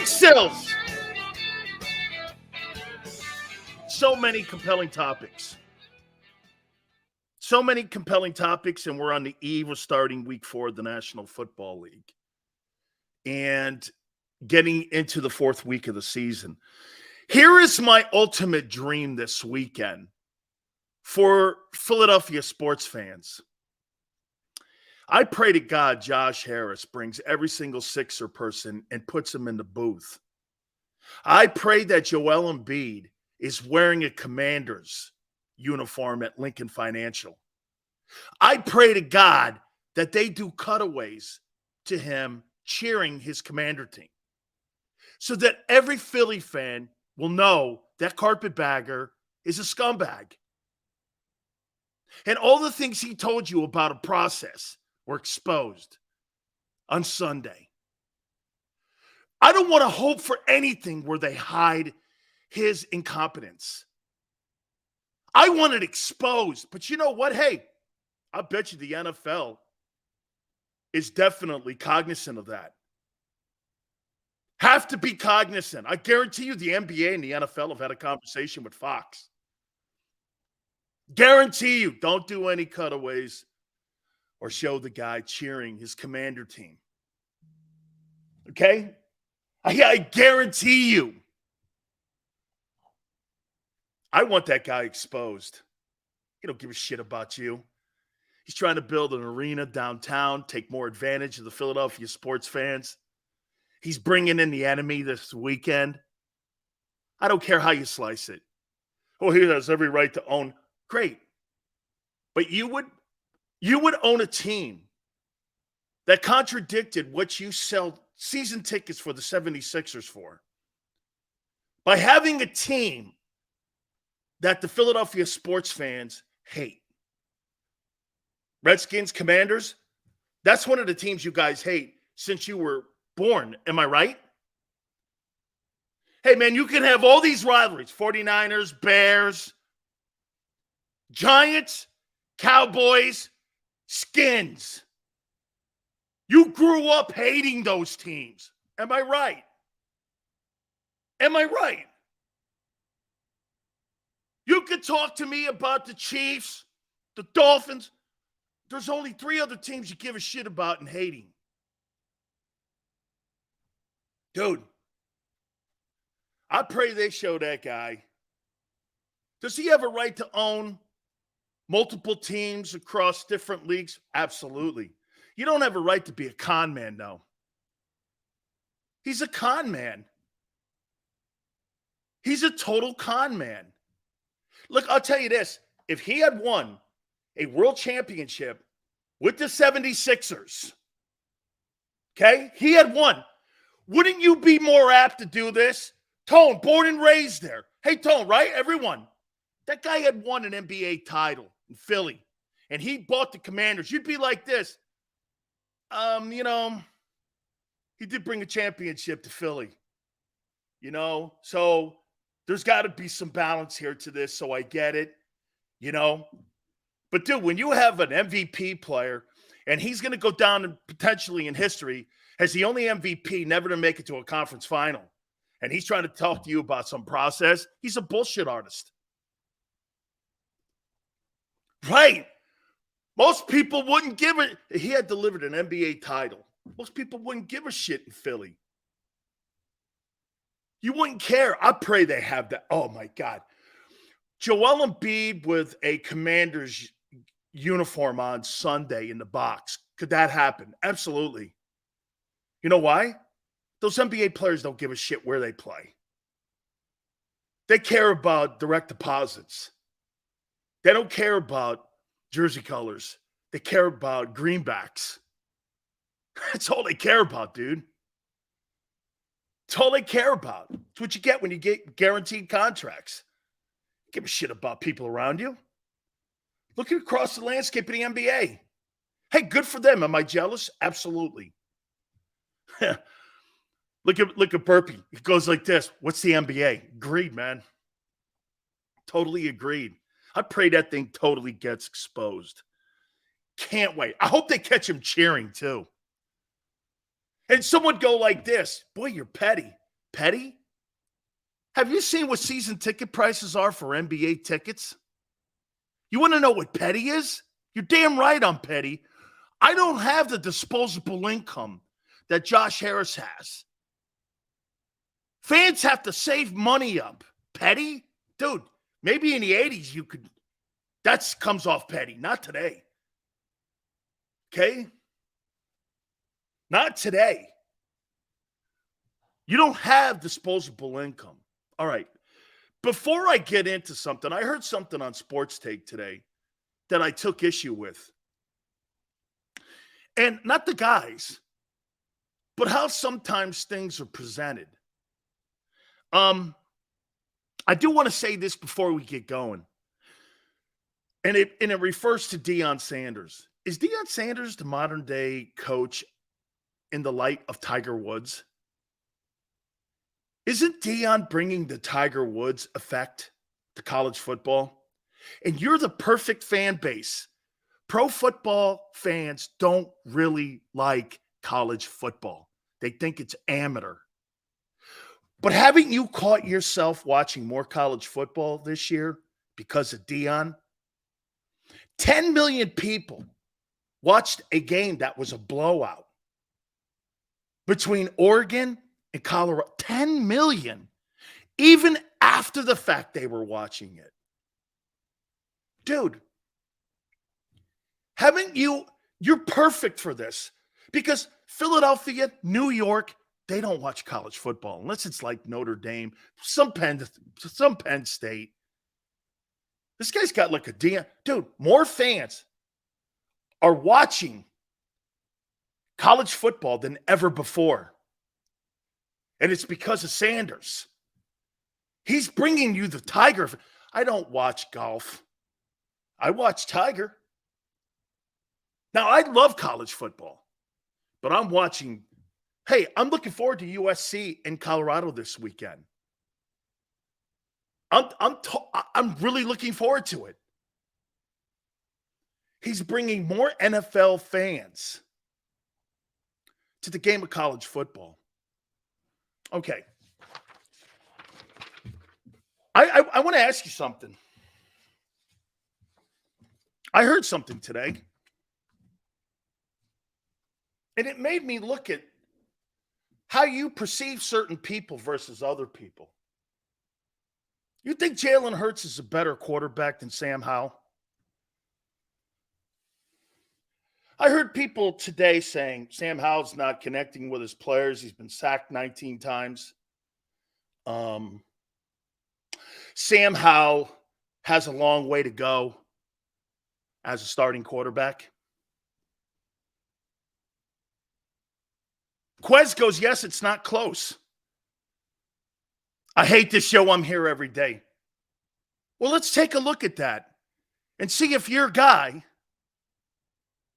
Sills. So many compelling topics. So many compelling topics, and we're on the eve of starting week 4 of the National Football League and getting into the 4th week of the season. Here is my ultimate dream this weekend for Philadelphia sports fans. I pray to God Josh Harris brings every single Sixer person and puts them in the booth. I pray that Joel Embiid is wearing a Commander's uniform at Lincoln Financial. I pray to God that they do cutaways to him cheering his Commander team so that every Philly fan will know that carpetbagger is a scumbag. And all the things he told you about a process were exposed on Sunday. I don't want to hope for anything where they hide his incompetence. I want it exposed. But you know what? Hey, I bet you the NFL is definitely cognizant of that. Have to be cognizant. I guarantee you the NBA and the NFL have had a conversation with Fox. Guarantee you, don't do any cutaways or show the guy cheering his Commander team. Okay? I guarantee you. I want that guy exposed. He don't give a shit about you. He's trying to build an arena downtown, take more advantage of the Philadelphia sports fans. He's bringing in the enemy this weekend. I don't care how you slice it. Oh, he has every right to own. Great. But you would own a team that contradicted what you sell season tickets for the 76ers for by having a team that the Philadelphia sports fans hate. Redskins, Commanders, that's one of the teams you guys hate since you were born. Am I right? Hey, man, you can have all these rivalries, 49ers, Bears, Giants, Cowboys, Skins. You grew up hating those teams. Am I right? Am I right? You could talk to me about the Chiefs, the Dolphins. There's only 3 other teams you give a shit about and hating. Dude, I pray they show that guy. Does he have a right to own multiple teams across different leagues? Absolutely. You don't have a right to be a con man, though. He's a con man. He's a total con man. Look, I'll tell you this. If he had won a world championship with the 76ers, okay, he had won. Wouldn't you be more apt to do this? Tone, born and raised there. Hey, Tone, right? Everyone. That guy had won an NBA title in Philly, and he bought the Commanders. You'd be like this. He did bring a championship to Philly. So there's got to be some balance here to this, so I get it, But, dude, when you have an MVP player, and he's going to go down potentially in history as the only MVP never to make it to a conference final, and he's trying to talk to you about some process, he's a bullshit artist. Right. Most people wouldn't give it. He had delivered an NBA title. Most people wouldn't give a shit in Philly. You wouldn't care. I pray they have that. Oh, my God. Joel Embiid with a Commander's uniform on Sunday in the box. Could that happen? Absolutely. You know why? Those NBA players don't give a shit where they play. They care about direct deposits. They don't care about jersey colors. They care about greenbacks. That's all they care about, dude. That's all they care about. It's what you get when you get guaranteed contracts. Give a shit about people around you. Look across the landscape of the NBA. Hey, good for them. Am I jealous? Absolutely. Look at Burpee. It goes like this. What's the NBA? Agreed, man. Totally agreed. I pray that thing totally gets exposed. Can't wait. I hope they catch him cheering too. And someone go like this. Boy, you're petty. Petty? Have you seen what season ticket prices are for NBA tickets? You want to know what petty is? You're damn right I'm petty. I don't have the disposable income that Josh Harris has. Fans have to save money up. Petty? Dude, maybe in the 80s you could. That comes off petty. Not today. Okay? Not today. You don't have disposable income. All right. Before I get into something, I heard something on Sports Take today that I took issue with. And not the guys, but how sometimes things are presented. I do want to say this before we get going. And it refers to Deion Sanders. Is Deion Sanders the modern day coach in the light of Tiger Woods? Isn't Deion bringing the Tiger Woods effect to college football? And you're the perfect fan base. Pro football fans don't really like college football. They think it's amateur. But haven't you caught yourself watching more college football this year because of Deion? 10 million people watched a game that was a blowout between Oregon and Colorado. 10 million, even after the fact they were watching it. Dude, you're perfect for this because Philadelphia, New York, they don't watch college football unless it's like Notre Dame, some Penn State. This guy's got like a Deion. Dude, more fans are watching college football than ever before. And it's because of Sanders. He's bringing you the Tiger. I don't watch golf. I watch Tiger. Now, I love college football, but I'm watching. Hey, I'm looking forward to USC in Colorado this weekend. I'm really looking forward to it. He's bringing more NFL fans to the game of college football. Okay. I want to ask you something. I heard something today, and it made me look at how you perceive certain people versus other people. You think Jalen Hurts is a better quarterback than Sam Howell? I heard people today saying Sam Howell's not connecting with his players. He's been sacked 19 times. Sam Howell has a long way to go as a starting quarterback. Quez goes, yes, it's not close. I hate this show. I'm here every day. Well, let's take a look at that and see if your guy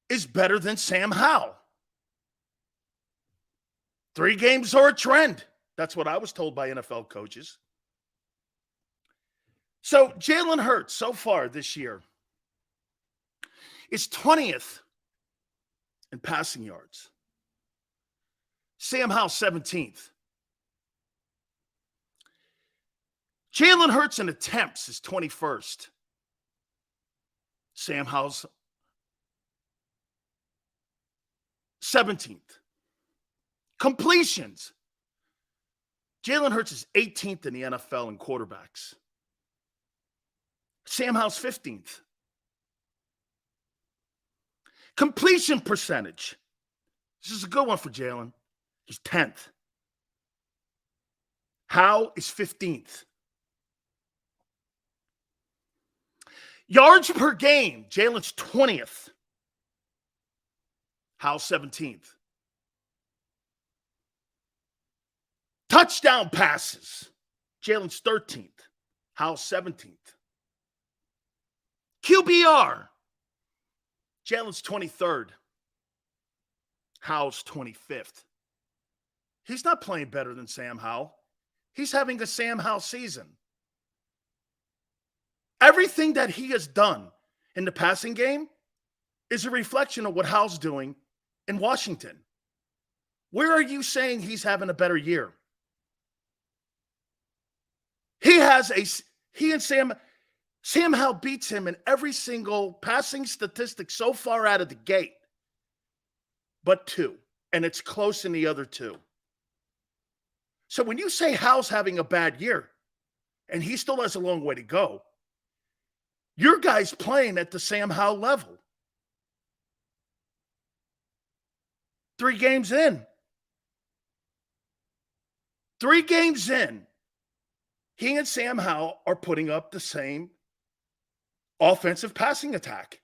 is better than Sam Howell. 3 games or a trend. That's what I was told by NFL coaches. So Jalen Hurts so far this year is 20th in passing yards. Sam Howell 17th. Jalen Hurts in attempts is 21st. Sam Howell's 17th. Completions. Jalen Hurts is 18th in the NFL in quarterbacks. Sam Howell's 15th. Completion percentage. This is a good one for Jalen. He's 10th. Howell is 15th. Yards per game. Jalen's 20th. Howell 17th. Touchdown passes. Jalen's 13th. Howell 17th. QBR. Jalen's 23rd. Howell's 25th. He's not playing better than Sam Howell. He's having a Sam Howell season. Everything that he has done in the passing game is a reflection of what Howell's doing in Washington. Where are you saying he's having a better year? he and Sam Howell beats him in every single passing statistic so far out of the gate, but 2, and it's close in the other 2. So when you say Howell's having a bad year, and he still has a long way to go, your guy's playing at the Sam Howell level. 3 games in. 3 games in, he and Sam Howell are putting up the same offensive passing attack.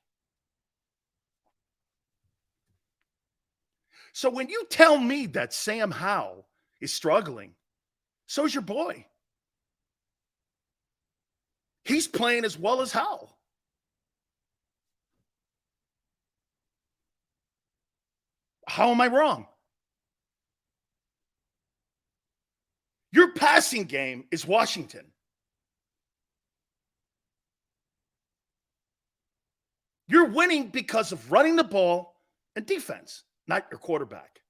So when you tell me that Sam Howell is struggling, so is your boy. He's playing as well as Howell. How am I wrong? Your passing game is Washington. You're winning because of running the ball and defense, not your quarterback.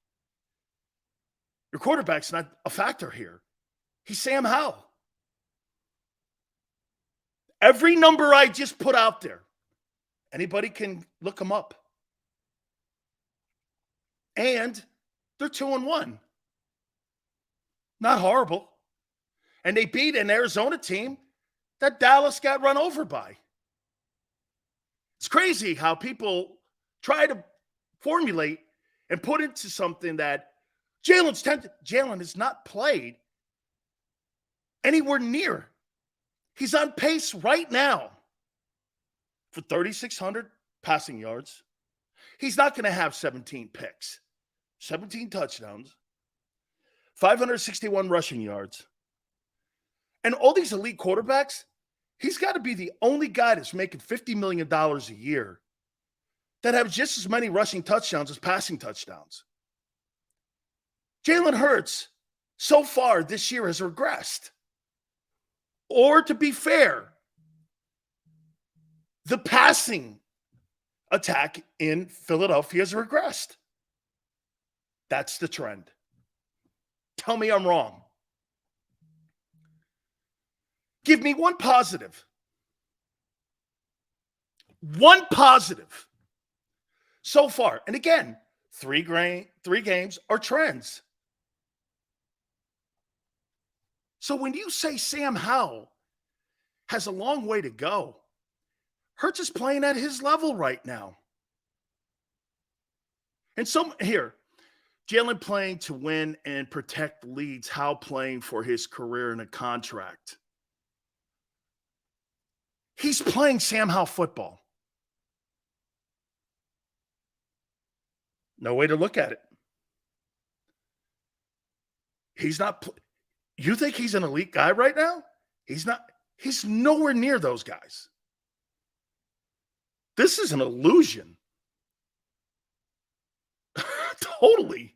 Your quarterback's not a factor here. He's Sam Howell. Every number I just put out there, anybody can look them up. And they're 2-1. Not horrible. And they beat an Arizona team that Dallas got run over by. It's crazy how people try to formulate and put into something that Jalen has not played anywhere near. He's on pace right now for 3,600 passing yards. He's not going to have 17 picks, 17 touchdowns, 561 rushing yards. And all these elite quarterbacks, he's got to be the only guy that's making $50 million a year that have just as many rushing touchdowns as passing touchdowns. Jalen Hurts, so far this year, has regressed. Or to be fair, the passing attack in Philadelphia has regressed. That's the trend. Tell me I'm wrong. Give me one positive. One positive so far. And again, three games are trends. So when you say Sam Howell has a long way to go, Hurts is playing at his level right now. And so here, Jalen playing to win and protect leads, Howell playing for his career and a contract. He's playing Sam Howell football. No way to look at it. He's not. You think he's an elite guy right now? He's not. He's nowhere near those guys. This is an illusion. Totally.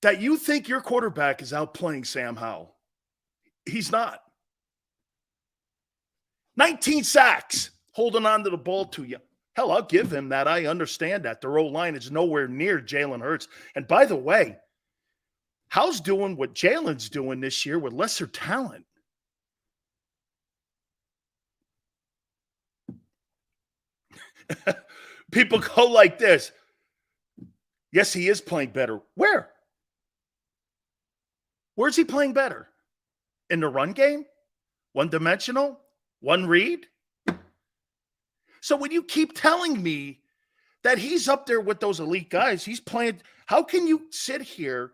That you think your quarterback is outplaying Sam Howell. He's not. 19 sacks, holding on to the ball to you. Hell, I'll give him that. I understand that. Their O-line is nowhere near Jalen Hurts. And by the way, Howell's doing what Jalen's doing this year with lesser talent. People go like this. Yes, he is playing better. Where? Where's he playing better? In the run game? One-dimensional? One read? So when you keep telling me that he's up there with those elite guys, he's playing, how can you sit here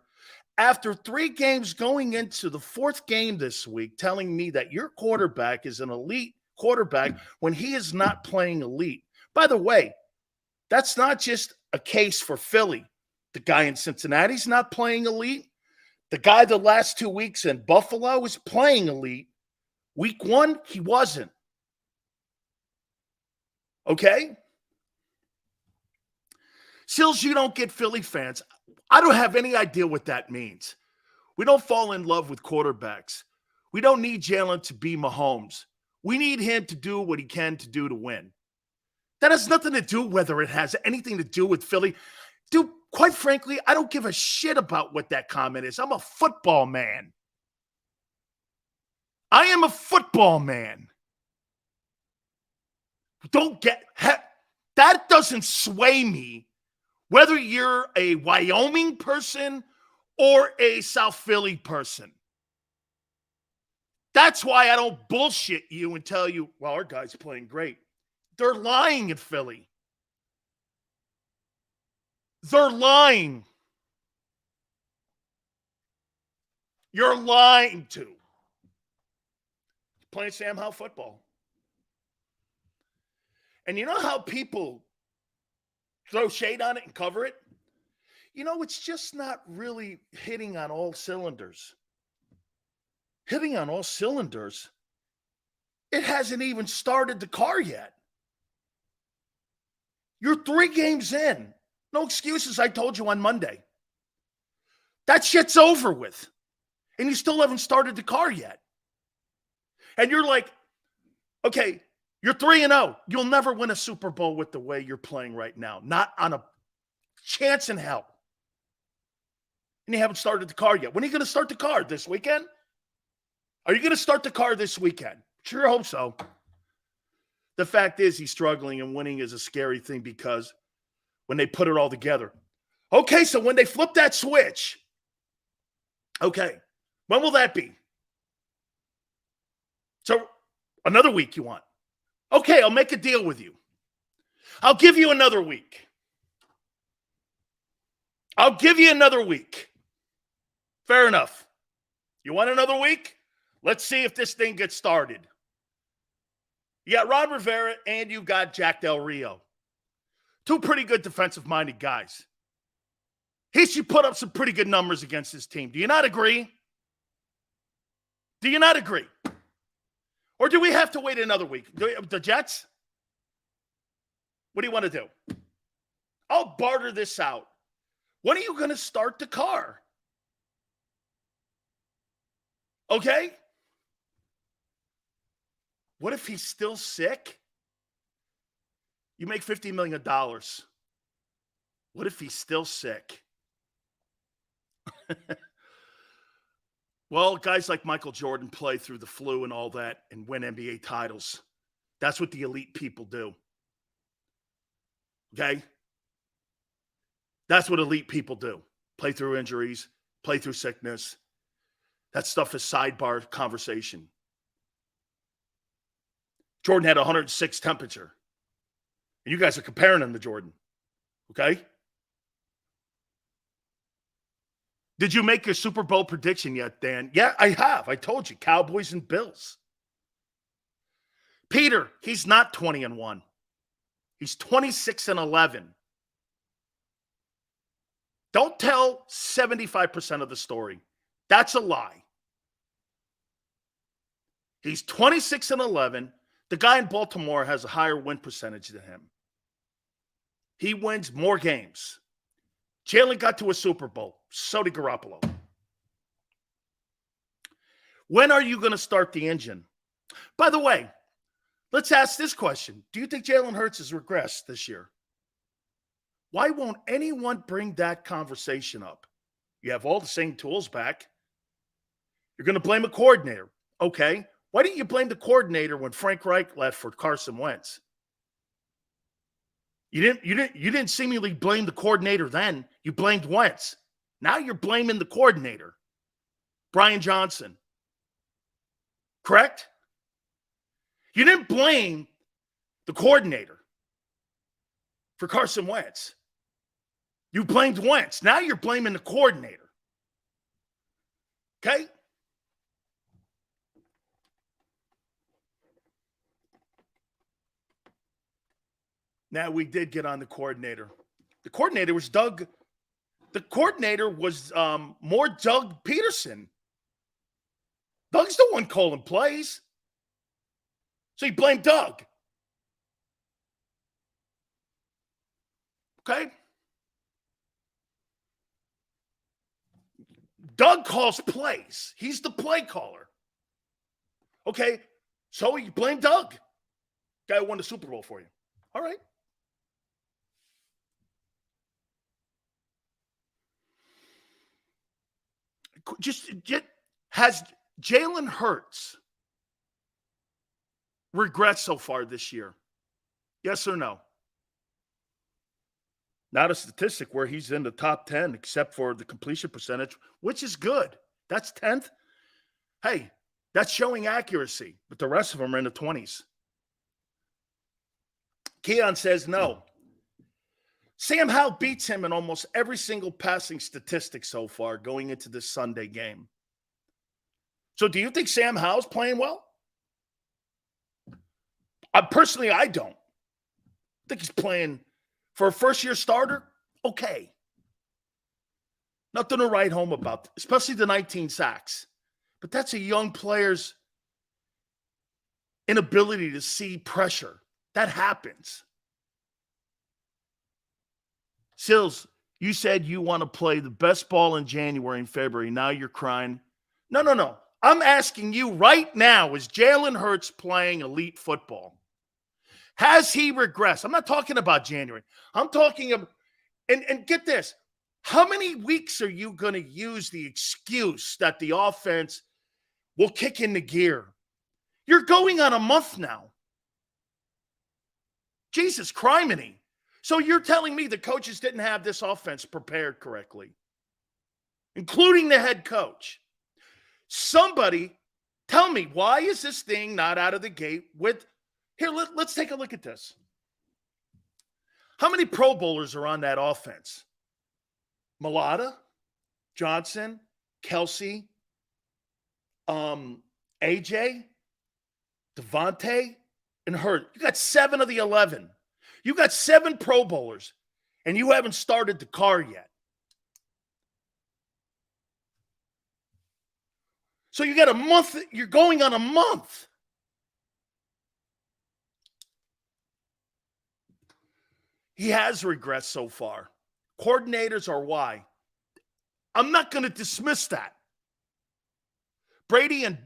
after 3 games going into the 4th game this week telling me that your quarterback is an elite quarterback when he is not playing elite? By the way, that's not just a case for Philly. The guy in Cincinnati's not playing elite. The guy the last 2 weeks in Buffalo is playing elite. Week 1, he wasn't. Okay? Sills, you don't get Philly fans. I don't have any idea what that means. We don't fall in love with quarterbacks. We don't need Jalen to be Mahomes. We need him to do what he can to do to win. That has nothing to do whether it has anything to do with Philly. Dude, quite frankly, I don't give a shit about what that comment is. I'm a football man. I am a football man. That doesn't sway me whether you're a Wyoming person or a South Philly person. That's why I don't bullshit you and tell you, well, our guy's playing great. They're lying in Philly. They're lying. You're lying to. Playing Sam Howell football. And you know how people throw shade on it and cover it? You know, it's just not really hitting on all cylinders. Hitting on all cylinders, it hasn't even started the car yet. You're 3 games in. No excuses, I told you on Monday. That shit's over with. And you still haven't started the car yet. And you're like, okay, you're 3-0. You'll never win a Super Bowl with the way you're playing right now. Not on a chance in hell. And you haven't started the car yet. When are you going to start the car? This weekend? Are you going to start the car this weekend? Sure hope so. The fact is he's struggling, and winning is a scary thing because when they put it all together. Okay, so when they flip that switch, okay, when will that be? So another week you want. Okay, I'll make a deal with you. I'll give you another week. I'll give you another week. Fair enough. You want another week? Let's see if this thing gets started. You got Ron Rivera and you got Jack Del Rio. 2 pretty good defensive-minded guys. He should put up some pretty good numbers against his team. Do you not agree? Do you not agree? Or do we have to wait another week? The Jets? What do you want to do? I'll barter this out. When are you going to start the car? Okay? What if he's still sick? You make $50 million. What if he's still sick? Well, guys like Michael Jordan play through the flu and all that and win NBA titles. That's what the elite people do. Okay? That's what elite people do. Play through injuries, play through sickness. That stuff is sidebar conversation. Jordan had 106 temperature. And you guys are comparing him to Jordan. Okay? Did you make your Super Bowl prediction yet, Dan? Yeah, I have. I told you. Cowboys and Bills. Peter, he's not 20-1. He's 26-11. Don't tell 75% of the story. That's a lie. He's 26-11. The guy in Baltimore has a higher win percentage than him. He wins more games. Jalen got to a Super Bowl. So did Garoppolo. When are you going to start the engine? By the way, let's ask this question. Do you think Jalen Hurts has regressed this year? Why won't anyone bring that conversation up? You have all the same tools back. You're going to blame a coordinator. Okay. Why didn't you blame the coordinator when Frank Reich left for Carson Wentz? You didn't seemingly blame the coordinator then. You blamed Wentz. Now you're blaming the coordinator, Brian Johnson. Correct? You didn't blame the coordinator for Carson Wentz. You blamed Wentz. Now you're blaming the coordinator. Okay? Now, we did get on the coordinator. The coordinator was Doug. The coordinator was more Doug Peterson. Doug's the one calling plays. So he blamed Doug. Okay? Doug calls plays. He's the play caller. Okay? So you blame Doug. Guy who won the Super Bowl for you. All right. Just has Jalen Hurts regrets so far this year? Yes or no? Not a statistic where he's in the top 10, except for the completion percentage, which is good. That's 10th. Hey, that's showing accuracy, but the rest of them are in the 20s. Keon says no. Sam Howell beats him in almost every single passing statistic so far going into this Sunday game. So do you think Sam Howell's playing well? Personally, I don't. I think he's playing for a first-year starter, okay. Nothing to write home about, especially the 19 sacks. But that's a young player's inability to see pressure. That happens. Sills, you said you want to play the best ball in January and February. Now you're crying. No. I'm asking you right now, is Jalen Hurts playing elite football? Has he regressed? I'm not talking about January. I'm talking about, and get this, how many weeks are you going to use the excuse that the offense will kick into gear? You're going on a month now. Jesus criminy. So you're telling me the coaches didn't have this offense prepared correctly, including the head coach. Somebody tell me, why is this thing not out of the gate with – here, let's take a look at this. How many Pro Bowlers are on that offense? Mulata, Johnson, Kelsey, AJ, Devontae, and Hurts. You got 7 of the 11. You got 7 Pro Bowlers, and you haven't started the car yet. So you got a month. You're going on a month. He has regressed so far. Coordinators are why. I'm not going to dismiss that. Brady and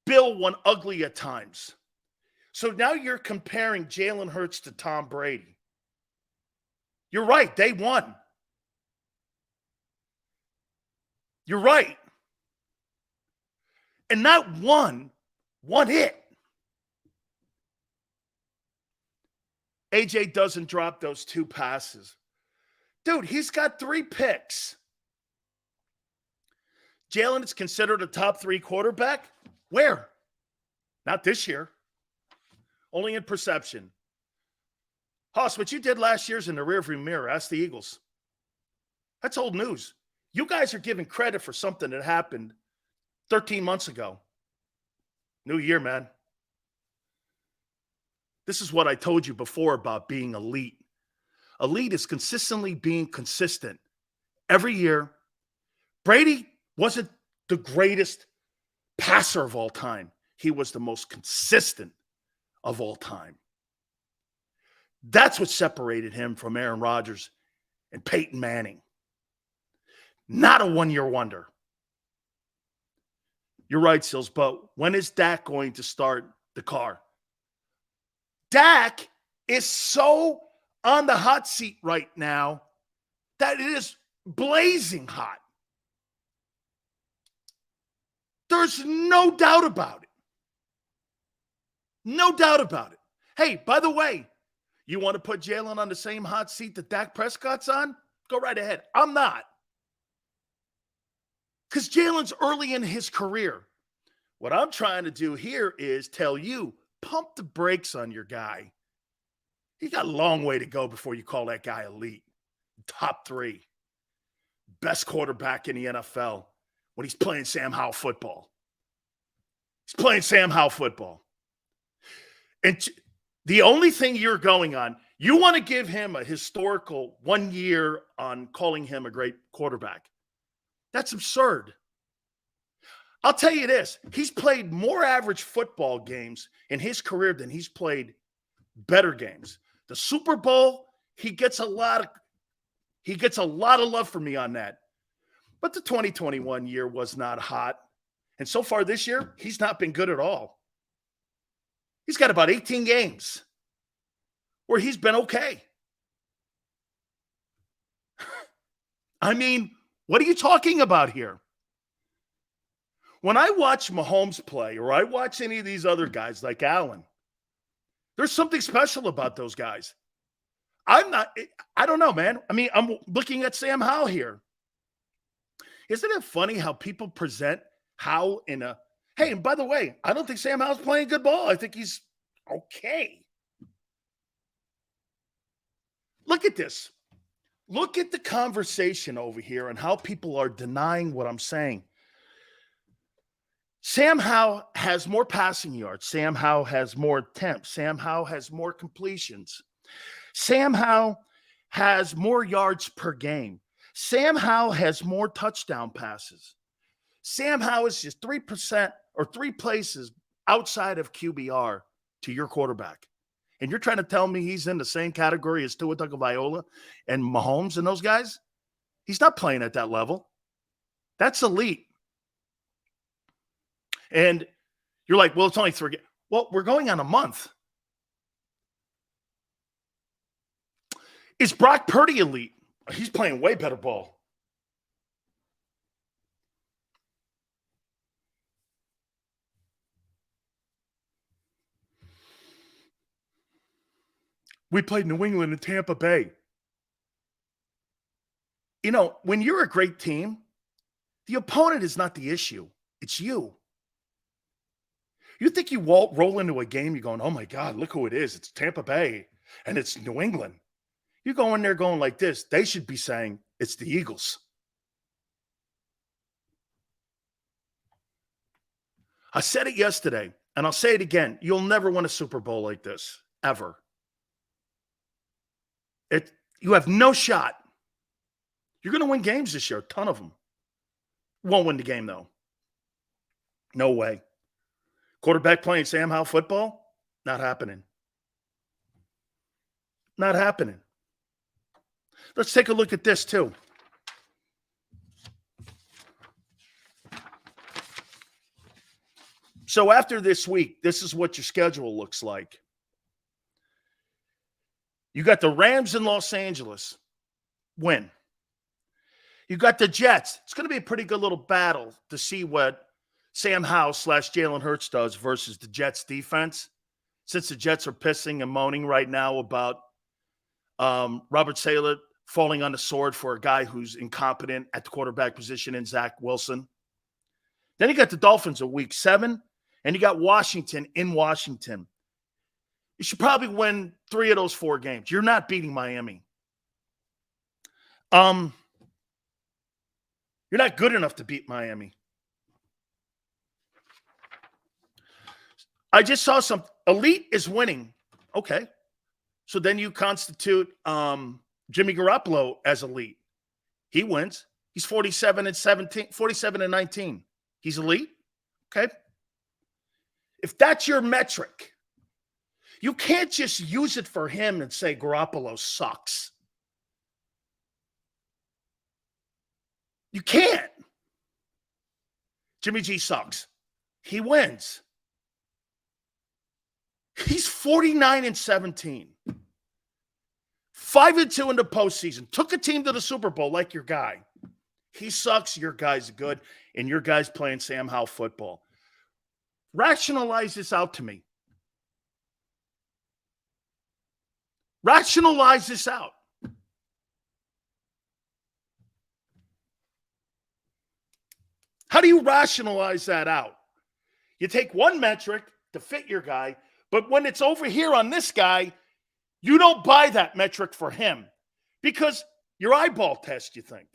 Bill won ugly at times. So now you're comparing Jalen Hurts to Tom Brady. You're right. They won. You're right. And not one hit. AJ doesn't drop those 2 passes. Dude, he's got 3 picks. Jalen is considered a top 3 quarterback? Where? Not this year. Only in perception. Hoss, what you did last year's in the rearview mirror. Ask the Eagles. That's old news. You guys are giving credit for something that happened 13 months ago. New year, man. This is what I told you before about being elite. Elite is consistently being consistent. Every year, Brady wasn't the greatest passer of all time. He was the most consistent of all time. That's what separated him from Aaron Rodgers and Peyton Manning. Not a one-year wonder. You're right, Sills, but when is Dak going to start the car? Dak is so on the hot seat right now that it is blazing hot. There's no doubt about it. No doubt about it. Hey, by the way, you want to put Jalen on the same hot seat that Dak Prescott's on? Go right ahead. I'm not. Because Jalen's early in his career. What I'm trying to do here is tell you, pump the brakes on your guy. He got a long way to go before you call that guy elite. Top 3. Best quarterback in the NFL when he's playing Sam Howell football. He's playing Sam Howell football. And the only thing you're going on, you want to give him a historical 1 year on calling him a great quarterback. That's absurd. I'll tell you this. He's played more average football games in his career than he's played better games. The Super Bowl, he gets a lot of love from me on that. But the 2021 year was not hot. And so far this year, he's not been good at all. He's got about 18 games where he's been okay. I mean, what are you talking about here? When I watch Mahomes play or I watch any of these other guys like Allen, there's something special about those guys. I don't know, man. I mean, I'm looking at Sam Howell here. Isn't it funny how people present Howell in a, hey, and by the way, I don't think Sam Howell's playing good ball. I think he's okay. Look at this. Look at the conversation over here and how people are denying what I'm saying. Sam Howell has more passing yards. Sam Howell has more attempts. Sam Howell has more completions. Sam Howell has more yards per game. Sam Howell has more touchdown passes. Sam Howell is just 3% or 3 places outside of QBR to your quarterback. And you're trying to tell me he's in the same category as Tua Tagovailoa and Mahomes and those guys? He's not playing at that level. That's elite. And you're like, well, it's only 3 games. Well, we're going on a month. Is Brock Purdy elite? He's playing way better ball. We played New England and Tampa Bay. You know, when you're a great team, the opponent is not the issue. It's you. You think you roll into a game, you're going, oh my God, look who it is. It's Tampa Bay and it's New England. You go in there going like this. They should be saying it's the Eagles. I said it yesterday, and I'll say it again. You'll never win a Super Bowl like this, ever. You have no shot. You're going to win games this year, a ton of them. Won't win the game, though. No way. Quarterback playing Sam Howell football? Not happening. Not happening. Let's take a look at this, too. So after this week, this is what your schedule looks like. You got the Rams in Los Angeles. Win. You got the Jets. It's going to be a pretty good little battle to see what Sam Howell / Jalen Hurts does versus the Jets defense. Since the Jets are pissing and moaning right now about Robert Saleh falling on the sword for a guy who's incompetent at the quarterback position in Zach Wilson. Then you got the Dolphins in week 7, and you got Washington in Washington. You should probably win 3 of those 4 games. You're not beating Miami. You're not good enough to beat Miami. I just saw some elite is winning. Okay. So then you constitute Jimmy Garoppolo as elite. He wins. He's 47-19. He's elite. Okay. If that's your metric, you can't just use it for him and say Garoppolo sucks. You can't. Jimmy G sucks. He wins. He's 49-17. 5-2 in the postseason. Took a team to the Super Bowl like your guy. He sucks. Your guy's good. And your guy's playing Sam Howell football. Rationalize this out to me. Rationalize this out. How do you rationalize that out? You take one metric to fit your guy, but when it's over here on this guy, you don't buy that metric for him because your eyeball test, you think.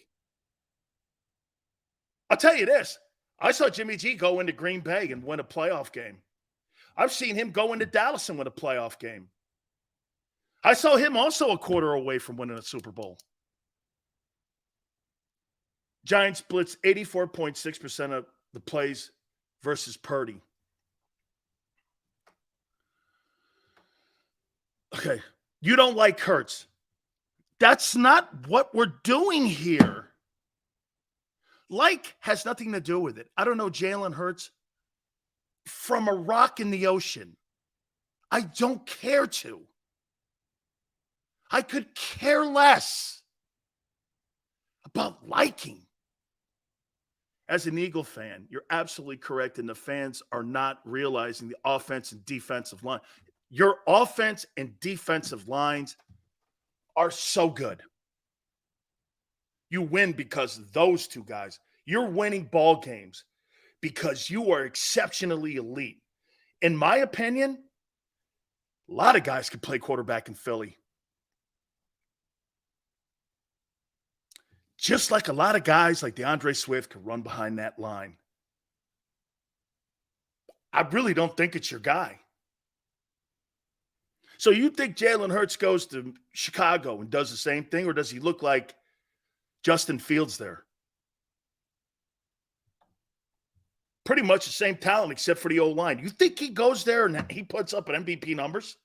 I'll tell you this. I saw Jimmy G go into Green Bay and win a playoff game. I've seen him go into Dallas and win a playoff game. I saw him also a quarter away from winning a Super Bowl. Giants blitz 84.6% of the plays versus Purdy. Okay, you don't like Hurts. That's not what we're doing here. Like has nothing to do with it. I don't know Jalen Hurts from a rock in the ocean. I don't care to. I could care less about liking as an Eagle fan, you're absolutely correct, and the fans are not realizing the offense and defensive line. Your offense and defensive lines are so good. You win because of those two guys. You're winning ball games because you are exceptionally elite. In my opinion, a lot of guys could play quarterback in Philly. Just like a lot of guys like DeAndre Swift could run behind that line. I really don't think it's your guy. So you think Jalen Hurts goes to Chicago and does the same thing, or does he look like Justin Fields there? Pretty much the same talent except for the O-line. You think he goes there and he puts up an MVP numbers?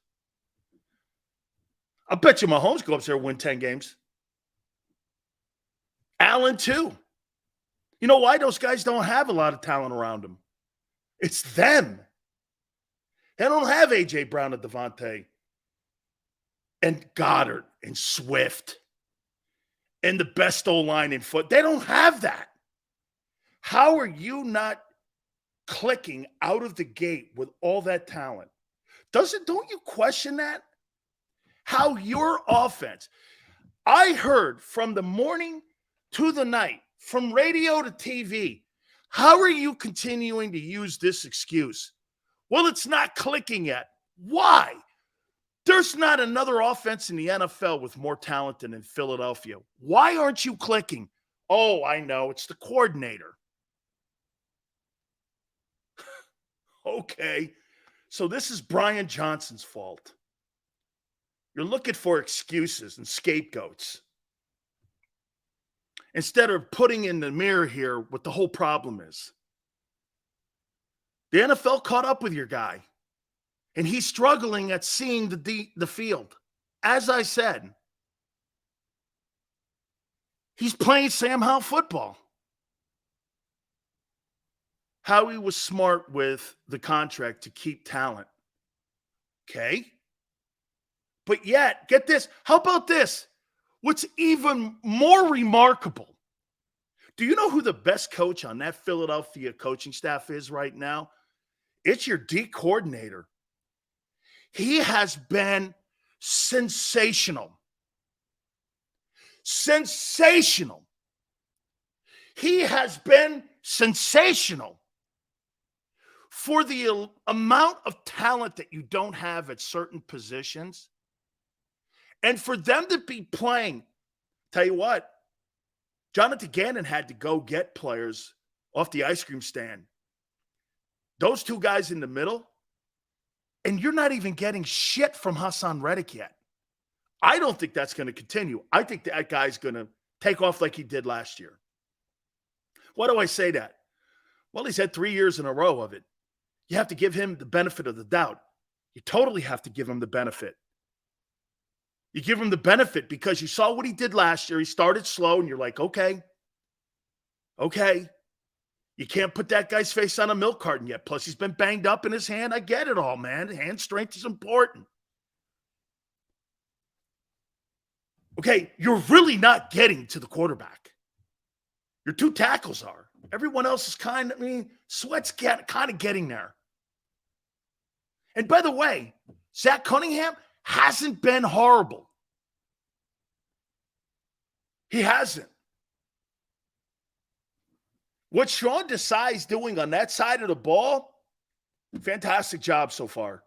I bet you Mahomes goes up there and win 10 games. Allen, too. You know why? Those guys don't have a lot of talent around them. It's them. They don't have A.J. Brown and Devontae and Goddard and Swift and the best O-line in foot. They don't have that. How are you not clicking out of the gate with all that talent? Don't you question that? How your offense, I heard from the morning to the night, from radio to TV, how are you continuing to use this excuse? Well, it's not clicking yet. Why? There's not another offense in the NFL with more talent than in Philadelphia. Why aren't you clicking? Oh, I know. It's the coordinator. Okay. So this is Brian Johnson's fault. You're looking for excuses and scapegoats instead of putting in the mirror here what the whole problem is. The NFL caught up with your guy, and he's struggling at seeing the field. As I said, he's playing Sam Howell football. Howie was smart with the contract to keep talent. Okay? But yet, get this. How about this? What's even more remarkable, do you know who the best coach on that Philadelphia coaching staff is right now? It's your D coordinator. He has been sensational. Sensational. He has been sensational. For the amount of talent that you don't have at certain positions, and for them to be playing, tell you what, Jonathan Gannon had to go get players off the ice cream stand. Those two guys in the middle, and you're not even getting shit from Hassan Reddick yet. I don't think that's going to continue. I think that guy's going to take off like he did last year. Why do I say that? Well, he's had 3 years in a row of it. You have to give him the benefit of the doubt. You totally have to give him the benefit. You give him the benefit because you saw what he did last year. He started slow, and you're like, okay. You can't put that guy's face on a milk carton yet. Plus, he's been banged up in his hand. I get it all, man. Hand strength is important. Okay, you're really not getting to the quarterback. Your two tackles are. Everyone else is Sweat's kind of getting there. And by the way, Zach Cunningham hasn't been horrible. He hasn't. What Sean Desai's doing on that side of the ball, fantastic job so far.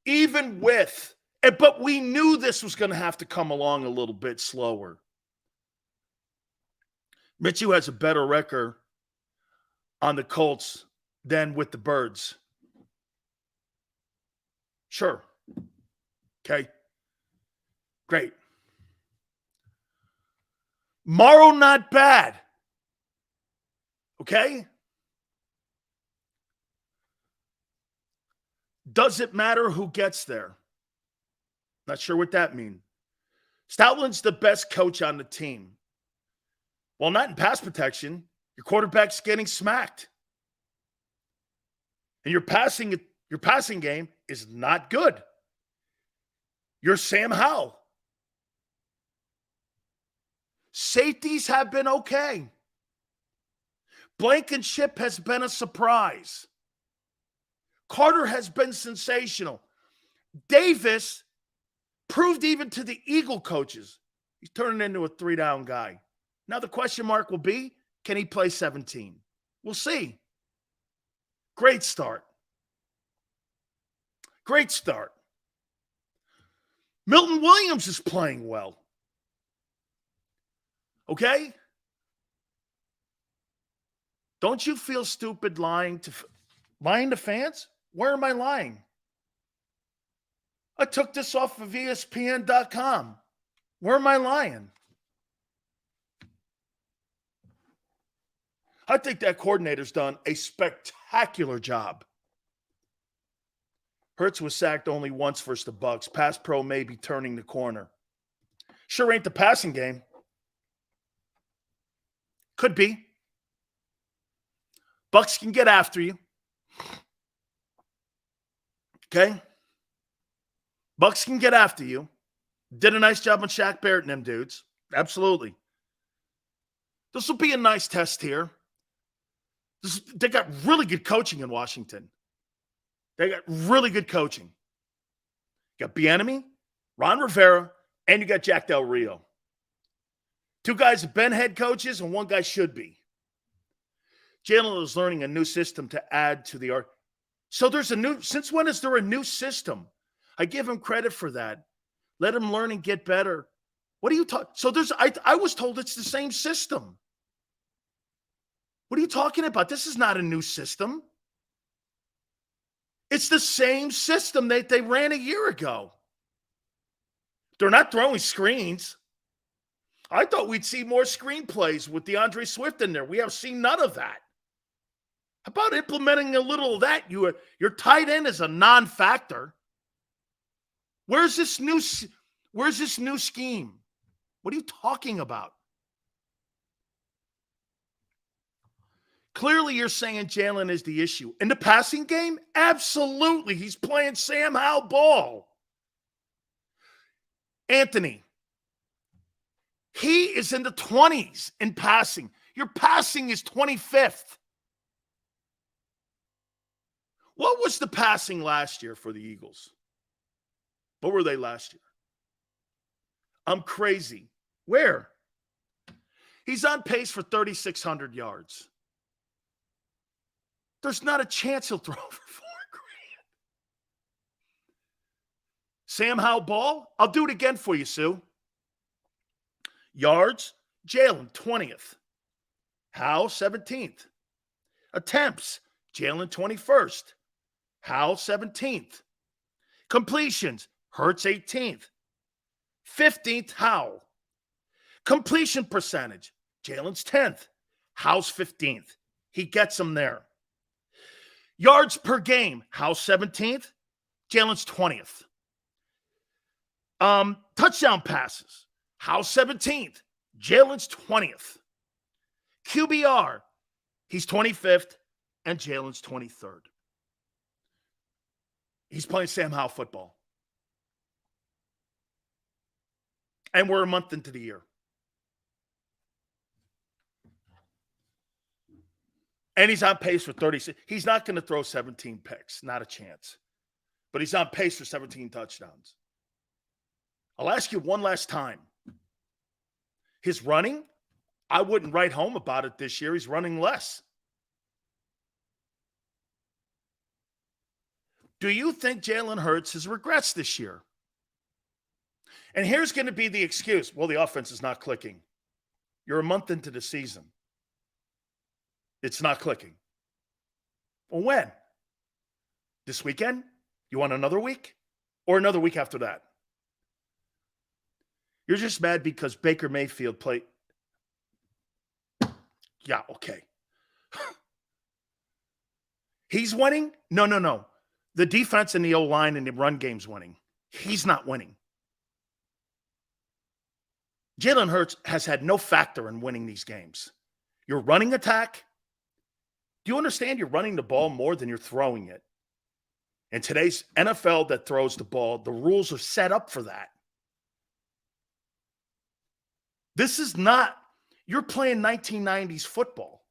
Even with, but we knew this was going to have to come along a little bit slower. Mitchell has a better record on the Colts than with the Birds. Sure. Okay. Great. Morrow, not bad. Okay? Does it matter who gets there? Not sure what that means. Stoutland's the best coach on the team. Well, not in pass protection. Your quarterback's getting smacked. And your passing game is not good. You're Sam Howell. Safeties have been okay. Blankenship has been a surprise. Carter has been sensational. Davis proved even to the Eagle coaches he's turning into a 3-down guy. Now the question mark will be, can he play 17? We'll see. Great start. Great start. Milton Williams is playing well. Okay? Don't you feel stupid lying to fans? Where am I lying? I took this off of ESPN.com. Where am I lying? I think that coordinator's done a spectacular job. Hurts was sacked only once versus the Bucs. Pass pro may be turning the corner. Sure ain't the passing game. Could be. Bucs can get after you. Okay? Bucs can get after you. Did a nice job on Shaq Barrett and them dudes. Absolutely. This will be a nice test here. They got really good coaching in Washington. They got really good coaching. You got Bieniemy, Ron Rivera, and you got Jack Del Rio. Two guys have been head coaches, and one guy should be. Jalen is learning a new system to add to the art. So there's since when is there a new system? I give him credit for that. Let him learn and get better. What are you talking? So I was told it's the same system. What are you talking about? This is not a new system. It's the same system that they ran a year ago. They're not throwing screens. I thought we'd see more screenplays with DeAndre Swift in there. We have seen none of that. How about implementing a little of that? Your tight end is a non-factor. Where's this new scheme? What are you talking about? Clearly, you're saying Jalen is the issue. In the passing game? Absolutely. He's playing Sam Howell ball. Anthony, he is in the 20s in passing. Your passing is 25th. What was the passing last year for the Eagles? What were they last year? I'm crazy. Where? He's on pace for 3,600 yards. There's not a chance he'll throw over $4,000. Sam Howell ball? I'll do it again for you, Sue. Yards, Jalen, 20th. Howell, 17th. Attempts, Jalen, 21st. Howell, 17th. Completions, Hurts, 18th. 15th, Howell. Completion percentage, Jalen's 10th. Howell's 15th. He gets them there. Yards per game, Howell's 17th. Jalen's 20th. Touchdown passes, Howell's 17th. Jalen's 20th. QBR, he's 25th, and Jalen's 23rd. He's playing Sam Howell football. And we're a month into the year. And he's on pace for 36. He's not going to throw 17 picks. Not a chance. But he's on pace for 17 touchdowns. I'll ask you one last time. His running, I wouldn't write home about it this year. He's running less. Do you think Jalen Hurts has regrets this year? And here's going to be the excuse. Well, the offense is not clicking. You're a month into the season. It's not clicking. Well, when? This weekend? You want another week? Or another week after that? You're just mad because Baker Mayfield played. Yeah, okay. He's winning? No. The defense and the O-line and the run game's winning. He's not winning. Jalen Hurts has had no factor in winning these games. Your running attack, do you understand you're running the ball more than you're throwing it? In today's NFL that throws the ball, the rules are set up for that. This is not, you're playing 1990s football.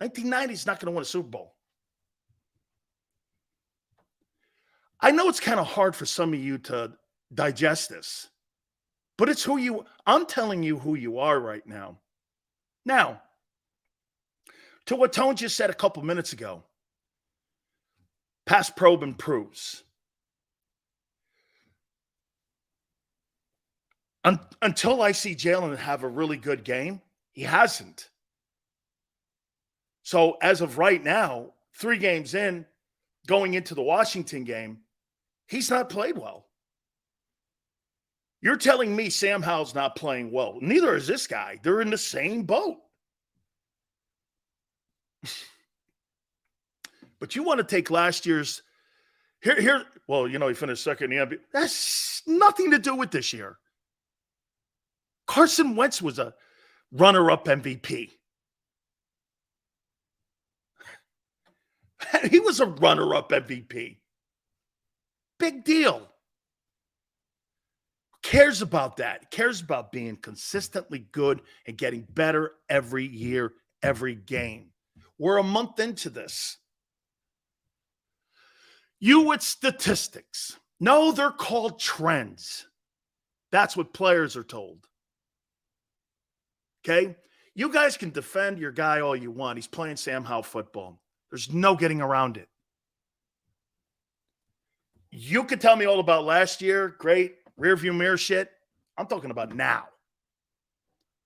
1990 is not going to win a Super Bowl. I know it's kind of hard for some of you to digest this, but it's I'm telling you who you are right now. Now, to what Tone just said a couple minutes ago, past probe improves. Until I see Jalen have a really good game, he hasn't. So as of right now, 3 games in, going into the Washington game, he's not played well. You're telling me Sam Howell's not playing well. Neither is this guy. They're in the same boat. But you want to take last year's well, he finished second in the NBA. That's nothing to do with this year. Carson Wentz was a runner-up MVP. He was a runner-up MVP. Big deal. Who cares about that? He cares about being consistently good and getting better every year, every game. We're a month into this. You with statistics. No, they're called trends. That's what players are told. Okay? You guys can defend your guy all you want. He's playing Sam Howell football. There's no getting around it. You could tell me all about last year. Great. Rearview mirror shit. I'm talking about now.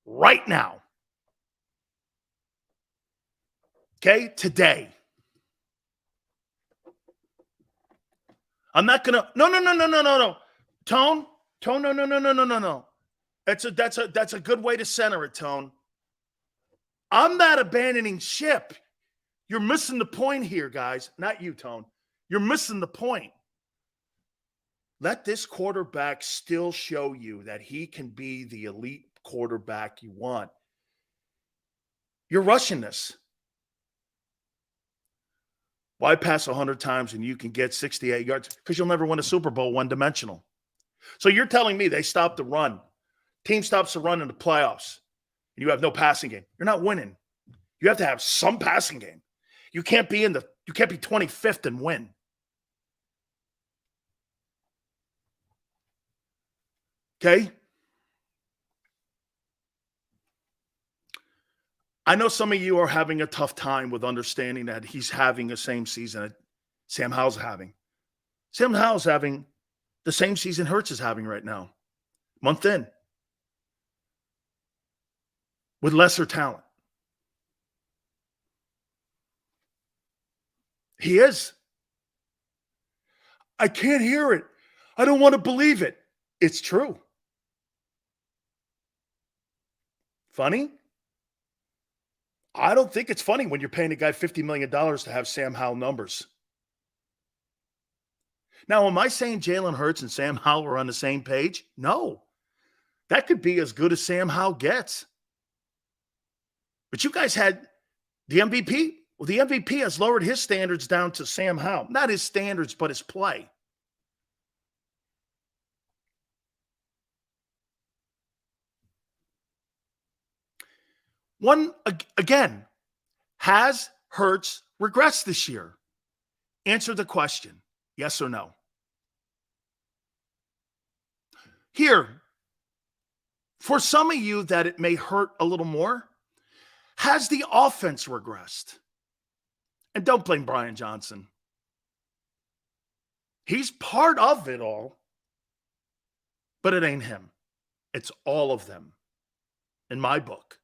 Right now. Okay? Today. I'm not going to. No. Tone, no. That's a good way to center it, Tone. I'm not abandoning ship. You're missing the point here, guys. Not you, Tone. You're missing the point. Let this quarterback still show you that he can be the elite quarterback you want. You're rushing this. Why pass 100 times and you can get 68 yards? Because you'll never win a Super Bowl one-dimensional. So you're telling me they stopped the run. Team stops the run in the playoffs, and you have no passing game. You're not winning. You have to have some passing game. You can't be 25th and win. Okay? I know some of you are having a tough time with understanding that he's having the same season that Sam Howell's having. Sam Howell's having the same season Hurts is having right now, month in, with lesser talent. He is. I can't hear it. I don't want to believe it. It's true. Funny? I don't think it's funny when you're paying a guy $50 million to have Sam Howell numbers. Now, am I saying Jalen Hurts and Sam Howell are on the same page? No. That could be as good as Sam Howell gets. But you guys had the MVP. Well, the MVP has lowered his standards down to Sam Howell. Not his standards, but his play. Again, has Hurts regressed this year? Answer the question. Yes or no? Here, for some of you that it may hurt a little more, has the offense regressed? And don't blame Brian Johnson. He's part of it all, but it ain't him. It's all of them in my book.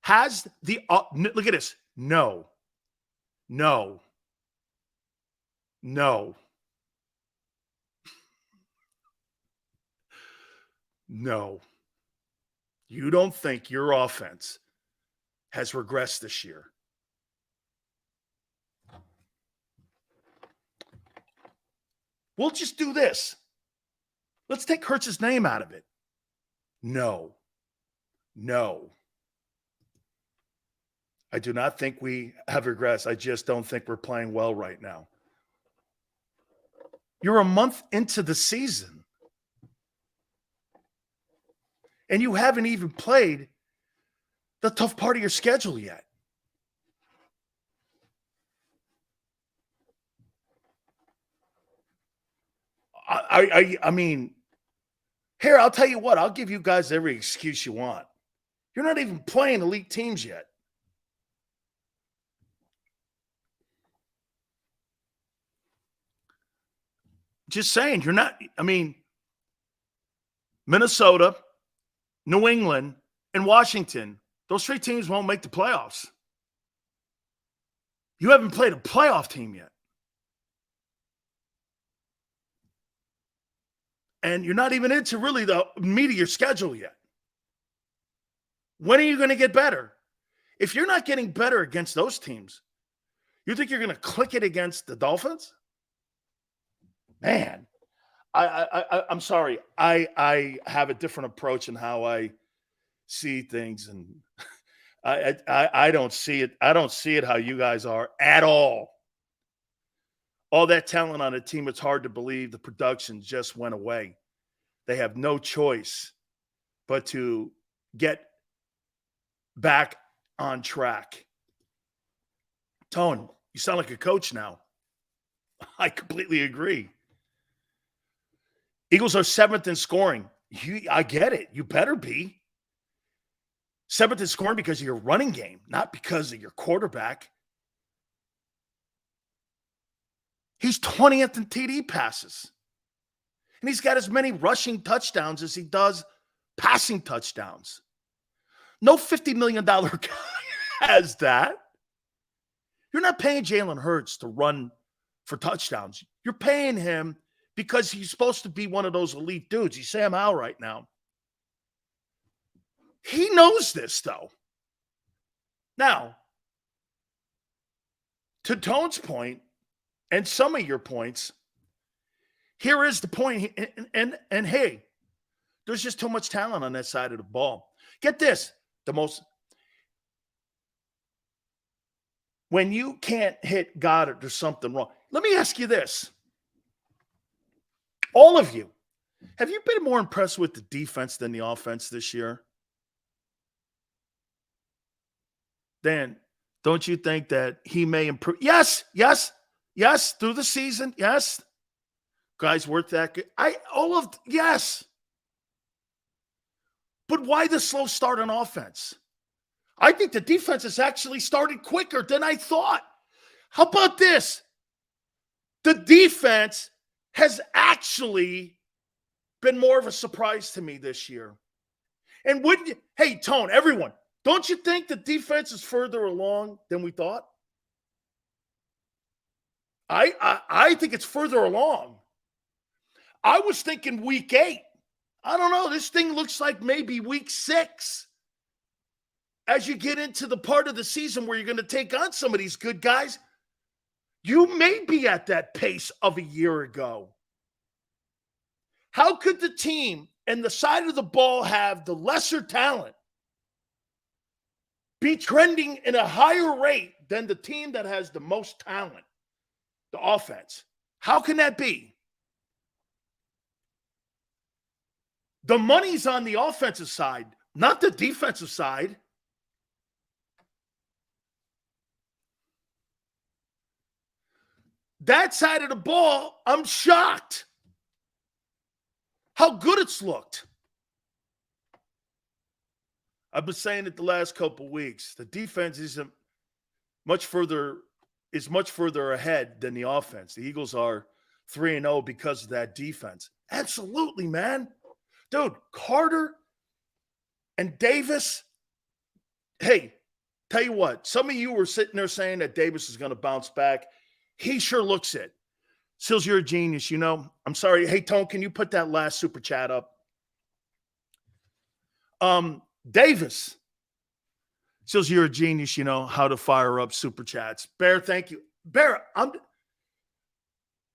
Has the look at this. No. No. No. No. You don't think your offense has regressed this year? We'll just do this. Let's take Hurts' name out of it. No. No. I do not think we have regressed. I just don't think we're playing well right now. You're a month into the season. And you haven't even played the tough part of your schedule yet. I mean, here, I'll tell you what, I'll give you guys every excuse you want. You're not even playing elite teams yet. Just saying, you're not, I mean, Minnesota, New England, and Washington, those three teams won't make the playoffs. You haven't played a playoff team yet. And you're not even into really the meat of your schedule yet. When are you going to get better? If you're not getting better against those teams, you think you're going to click it against the Dolphins? Man, I'm sorry. I have a different approach in how I see things, and I don't see it. I don't see it how you guys are at all. All that talent on a team, it's hard to believe the production just went away. They have no choice but to get back on track. Tone, you sound like a coach now. I completely agree. Eagles are 7th in scoring. I get it. You better be. 7th in scoring because of your running game, not because of your quarterback. He's 20th in TD passes. And he's got as many rushing touchdowns as he does passing touchdowns. No $50 million guy has that. You're not paying Jalen Hurts to run for touchdowns. You're paying him because he's supposed to be one of those elite dudes. He's Sam Howell right now. He knows this, though. Now, to Tone's point, and some of your points, here is the point. And hey, there's just too much talent on that side of the ball. Get this. When you can't hit Goddard, there's something wrong. Let me ask you this. All of you, have you been more impressed with the defense than the offense this year? Dan, don't you think that he may improve? Yes, through the season, yes. Guys worth that good. Yes. But why the slow start on offense? I think the defense has actually started quicker than I thought. How about this? The defense has actually been more of a surprise to me this year. And wouldn't you, hey, Tone, everyone, don't you think the defense is further along than we thought? I think it's further along. I was thinking week 8. I don't know. This thing looks like maybe week 6. As you get into the part of the season where you're going to take on some of these good guys, you may be at that pace of a year ago. How could the team and the side of the ball have the lesser talent be trending in a higher rate than the team that has the most talent, the offense? How can that be? The money's on the offensive side, not the defensive side. That side of the ball, I'm shocked how good it's looked. I've been saying it the last couple of weeks. The defense is much further ahead than the offense. The Eagles are 3-0 because of that defense. Absolutely, man. Dude, Carter and Davis. Hey, tell you what, some of you were sitting there saying that Davis is going to bounce back. He sure looks it. Sills, you're a genius, you know. I'm sorry. Hey, Tone, can you put that last super chat up? Davis. Sills, you're a genius, you know how to fire up super chats. Bear, thank you. Bear,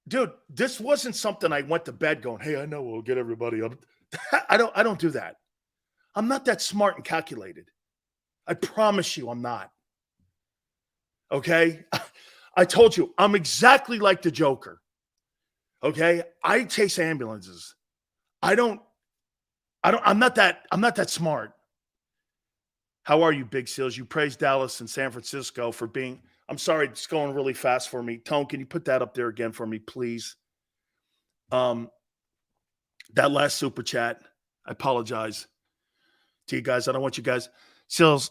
dude, this wasn't something I went to bed going, hey, I know we'll get everybody up. I don't do that. I'm not that smart and calculated. I promise you I'm not. Okay? I told you, I'm exactly like the Joker. Okay? I chase ambulances. I'm not that smart. How are you, Big Seals? You praised Dallas and San Francisco for being, I'm sorry, it's going really fast for me. Tone, can you put that up there again for me, please? That last super chat, I apologize to you guys. I don't want you guys. Sills,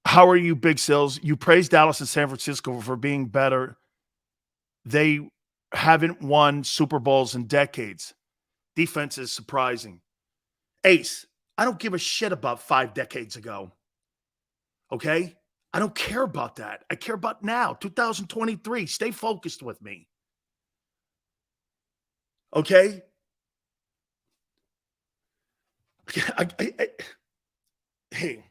how are you, Big Sills? You praised Dallas and San Francisco for being better. They haven't won Super Bowls in decades. Defense is surprising. Ace, I don't give a shit about 5 decades ago. Okay? I don't care about that. I care about now, 2023. Stay focused with me. Okay? Hey.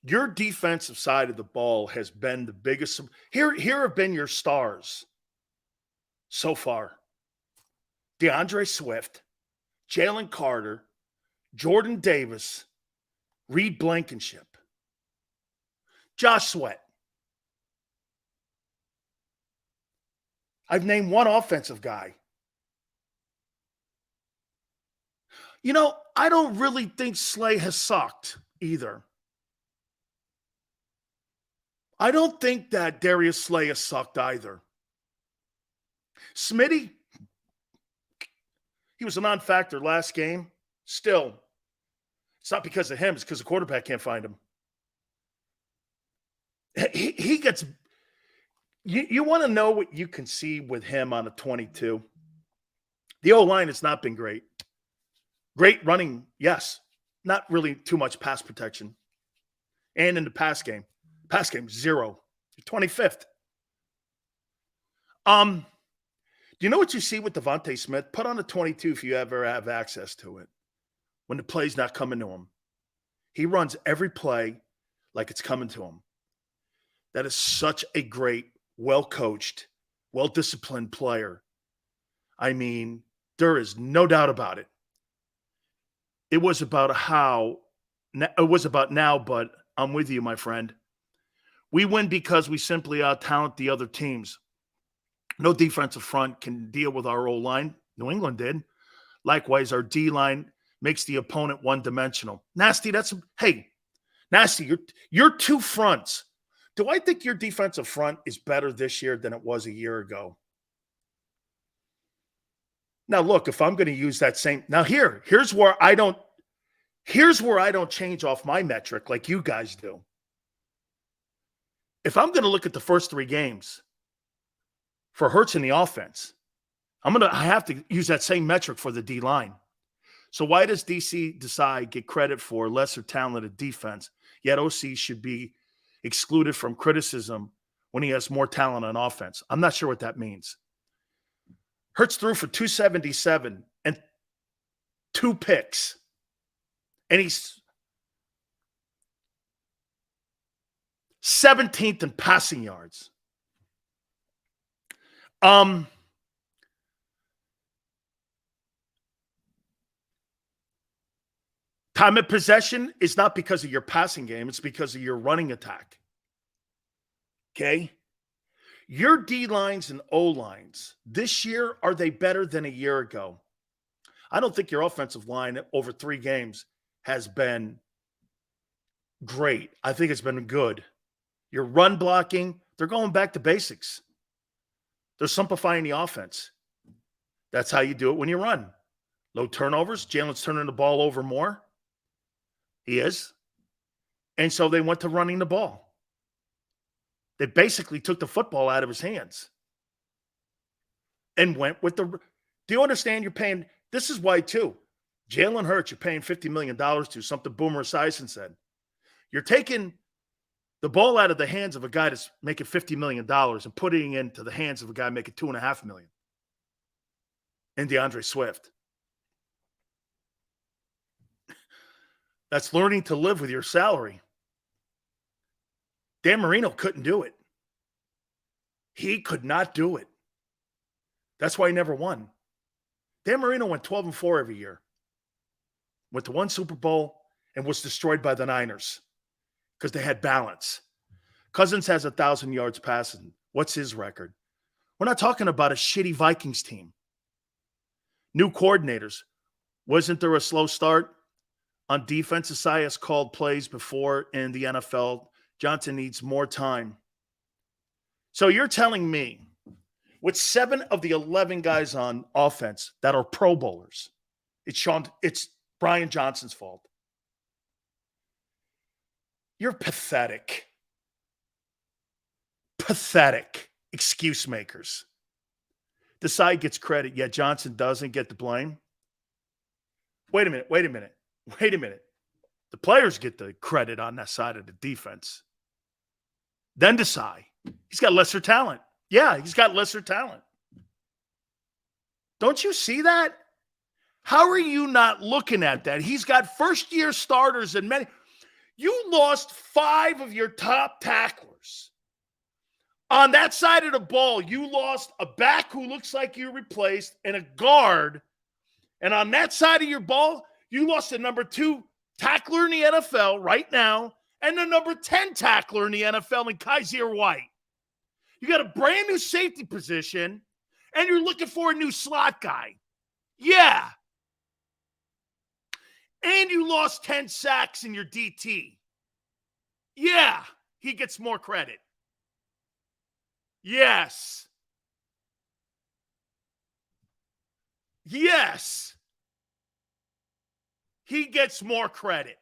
Your defensive side of the ball has been the biggest. Here have been your stars so far. DeAndre Swift, Jalen Carter, Jordan Davis, Reed Blankenship, Josh Sweat. I've named one offensive guy. You know, I don't really think Slay has sucked either. I don't think that Darius Slay has sucked either. Smitty, he was a non-factor last game. Still, it's not because of him. It's because the quarterback can't find him. He gets – you want to know what you can see with him on a 22? The O-line has not been great. Great running, yes. Not really too much pass protection. And in the pass game, 0. You're 25th. Do you know what you see with Devontae Smith? Put on a 22 if you ever have access to it. When the play's not coming to him. He runs every play like it's coming to him. That is such a great, well-coached, well-disciplined player. I mean, there is no doubt about it. It was about now, but I'm with you, my friend. We win because we simply out-talent the other teams. No defensive front can deal with our O-line. New England did. Likewise, our D-line makes the opponent one-dimensional. Nasty, Nasty, you're two fronts. Do I think your defensive front is better this year than it was a year ago? Now, look, if I'm going to use that same – now here's where I don't change off my metric like you guys do. If I'm going to look at the first 3 games for Hurts in the offense, I have to use that same metric for the D-line. So why does DC decide get credit for lesser talented defense, yet OC should be excluded from criticism when he has more talent on offense? I'm not sure what that means. Hurts threw for 277 and 2 picks. And he's 17th in passing yards. Time of possession is not because of your passing game. It's because of your running attack. Okay? Your D-lines and O-lines this year, are they better than a year ago? I don't think your offensive line over 3 games has been great. I think it's been good. Your run blocking, they're going back to basics. They're simplifying the offense. That's how you do it when you run. Low turnovers. Jalen's turning the ball over more. He is. And so they went to running the ball. They basically took the football out of his hands and went with the – do you understand you're paying – this is why, too. Jalen Hurts, you're paying $50 million to, something Boomer Esiason said. You're taking the ball out of the hands of a guy that's making $50 million and putting it into the hands of a guy making $2.5 million. And DeAndre Swift. That's learning to live with your salary. Dan Marino couldn't do it. He could not do it. That's why he never won. Dan Marino went 12-4 every year. Went to 1 Super Bowl and was destroyed by the Niners because they had balance. Cousins has 1,000 yards passing. What's his record? We're not talking about a shitty Vikings team. New coordinators. Wasn't there a slow start on defense? Esiason called plays before in the NFL. Johnson needs more time. So you're telling me with 7 of the 11 guys on offense that are Pro Bowlers. It's Brian Johnson's fault. You're pathetic. Pathetic excuse makers. The side gets credit, yet Johnson doesn't get the blame. Wait a minute. The players get the credit on that side of the defense. Then Desai. He's got lesser talent. Yeah, he's got lesser talent. Don't you see that? How are you not looking at that? He's got first-year starters and many. You lost 5 of your top tacklers. On that side of the ball, you lost a back who looks like you replaced and a guard. And on that side of your ball, you lost the number 2 tackler in the NFL right now and the number 10 tackler in the NFL in Kaiser White. You got a brand new safety position, and you're looking for a new slot guy. Yeah. And you lost 10 sacks in your DT. Yeah, he gets more credit. Yes. Yes. He gets more credit.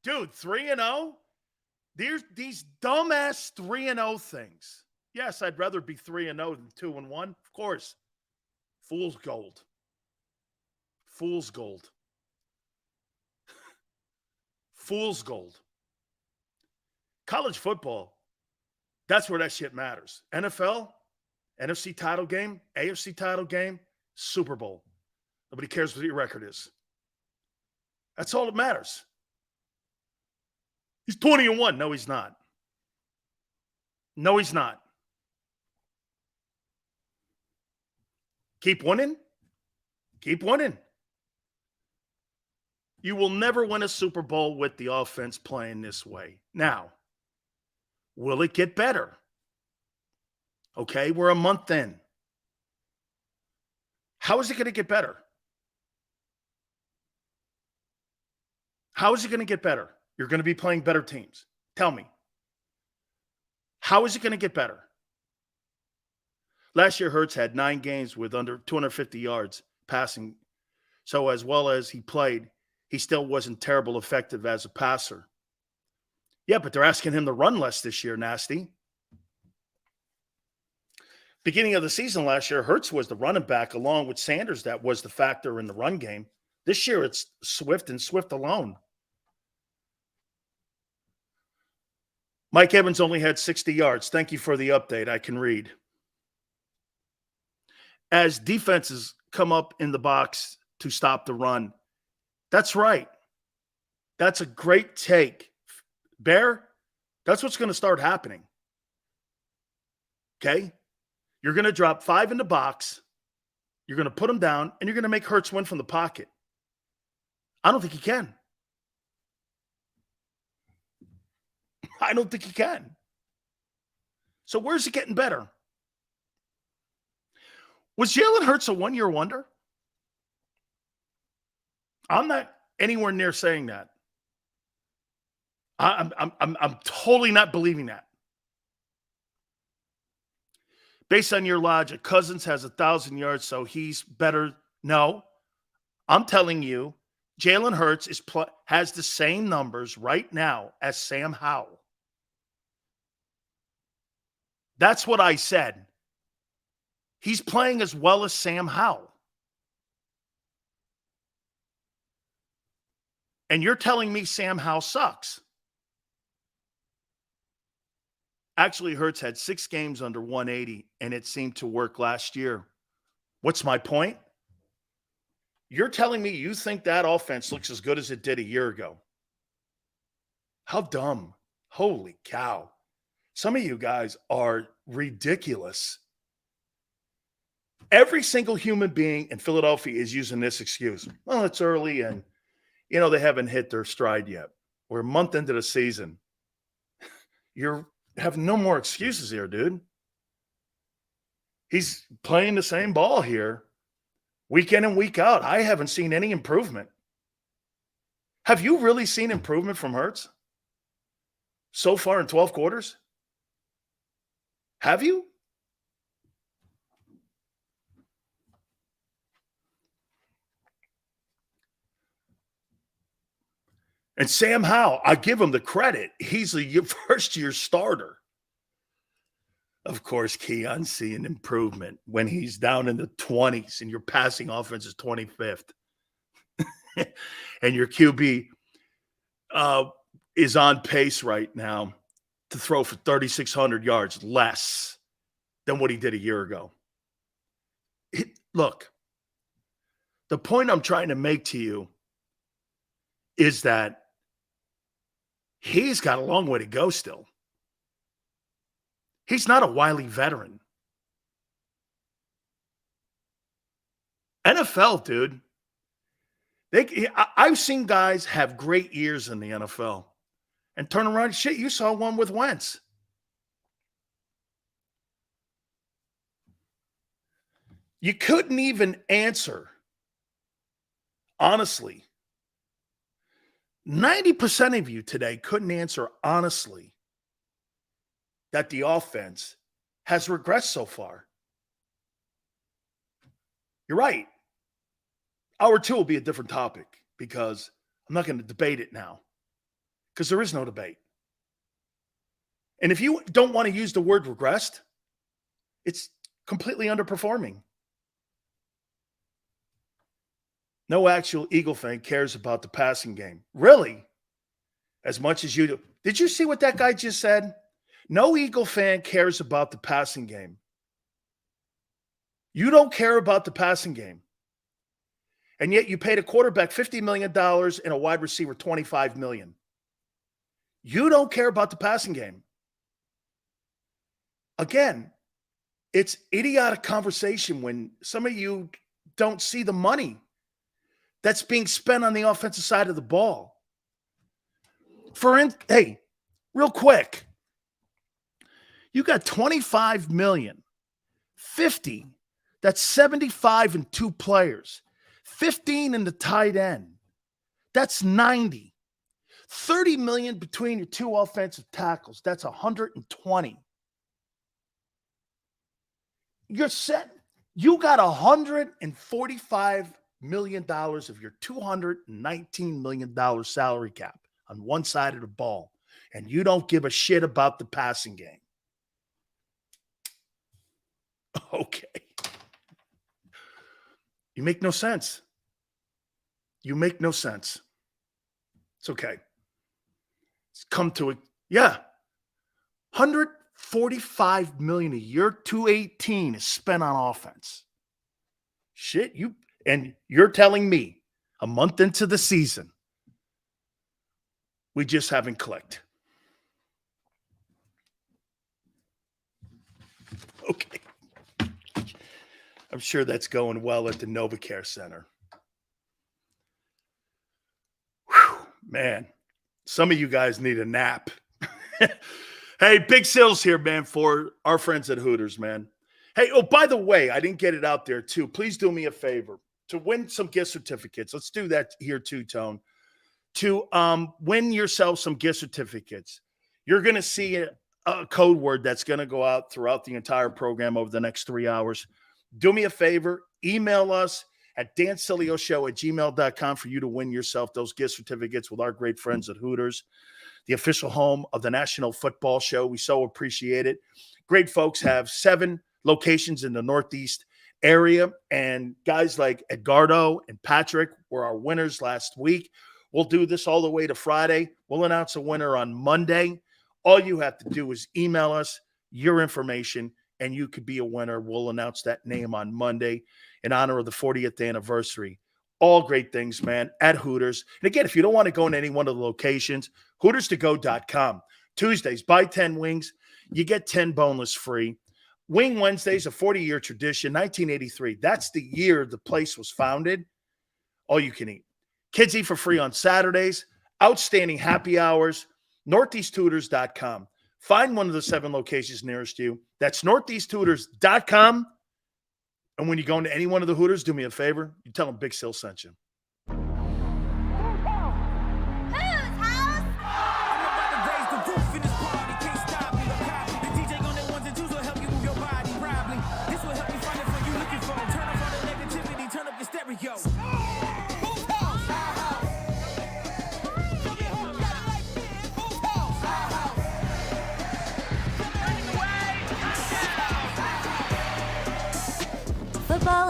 Dude, 3-0? These dumbass 3-0 things. Yes, I'd rather be 3-0 than 2-1. Of course. Fool's gold. Fool's gold. Fool's gold. College football, that's where that shit matters. NFL, NFC title game, AFC title game, Super Bowl. Nobody cares what your record is. That's all that matters. He's 20-1. No, he's not. No, he's not. Keep winning. Keep winning. You will never win a Super Bowl with the offense playing this way. Now, will it get better? Okay, we're a month in. How is it going to get better? How is it going to get better? You're going to be playing better teams. Tell me. How is it going to get better? Last year, Hurts had 9 games with under 250 yards passing. So as well as he played, he still wasn't terrible effective as a passer. Yeah, but they're asking him to run less this year, Nasty. Beginning of the season last year, Hurts was the running back along with Sanders. That was the factor in the run game. This year, it's Swift and Swift alone. Mike Evans only had 60 yards. Thank you for the update. I can read. As defenses come up in the box to stop the run, that's right. That's a great take. Bear, that's what's going to start happening. Okay? You're going to drop 5 in the box. You're going to put them down, and you're going to make Hurts win from the pocket. I don't think he can. I don't think he can. So where's it getting better? Was Jalen Hurts a one-year wonder? I'm not anywhere near saying that. I'm totally not believing that. Based on your logic, Cousins has 1,000 yards, so he's better. No, I'm telling you, Jalen Hurts has the same numbers right now as Sam Howell. That's what I said. He's playing as well as Sam Howell. And you're telling me Sam Howell sucks. Actually, Hurts had 6 games under 180, and it seemed to work last year. What's my point? You're telling me you think that offense looks as good as it did a year ago. How dumb. Holy cow. Some of you guys are ridiculous. Every single human being in Philadelphia is using this excuse. Well, it's early and, they haven't hit their stride yet. We're a month into the season. You have no more excuses here, dude. He's playing the same ball here week in and week out. I haven't seen any improvement. Have you really seen improvement from Hurts so far in 12 quarters? Have you? And Sam Howell, I give him the credit. He's a first-year starter. Of course, Keon's seeing improvement when he's down in the 20s and your passing offense is 25th. And your QB is on pace right now to throw for 3,600 yards less than what he did a year ago. Look, the point I'm trying to make to you is that he's got a long way to go still. He's not a wily veteran. NFL, dude. I've seen guys have great years in the NFL and turn around. Shit, you saw one with Wentz. You couldn't even answer, honestly. 90% of you today couldn't answer honestly that the offense has regressed so far. You're right. Hour 2 will be a different topic because I'm not going to debate it now because there is no debate. And if you don't want to use the word regressed, it's completely underperforming. No actual Eagle fan cares about the passing game. Really? As much as you do. Did you see what that guy just said? No Eagle fan cares about the passing game. You don't care about the passing game. And yet you paid a quarterback $50 million and a wide receiver $25 million. You don't care about the passing game. Again, it's idiotic conversation when some of you don't see the money that's being spent on the offensive side of the ball. Hey, real quick. You got $25 million, 50. That's 75 in 2 players. 15 in the tight end. That's 90. 30 million between your 2 offensive tackles. That's 120. You're set. You got $145 million of your $219 million salary cap on one side of the ball, and you don't give a shit about the passing game. Okay. You make no sense. You make no sense. It's okay. It's come to it. Yeah. $145 million a year, $218 is spent on offense. Shit, you're telling me a month into the season, we just haven't clicked. Okay. I'm sure that's going well at the NovaCare Center. Whew, man, some of you guys need a nap. Hey, Big Sills here, man, for our friends at Hooters, man. Hey, oh, by the way, I didn't get it out there, too. Please do me a favor. To win some gift certificates, let's do that here, too, Tone. To win yourself some gift certificates, you're going to see a code word that's going to go out throughout the entire program over the next 3 hours. Do me a favor, email us at dansilioshow@gmail.com for you to win yourself those gift certificates with our great friends at Hooters, the official home of the National Football Show. We so appreciate it. Great folks have 7 locations in the Northeast area, and guys like Edgardo and Patrick were our winners last week. We'll do this all the way to Friday. We'll announce a winner on Monday. All you have to do is email us your information, and you could be a winner. We'll announce that name on Monday in honor of the 40th anniversary. All great things, man, at Hooters. And again, if you don't want to go in any one of the locations, HootersToGo.com. Tuesdays, buy 10 wings. You get 10 boneless free. Wing Wednesdays, a 40-year tradition, 1983. That's the year the place was founded. All you can eat. Kids eat for free on Saturdays. Outstanding happy hours. NortheastHooters.com. Find one of the 7 locations nearest you. That's NortheastHooters.com. And when you go into any one of the Hooters, do me a favor. You tell them Big Sil sent you.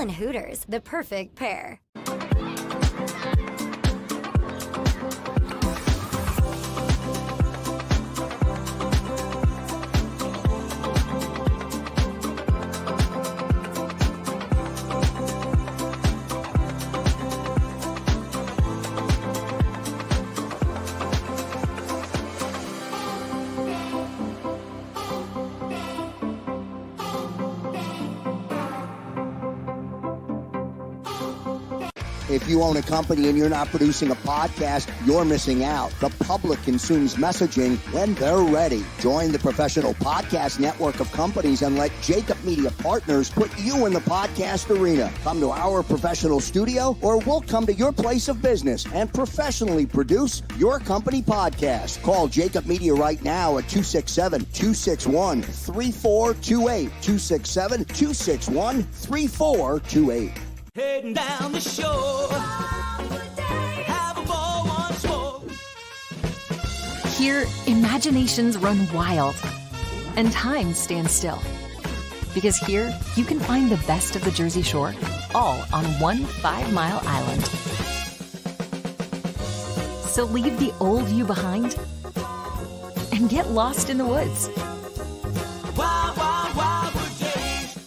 and Hooters, the perfect pair. If you own a company and you're not producing a podcast, you're missing out. The public consumes messaging when they're ready. Join the professional podcast network of companies and let JAKIB Media Partners put you in the podcast arena. Come to our professional studio, or we'll come to your place of business and professionally produce your company podcast. Call JAKIB Media right now at 267-261-3428. 267-261-3428. Heading down the shore, have a ball once more. Here, imaginations run wild and time stands still. Because here, you can find the best of the Jersey Shore, all on one 5-mile island. So leave the old you behind and get lost in the woods. Wild, wild, wildwood days.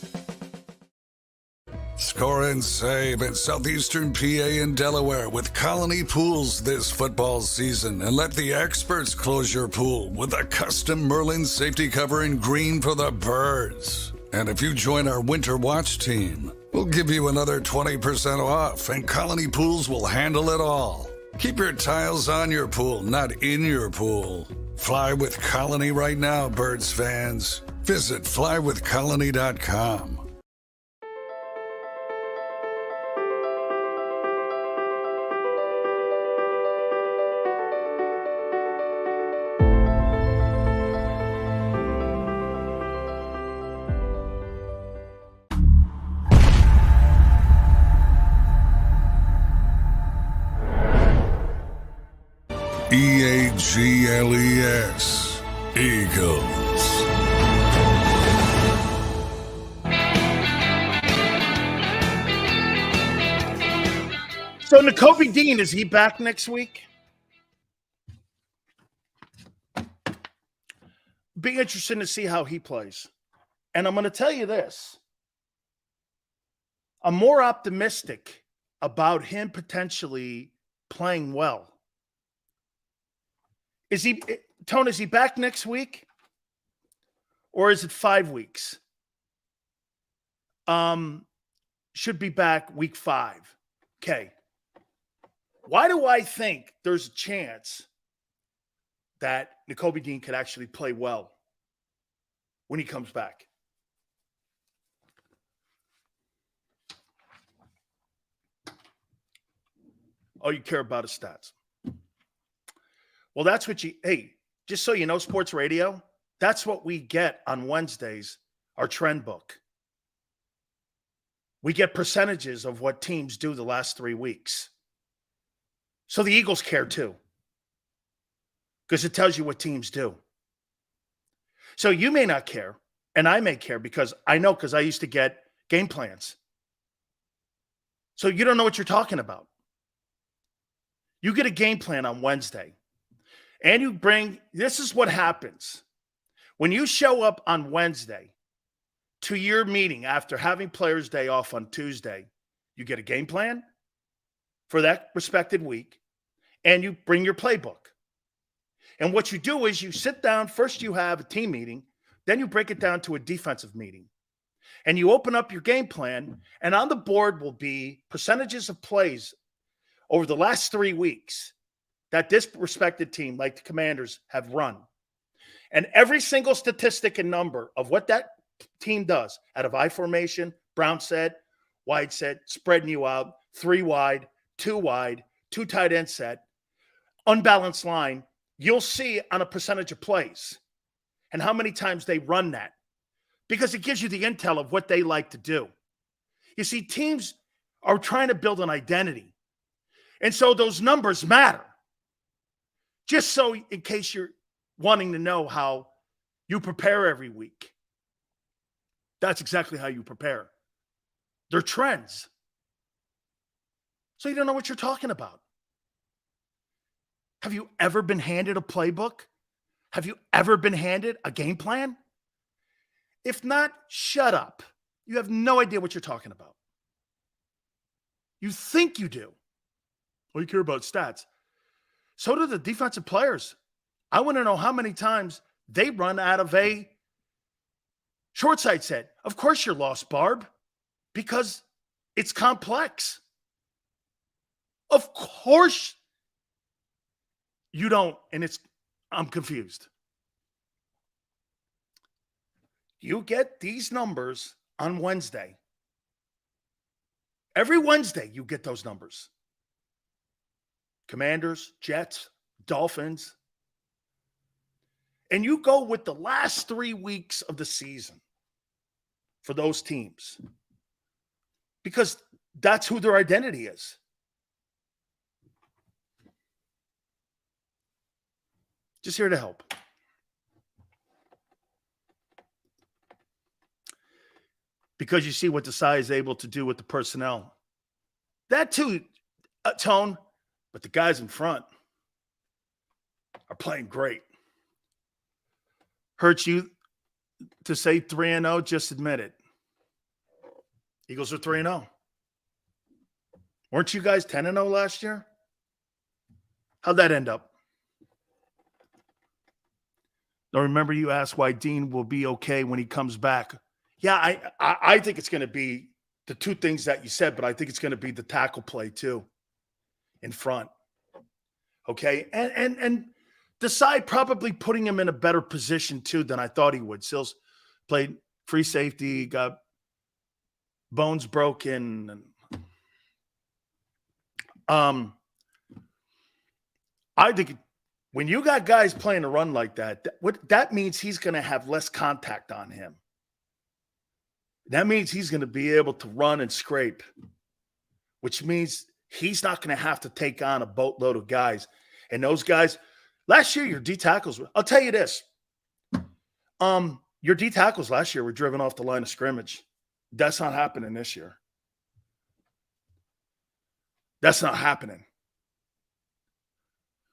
Score and save in southeastern PA and Delaware with Colony Pools this football season, and let the experts close your pool with a custom Merlin safety cover in green for the birds. And if you join our Winter Watch team, we'll give you another 20% off, and Colony Pools will handle it all. Keep your tiles on your pool, not in your pool. Fly with Colony right now, birds fans. Visit flywithcolony.com. EAGLES, Eagles. So Nakobe Dean, is he back next week? Be interesting to see how he plays. And I'm going to tell you this. I'm more optimistic about him potentially playing well. Is he, Tone, is he back next week? Or is it 5 weeks? Should be back week 5. Okay. Why do I think there's a chance that Nakobe Dean could actually play well when he comes back? Oh, you care about his stats. Well, that's what hey, just so you know, sports radio, that's what we get on Wednesdays, our trend book. We get percentages of what teams do the last 3 weeks. So the Eagles care too, because it tells you what teams do. So you may not care, and I may care because I know, because I used to get game plans. So you don't know what you're talking about. You get a game plan on Wednesday. And you bring, this is what happens. When you show up on Wednesday to your meeting after having Players' Day off on Tuesday, you get a game plan for that respected week, and you bring your playbook. And what you do is you sit down, first you have a team meeting, then you break it down to a defensive meeting. And you open up your game plan, and on the board will be percentages of plays over the last 3 weeks that this respected team, like the Commanders, have run. And every single statistic and number of what that team does out of I formation, Brown set, wide set, spreading you out, 3 wide, 2 tight end set, unbalanced line, you'll see on a percentage of plays and how many times they run that, because it gives you the intel of what they like to do. You see, teams are trying to build an identity. And so those numbers matter. Just so in case you're wanting to know how you prepare every week. That's exactly how you prepare. They're trends. So you don't know what you're talking about. Have you ever been handed a playbook? Have you ever been handed a game plan? If not, shut up. You have no idea what you're talking about. You think you do. Well, you care about stats. So do the defensive players. I want to know how many times they run out of a short side set. Of course you're lost, Barb, because it's complex. Of course you don't, and I'm confused. You get these numbers on Wednesday. Every Wednesday you get those numbers. Commanders, Jets, Dolphins. And you go with the last 3 weeks of the season for those teams. Because that's who their identity is. Just here to help. Because you see what Desai is able to do with the personnel. That too, Tone, but the guys in front are playing great. Hurts you to say 3-0, just admit it. Eagles are 3-0. Weren't you guys 10-0 last year? How'd that end up? Now remember you asked why Dean will be okay when he comes back. Yeah, I think it's going to be the two things that you said, but I think it's going to be the tackle play too in front. Okay? And Desai probably putting him in a better position too than I thought he would. Sills played free safety, got bones broken. I think when you got guys playing a run like that, that means he's going to have less contact on him. That means he's going to be able to run and scrape, which means he's not going to have to take on a boatload of guys. And those guys, last year, your D tackles, I'll tell you this. Your D tackles last year were driven off the line of scrimmage. That's not happening this year. That's not happening.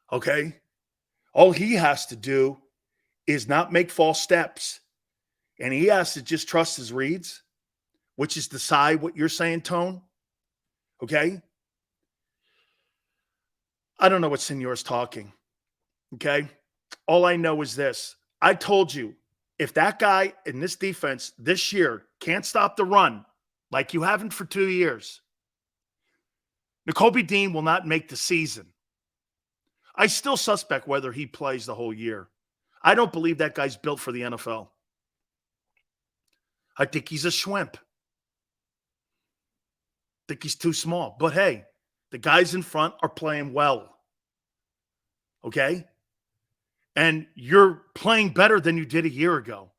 Okay? All he has to do is not make false steps. And he has to just trust his reads, which is decide what you're saying, Tone. Okay? I don't know what Senor's talking. Okay? All I know is this. I told you, if that guy in this defense this year can't stop the run like you haven't for 2 years, Nakobe Dean will not make the season. I still suspect whether he plays the whole year. I don't believe that guy's built for the NFL. I think he's a shrimp. I think he's too small. But hey, the guys in front are playing well. Okay? And you're playing better than you did a year ago.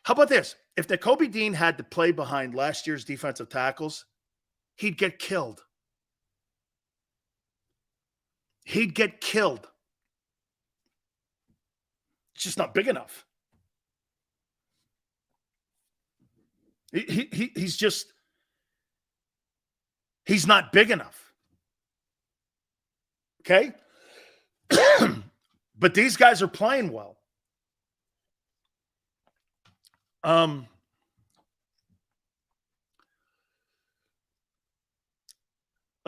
How about this? If Nakobe Dean had to play behind last year's defensive tackles, he'd get killed. He'd get killed. It's just not big enough. He's not big enough. Okay? But these guys are playing well. I'll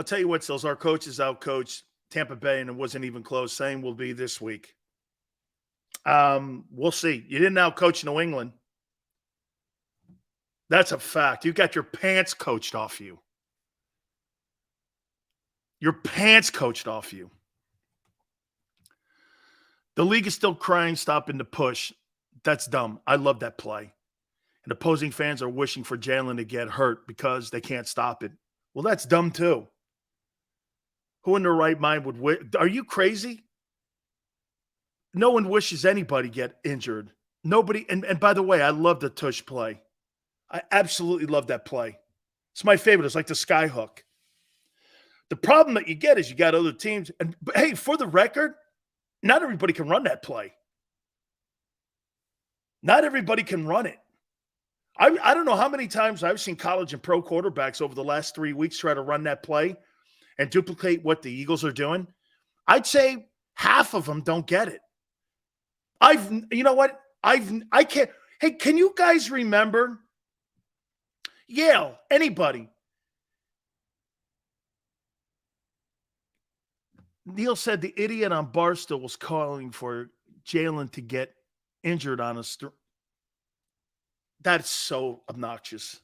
tell you what, Sills, our coaches outcoached Tampa Bay, and it wasn't even close. Same will be this week. We'll see. You didn't outcoach New England. That's a fact. You got your pants coached off you. Your pants coached off you. The league is still crying, stopping the push. That's dumb. I love that play. And opposing fans are wishing for Jalen to get hurt because they can't stop it. Well, that's dumb too. Who in their right mind would wish? Are you crazy? No one wishes anybody get injured. Nobody. And by the way, I love the tush play. I absolutely love that play. It's my favorite. It's like the sky hook. The problem that you get is you got other teams. And hey, for the record, not everybody can run that play. Not everybody can run it. I don't know how many times I've seen college and pro quarterbacks over the last 3 weeks try to run that play and duplicate what the Eagles are doing. I'd say half of them don't get it. You know what? I can't. Hey, can you guys remember? Yale, anybody. Neil said the idiot on Barstool was calling for Jalen to get injured on a That's so obnoxious.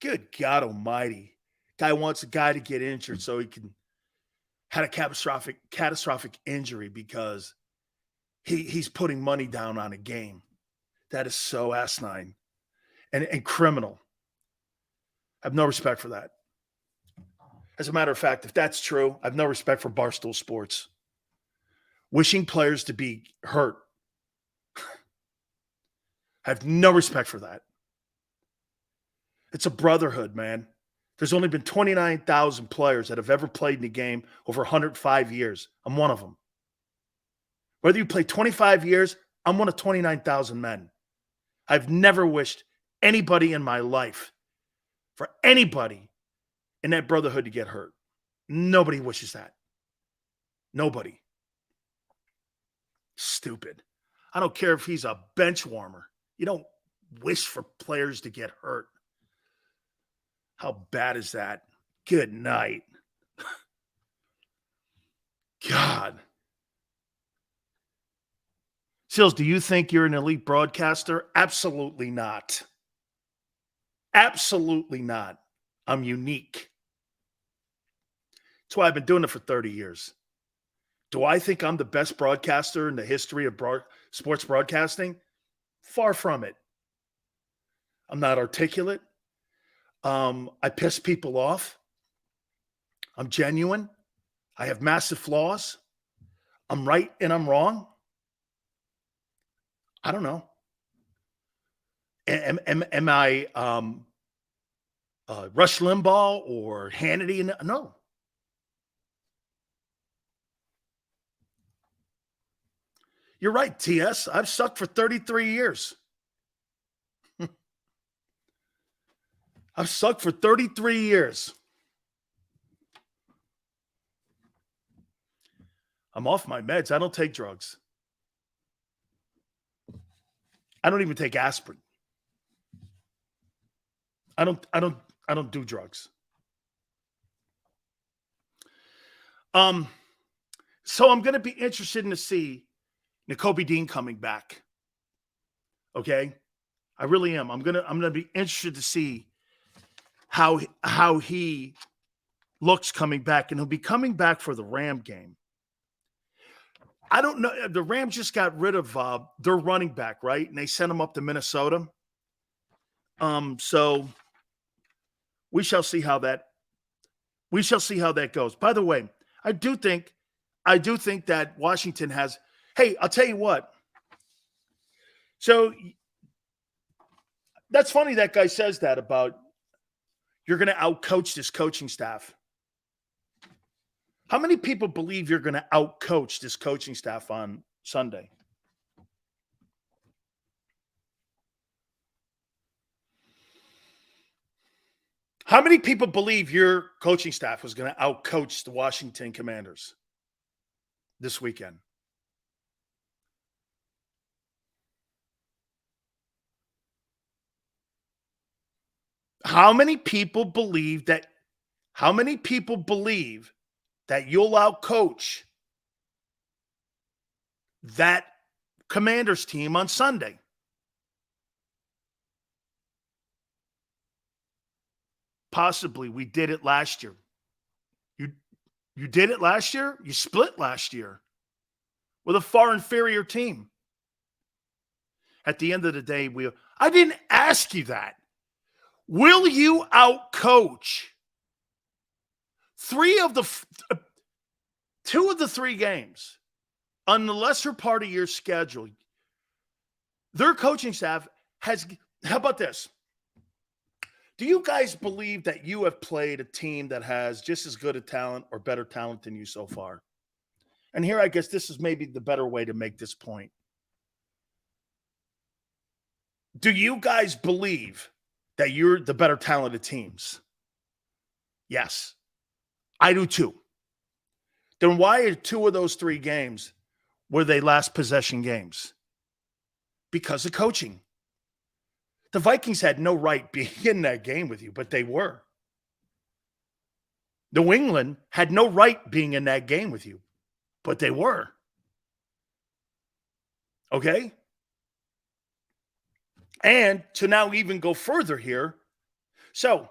Good God almighty. Guy wants a guy to get injured so he can had a catastrophic injury because he's putting money down on a game. That is so asinine and criminal. I have no respect for that. As a matter of fact, if that's true, I have no respect for Barstool Sports. Wishing players to be hurt. I have no respect for that. It's a brotherhood, man. There's only been 29,000 players that have ever played in the game over 105 years. I'm one of them. Whether you play 25 years, I'm one of 29,000 men. I've never wished anybody in my life, for anybody in that brotherhood to get hurt. Nobody wishes that. Nobody. Stupid. I don't care if he's a bench warmer. You don't wish for players to get hurt. How bad is that? Good night. God. Sills, do you think you're an elite broadcaster? Absolutely not. Absolutely not. I'm unique. That's why I've been doing it for 30 years. Do I think I'm the best broadcaster in the history of sports broadcasting? Far from it. I'm not articulate. I piss people off. I'm genuine. I have massive flaws. I'm right and I'm wrong. I don't know. Am I Rush Limbaugh or Hannity? No. You're right, TS. I've sucked for 33 years. I've sucked for 33 years. I'm off my meds. I don't take drugs. I don't even take aspirin. I don't do drugs. So I'm going to be interested to see Nakobe Dean coming back. Okay? I really am. I'm going to be interested to see how he looks coming back, and he'll be coming back for the Ram game. I don't know. The Rams just got rid of their running back, right? And they sent him up to Minnesota. So we shall see how that goes. By the way, I do think that Washington has. Hey, I'll tell you what. So that's funny that guy says that about you're going to outcoach this coaching staff. How many people believe you're going to outcoach this coaching staff on Sunday? How many people believe your coaching staff was going to outcoach the Washington Commanders this weekend? How many people believe that you'll outcoach that Commanders team on Sunday? Possibly. We did it last year. You did it last year? You split last year with a far inferior team. At the end of the day, I didn't ask you that. Will you outcoach two of the three games on the lesser part of your schedule? Their coaching staff has, how about this? Do you guys believe that you have played a team that has just as good a talent or better talent than you so far? And here, I guess this is maybe the better way to make this point. Do you guys believe that you're the better talented teams? Yes. I do too. Then why are 2 of those 3 games were they last possession games? Because of coaching. The Vikings had no right being in that game with you, but they were. New England had no right being in that game with you, but they were. Okay? And to now even go further here, so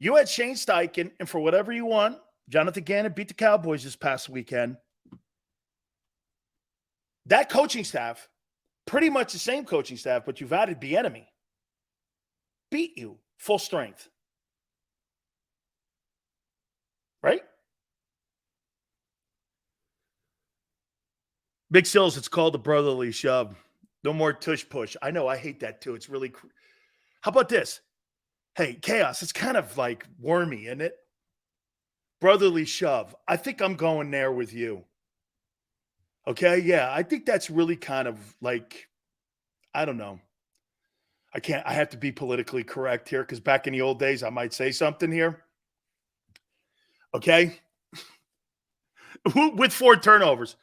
you had Shane Steichen, and for whatever you want, Jonathan Gannon beat the Cowboys this past weekend. That coaching staff, pretty much the same coaching staff, but you've added Bieniemy, beat you full strength. Right? Big Sills, it's called the brotherly shove. No more tush push. I know, I hate that too. It's really How about this? Hey, Chaos, it's kind of like wormy, isn't it? Brotherly shove. I think I'm going there with you. Okay, yeah, I think that's really kind of like, I don't know. I have to be politically correct here because back in the old days, I might say something here. Okay? With 4 turnovers.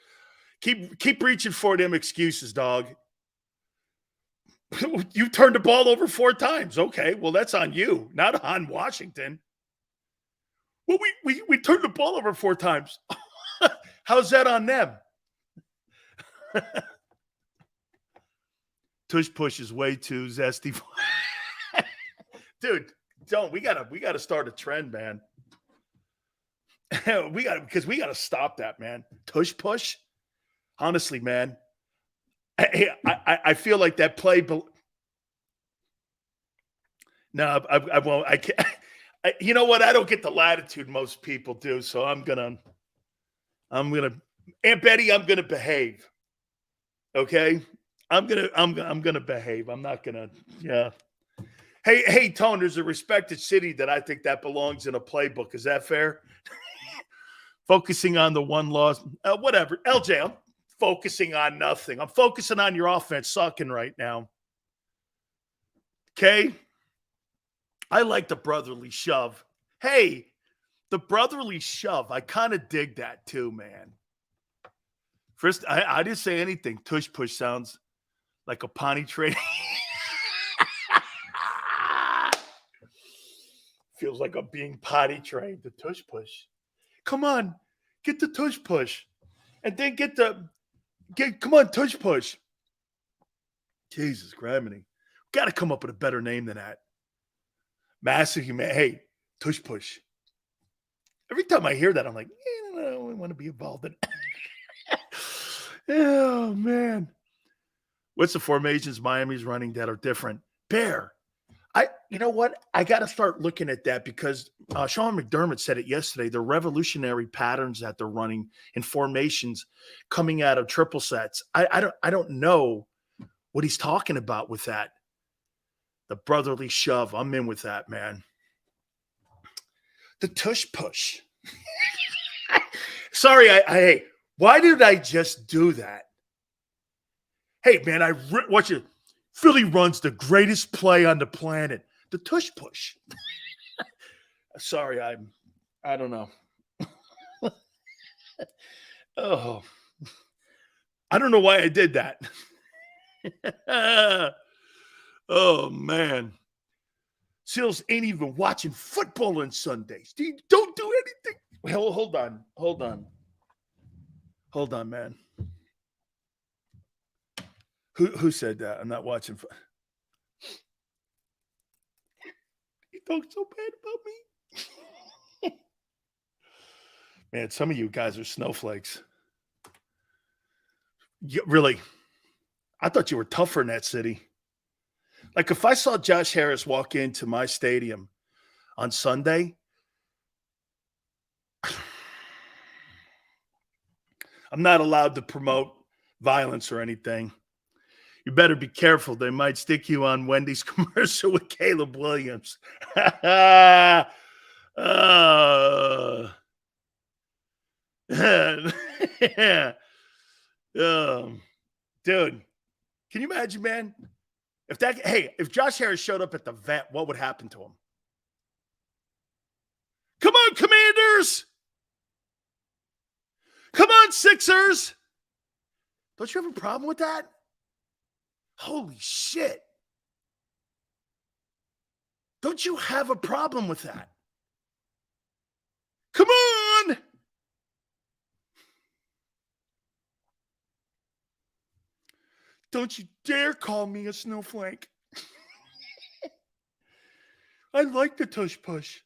Keep reaching for them excuses, dog. You turned the ball over 4 times. Okay, well, that's on you, not on Washington. Well, we turned the ball over 4 times. How's that on them? Tush push is way too zesty. Dude, we gotta start a trend, man. Because we gotta stop that, man. Tush push. Honestly, man. I feel like that play. No, I won't. I can't. You know what? I don't get the latitude most people do, so I'm gonna. Aunt Betty, I'm gonna behave. Okay, I'm gonna behave. I'm not gonna. Yeah. Hey, Tone. There's a respected city that I think that belongs in a playbook. Is that fair? Focusing on the one loss, whatever. LJ, I'm focusing on nothing. I'm focusing on your offense sucking right now. Okay? I like the brotherly shove. Hey, the brotherly shove. I kind of dig that too, man. First, I didn't say anything. Tush push sounds like a potty train. Feels like I'm being potty trained. The tush push. Come on, get the tush push. And then come on, tush push. Jesus, Grammy. Got to come up with a better name than that. Massive human. Hey, tush push. Every time I hear that, I'm like, I don't want to be involved in it. Oh, man. What's the formations Miami's running that are different? Bear. You know what? I got to start looking at that because Sean McDermott said it yesterday. The revolutionary patterns that they're running in formations coming out of triple sets. I don't know what he's talking about with that. The brotherly shove. I'm in with that, man. The tush push. Sorry, hey, why did I just do that? Hey, man, watch it. Philly runs the greatest play on the planet. The tush push. Sorry, I don't know. Oh, I don't know why I did that. Oh, man. Sills ain't even watching football on Sundays. Don't do anything. Well, hold on, man. Who said that? I'm not watching. You talk so bad about me. Man, some of you guys are snowflakes. Really? I thought you were tougher in that city. Like if I saw Josh Harris walk into my stadium on Sunday, I'm not allowed to promote violence or anything. You better be careful. They might stick you on Wendy's commercial with Caleb Williams. Dude, can you imagine, man? If Josh Harris showed up at the vet, what would happen to him? Come on, Commanders! Come on, Sixers! Don't you have a problem with that? Holy shit. Don't you have a problem with that? Come on! Don't you dare call me a snowflake. I like the tush push.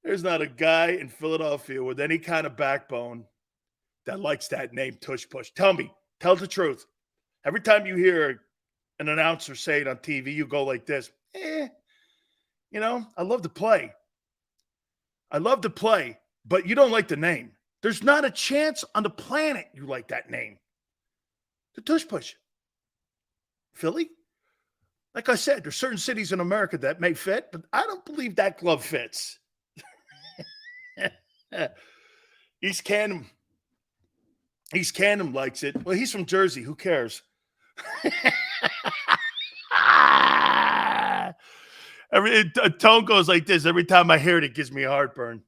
There's not a guy in Philadelphia with any kind of backbone that likes that name, tush push. Tell the truth. Every time you hear an announcer say it on TV, you go like this. I love to play. But you don't like the name. There's not a chance on the planet you like that name. The tush push. Philly? Like I said, there's certain cities in America that may fit, but I don't believe that glove fits. East Canham likes it. Well, he's from Jersey. Who cares? A tone goes like this. Every time I hear it, it gives me heartburn.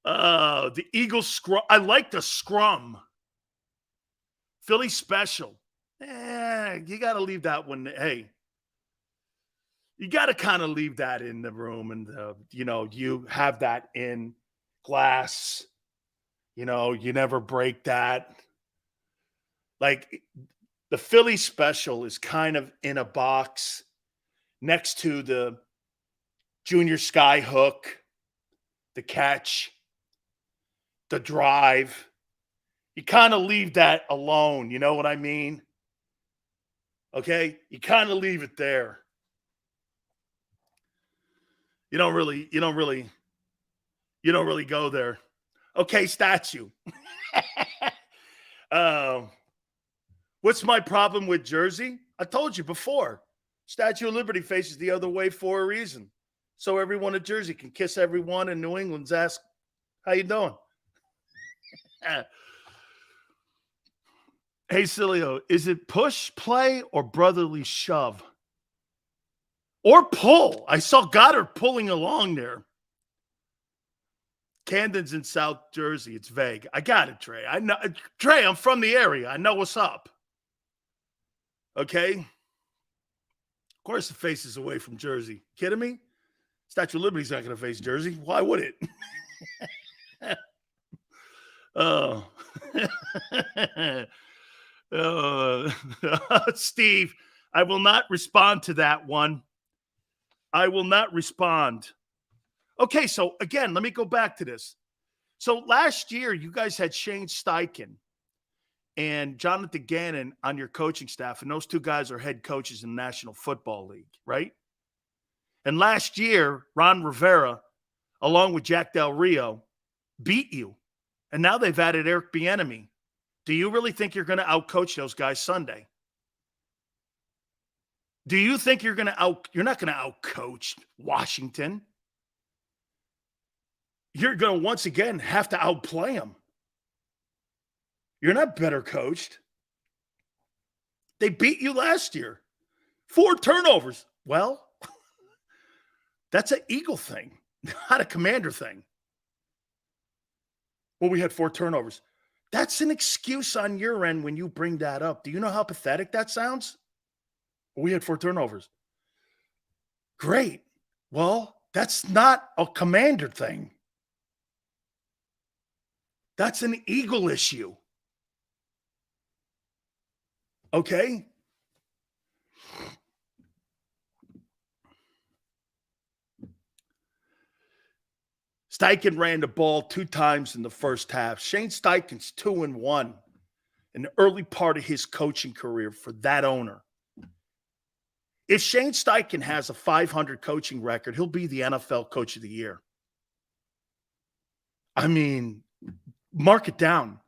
The Eagles scrum. I like the scrum. Philly special. You got to leave that one. Hey, you got to kind of leave that in the room, and you have that in glass. You never break that. Like the Philly special is kind of in a box next to the junior sky hook, the catch, the drive. You kind of leave that alone. You know what I mean? Okay? You kind of leave it there. You don't really go there. Okay, statue. What's my problem with Jersey? I told you before. Statue of Liberty faces the other way for a reason. So everyone in Jersey can kiss everyone in New England's ask, how you doing? Hey, Sileo, is it push, play, or brotherly shove? Or pull? I saw Goddard pulling along there. Camden's in South Jersey. It's vague. I got it, Trey. I know, Trey, I'm from the area. I know what's up. Okay? Of course it faces away from Jersey. Kidding me? Statue of Liberty's not going to face Jersey. Why would it? Oh. Steve, I will not respond to that one. I will not respond. Okay, so again, let me go back to this. So last year, you guys had Shane Steichen and Jonathan Gannon on your coaching staff, and those two guys are head coaches in the National Football League, right? And last year, Ron Rivera, along with Jack Del Rio, beat you. And now they've added Eric Bieniemy. Do you really think you're going to outcoach those guys Sunday? Do you think you're not going to outcoach Washington? You're going to once again have to outplay them. You're not better coached. They beat you last year. 4 turnovers. Well, that's an Eagle thing, not a Commander thing. Well, we had 4 turnovers. That's an excuse on your end when you bring that up. Do you know how pathetic that sounds? We had 4 turnovers. Great. Well, that's not a Commander thing. That's an Eagle issue. Okay? Steichen ran the ball 2 times in the first half. Shane Steichen's 2-1 in the early part of his coaching career for that owner. If Shane Steichen has a 500 coaching record, he'll be the NFL Coach of the Year. I mean, mark it down.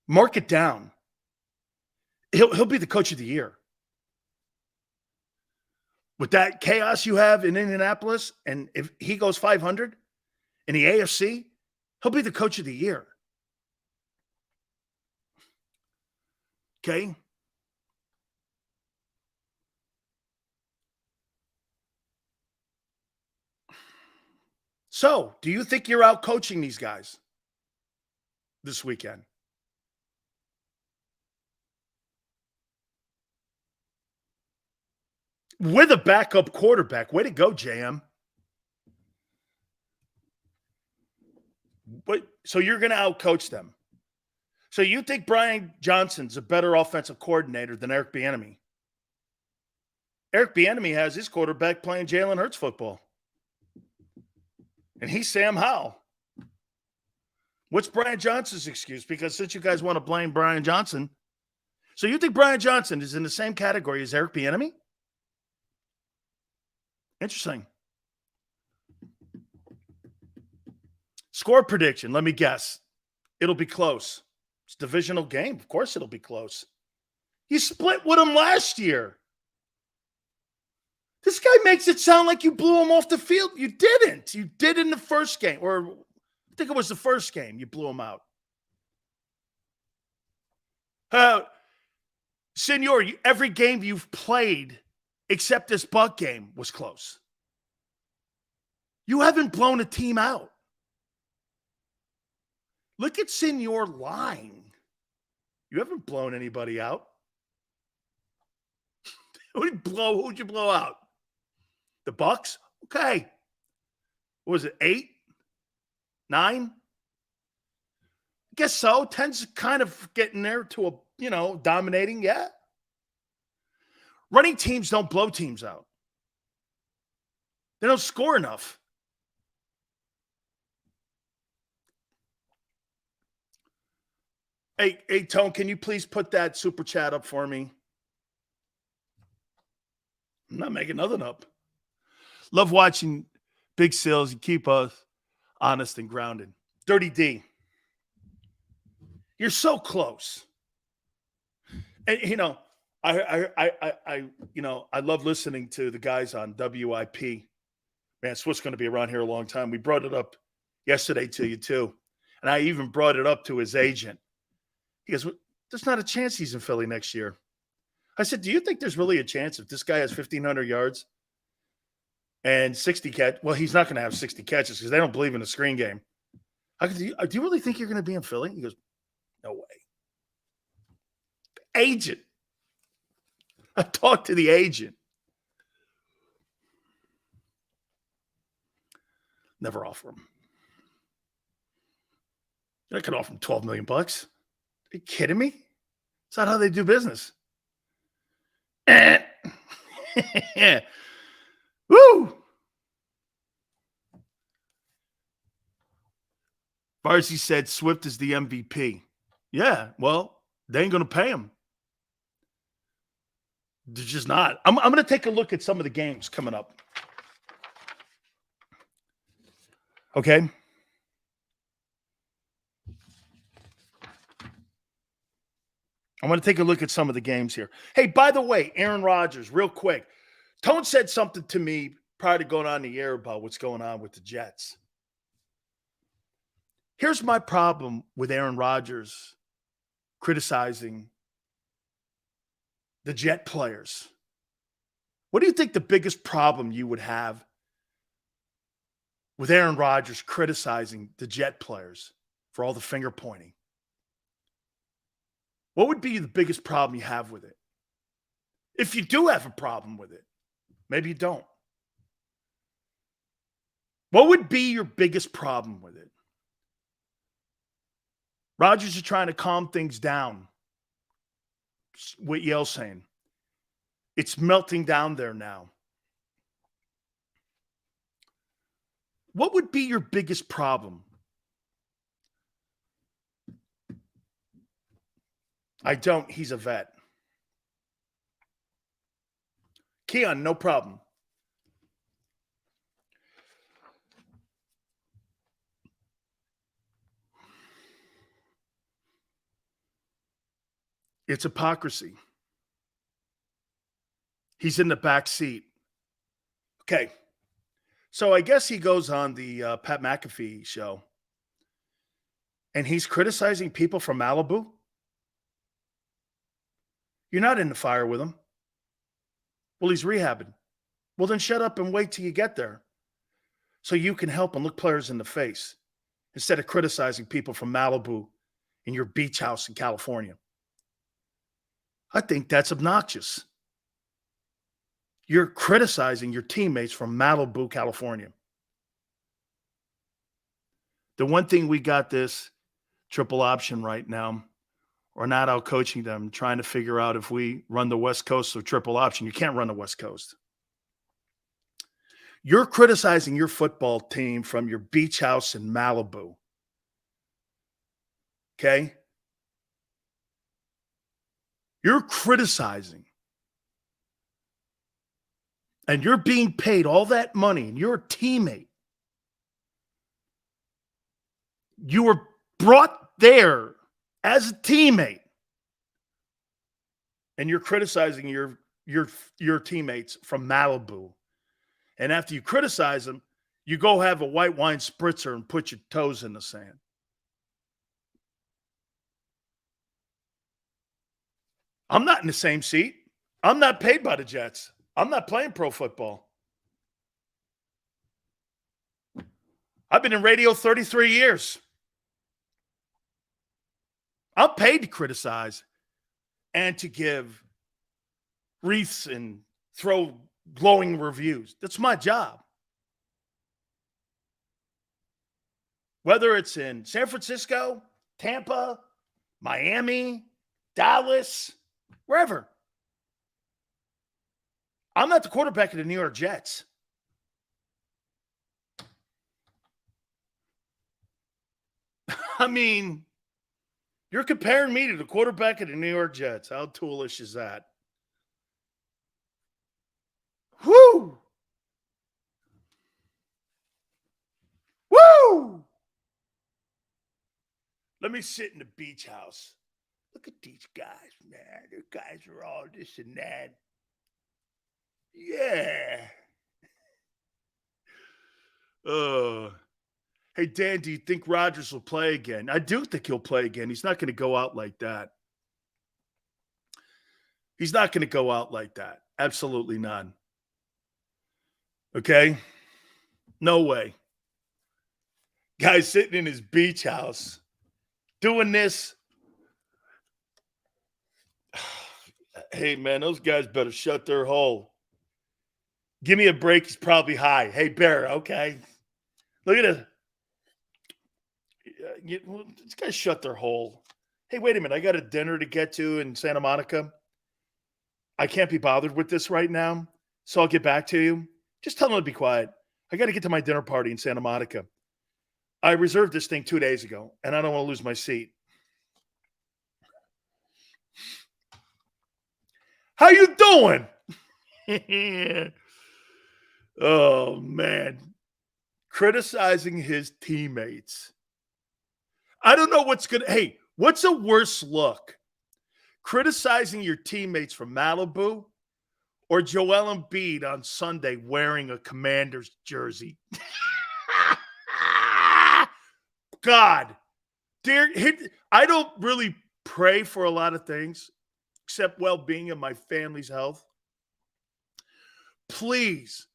Mark it down. He'll be the Coach of the Year. With that chaos you have in Indianapolis, and if he goes 500 in the AFC, He'll be the coach of the year. Okay? So, do you think you're out coaching these guys this weekend? With a backup quarterback. Way to go, JM. So you're going to outcoach them. So you think Brian Johnson's a better offensive coordinator than Eric Bieniemy? Eric Bieniemy has his quarterback playing Jalen Hurts football. And he's Sam Howell. What's Brian Johnson's excuse? Because since you guys want to blame Brian Johnson, so you think Brian Johnson is in the same category as Eric Bieniemy? Interesting. Score prediction, let me guess. It'll be close. It's a divisional game. Of course it'll be close. You split with him last year. This guy makes it sound like you blew him off the field. You didn't. You did in the first game. Or I think it was the first game you blew him out. Senor, every game you've played except this Buck game was close. You haven't blown a team out. Look at Senor lying. You haven't blown anybody out. Who'd you blow out? The Bucks? Okay. What was it, 8? 9? Guess so. 10's kind of getting there to a, dominating, yeah. Running teams don't blow teams out. They don't score enough. Hey, Tone, can you please put that super chat up for me? I'm not making nothing up. Love watching Big Sills. You keep us honest and grounded. Dirty D. You're so close. And, I love listening to the guys on WIP. Man, Swift's going to be around here a long time. We brought it up yesterday to you, too. And I even brought it up to his agent. He goes, there's not a chance he's in Philly next year. I said, do you think there's really a chance if this guy has 1,500 yards and 60 catch? Well, he's not going to have 60 catches because they don't believe in the screen game. I go, do you really think you're going to be in Philly? He goes, no way. Agent. I talked to the agent. Never offer him. I could offer him $12 million. Are you kidding me? It's not how they do business. Woo! Barcy said Swift is the MVP. Yeah, well, they ain't going to pay him. They're just not. I'm going to take a look at some of the games coming up. Okay? I want to take a look at some of the games here. Hey, by the way, Aaron Rodgers, real quick. Tone said something to me prior to going on the air about what's going on with the Jets. Here's my problem with Aaron Rodgers criticizing the Jet players. What do you think the biggest problem you would have with Aaron Rodgers criticizing the Jet players for all the finger pointing? What would be the biggest problem you have with it? If you do have a problem with it, maybe you don't. What would be your biggest problem with it? Rodgers is trying to calm things down. What Yale's saying. It's melting down there now. What would be your biggest problem? I don't. He's a vet. Keon, no problem. It's hypocrisy. He's in the back seat. Okay. So I guess he goes on the Pat McAfee show, and he's criticizing people from Malibu? You're not in the fire with him. Well, he's rehabbing. Well, then shut up and wait till you get there so you can help and look players in the face instead of criticizing people from Malibu in your beach house in California. I think that's obnoxious. You're criticizing your teammates from Malibu, California. The one thing we got this triple option right now, we're not out coaching them, trying to figure out if we run the West Coast or triple option. You can't run the West Coast. You're criticizing your football team from your beach house in Malibu. Okay? You're criticizing. And you're being paid all that money, and you're a teammate. You were brought there as a teammate, and you're criticizing your teammates from Malibu. And after you criticize them, you go have a white wine spritzer and put your toes in the sand. I'm not in the same seat. I'm not paid by the Jets. I'm not playing pro football. I've been in radio 33 years. I'm paid to criticize and to give wreaths and throw glowing reviews. That's my job. Whether it's in San Francisco, Tampa, Miami, Dallas, wherever. I'm not the quarterback of the New York Jets. I mean, you're comparing me to the quarterback of the New York Jets. How toolish is that? Woo! Woo! Let me sit in the beach house. Look at these guys, man. These guys are all this and that. Yeah. Hey, Dan, do you think Rodgers will play again? I do think he'll play again. He's not going to go out like that. He's not going to go out like that. Absolutely none. Okay? No way. Guy's sitting in his beach house doing this. Hey, man, those guys better shut their hole. Give me a break. He's probably high. Hey, Bear, okay. Look at it. These guys shut their hole. Hey, wait a minute. I got a dinner to get to in Santa Monica. I can't be bothered with this right now, so I'll get back to you. Just tell them to be quiet. I got to get to my dinner party in Santa Monica. I reserved this thing 2 days ago, and I don't want to lose my seat. How you doing? Oh, man. Criticizing his teammates. I don't know what's going to – hey, what's a worse look? Criticizing your teammates from Malibu or Joel Embiid on Sunday wearing a Commander's jersey? God. I don't really pray for a lot of things except well-being and my family's health. Please,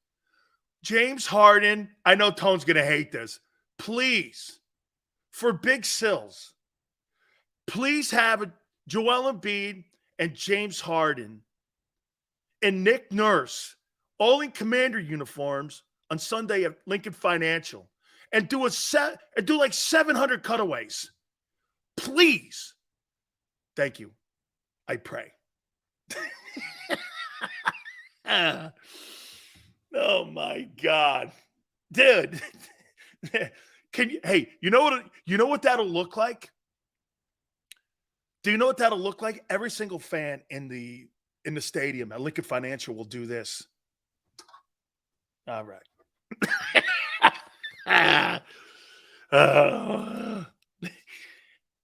James Harden, I know Tone's going to hate this. Please, for Big Sills, please have Joel Embiid and James Harden and Nick Nurse all in Commander uniforms on Sunday at Lincoln Financial and do like 700 cutaways. Please. Thank you. I pray. Oh my God. Dude. You know what that'll look like? Do you know what that'll look like? Every single fan in the stadium at Lincoln Financial will do this. All right.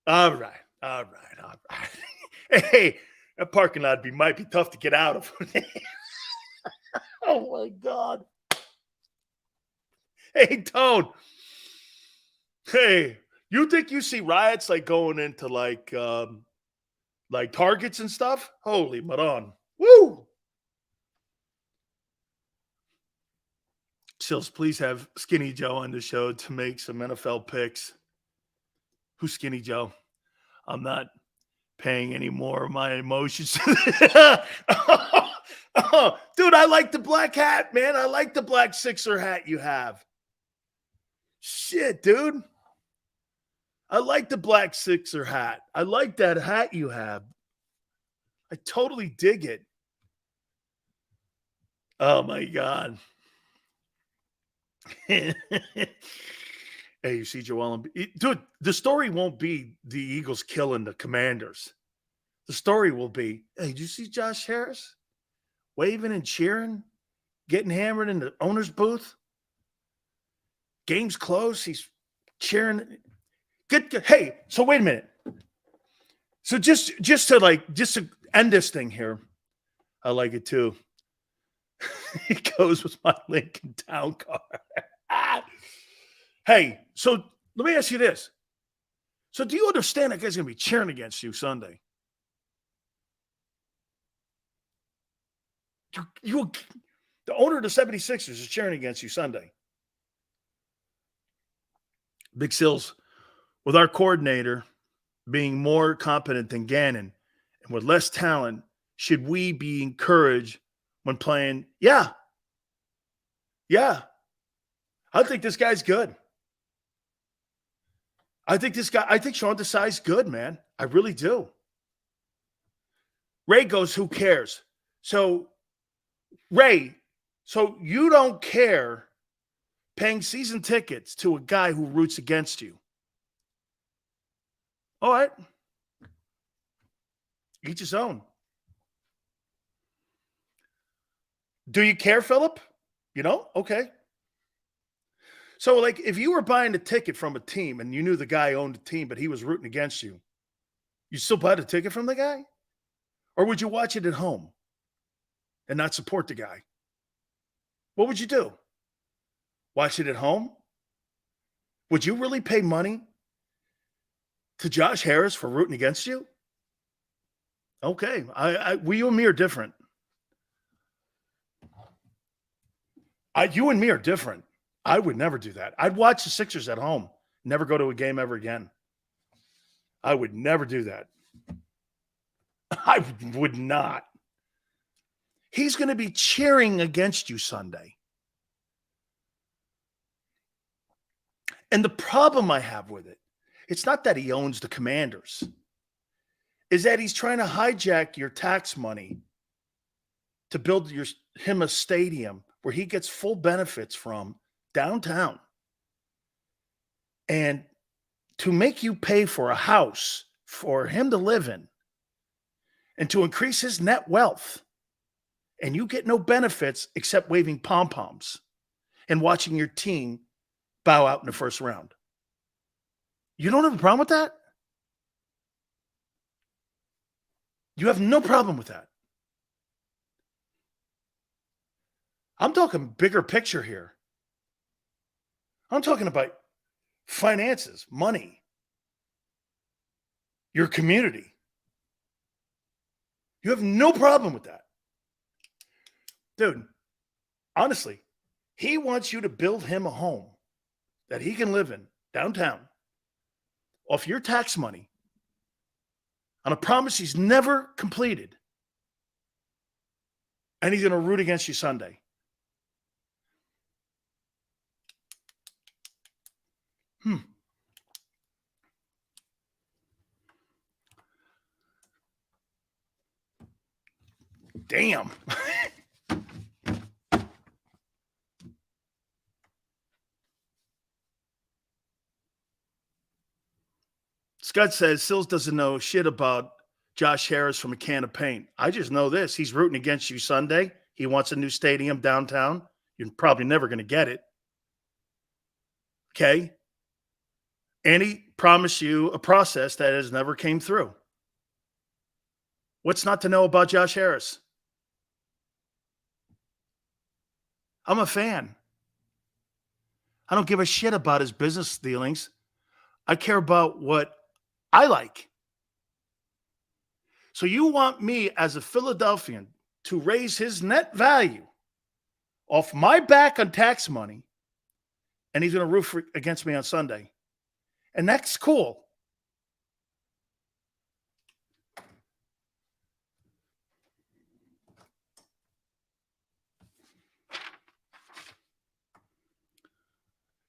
All right. Hey, that parking lot might be tough to get out of. Oh my God. Hey, Tone. Hey, You think you see riots like going into like Targets and stuff? Holy Maron. Woo! Sills, please have Skinny Joe on the show to make some NFL picks. Who's Skinny Joe? I'm not paying any more of my emotions. Dude, I like the black hat, man. I like the black Sixer hat you have. Shit, dude. I like the black Sixer hat. I like that hat you have. I totally dig it. Oh, my God. Hey, you see Joel Embiid. Dude, the story won't be the Eagles killing the Commanders. The story will be, hey, did you see Josh Harris waving and cheering, getting hammered in the owner's booth? Game's close. He's cheering. Good. Hey, so wait a minute. So just to end this thing here, I like it too. He goes with my Lincoln Town car. Hey, so let me ask you this. So do you understand that guy's going to be cheering against you Sunday? The owner of the 76ers is cheering against you Sunday. Big Sills, with our coordinator being more competent than Gannon and with less talent, should we be encouraged when playing? Yeah. I think this guy's good. I think Sean Desai's good, man. I really do. Ray goes, who cares? So, Ray, so you don't care paying season tickets to a guy who roots against you. All right. Each his own. Do you care, Philip? You know? Okay. So, like, if you were buying a ticket from a team and you knew the guy owned the team, but he was rooting against you, you still buy the ticket from the guy? Or would you watch it at home and not support the guy? What would you do? Watch it at home? Would you really pay money to Josh Harris for rooting against you? Okay. You and me are different. You and me are different. I would never do that. I'd watch the Sixers at home, never go to a game ever again. I would never do that. I would not. He's going to be cheering against you Sunday. And the problem I have with it, it's not that he owns the Commanders, is that he's trying to hijack your tax money to build him a stadium where he gets full benefits from downtown. And to make you pay for a house for him to live in and to increase his net wealth, and you get no benefits except waving pom-poms and watching your team bow out in the first round. You don't have a problem with that? You have no problem with that. I'm talking bigger picture here. I'm talking about finances, money, your community. You have no problem with that. Dude, honestly, he wants you to build him a home that he can live in downtown off your tax money on a promise he's never completed. And he's going to root against you Sunday. Damn. Scott says Sills doesn't know shit about Josh Harris from a can of paint. I just know this. He's rooting against you Sunday. He wants a new stadium downtown. You're probably never going to get it. Okay? And he promised you a process that has never came through. What's not to know about Josh Harris? I'm a fan. I don't give a shit about his business dealings. I care about what I like. So you want me as a Philadelphian to raise his net value off my back on tax money, and he's going to root against me on Sunday. And that's cool.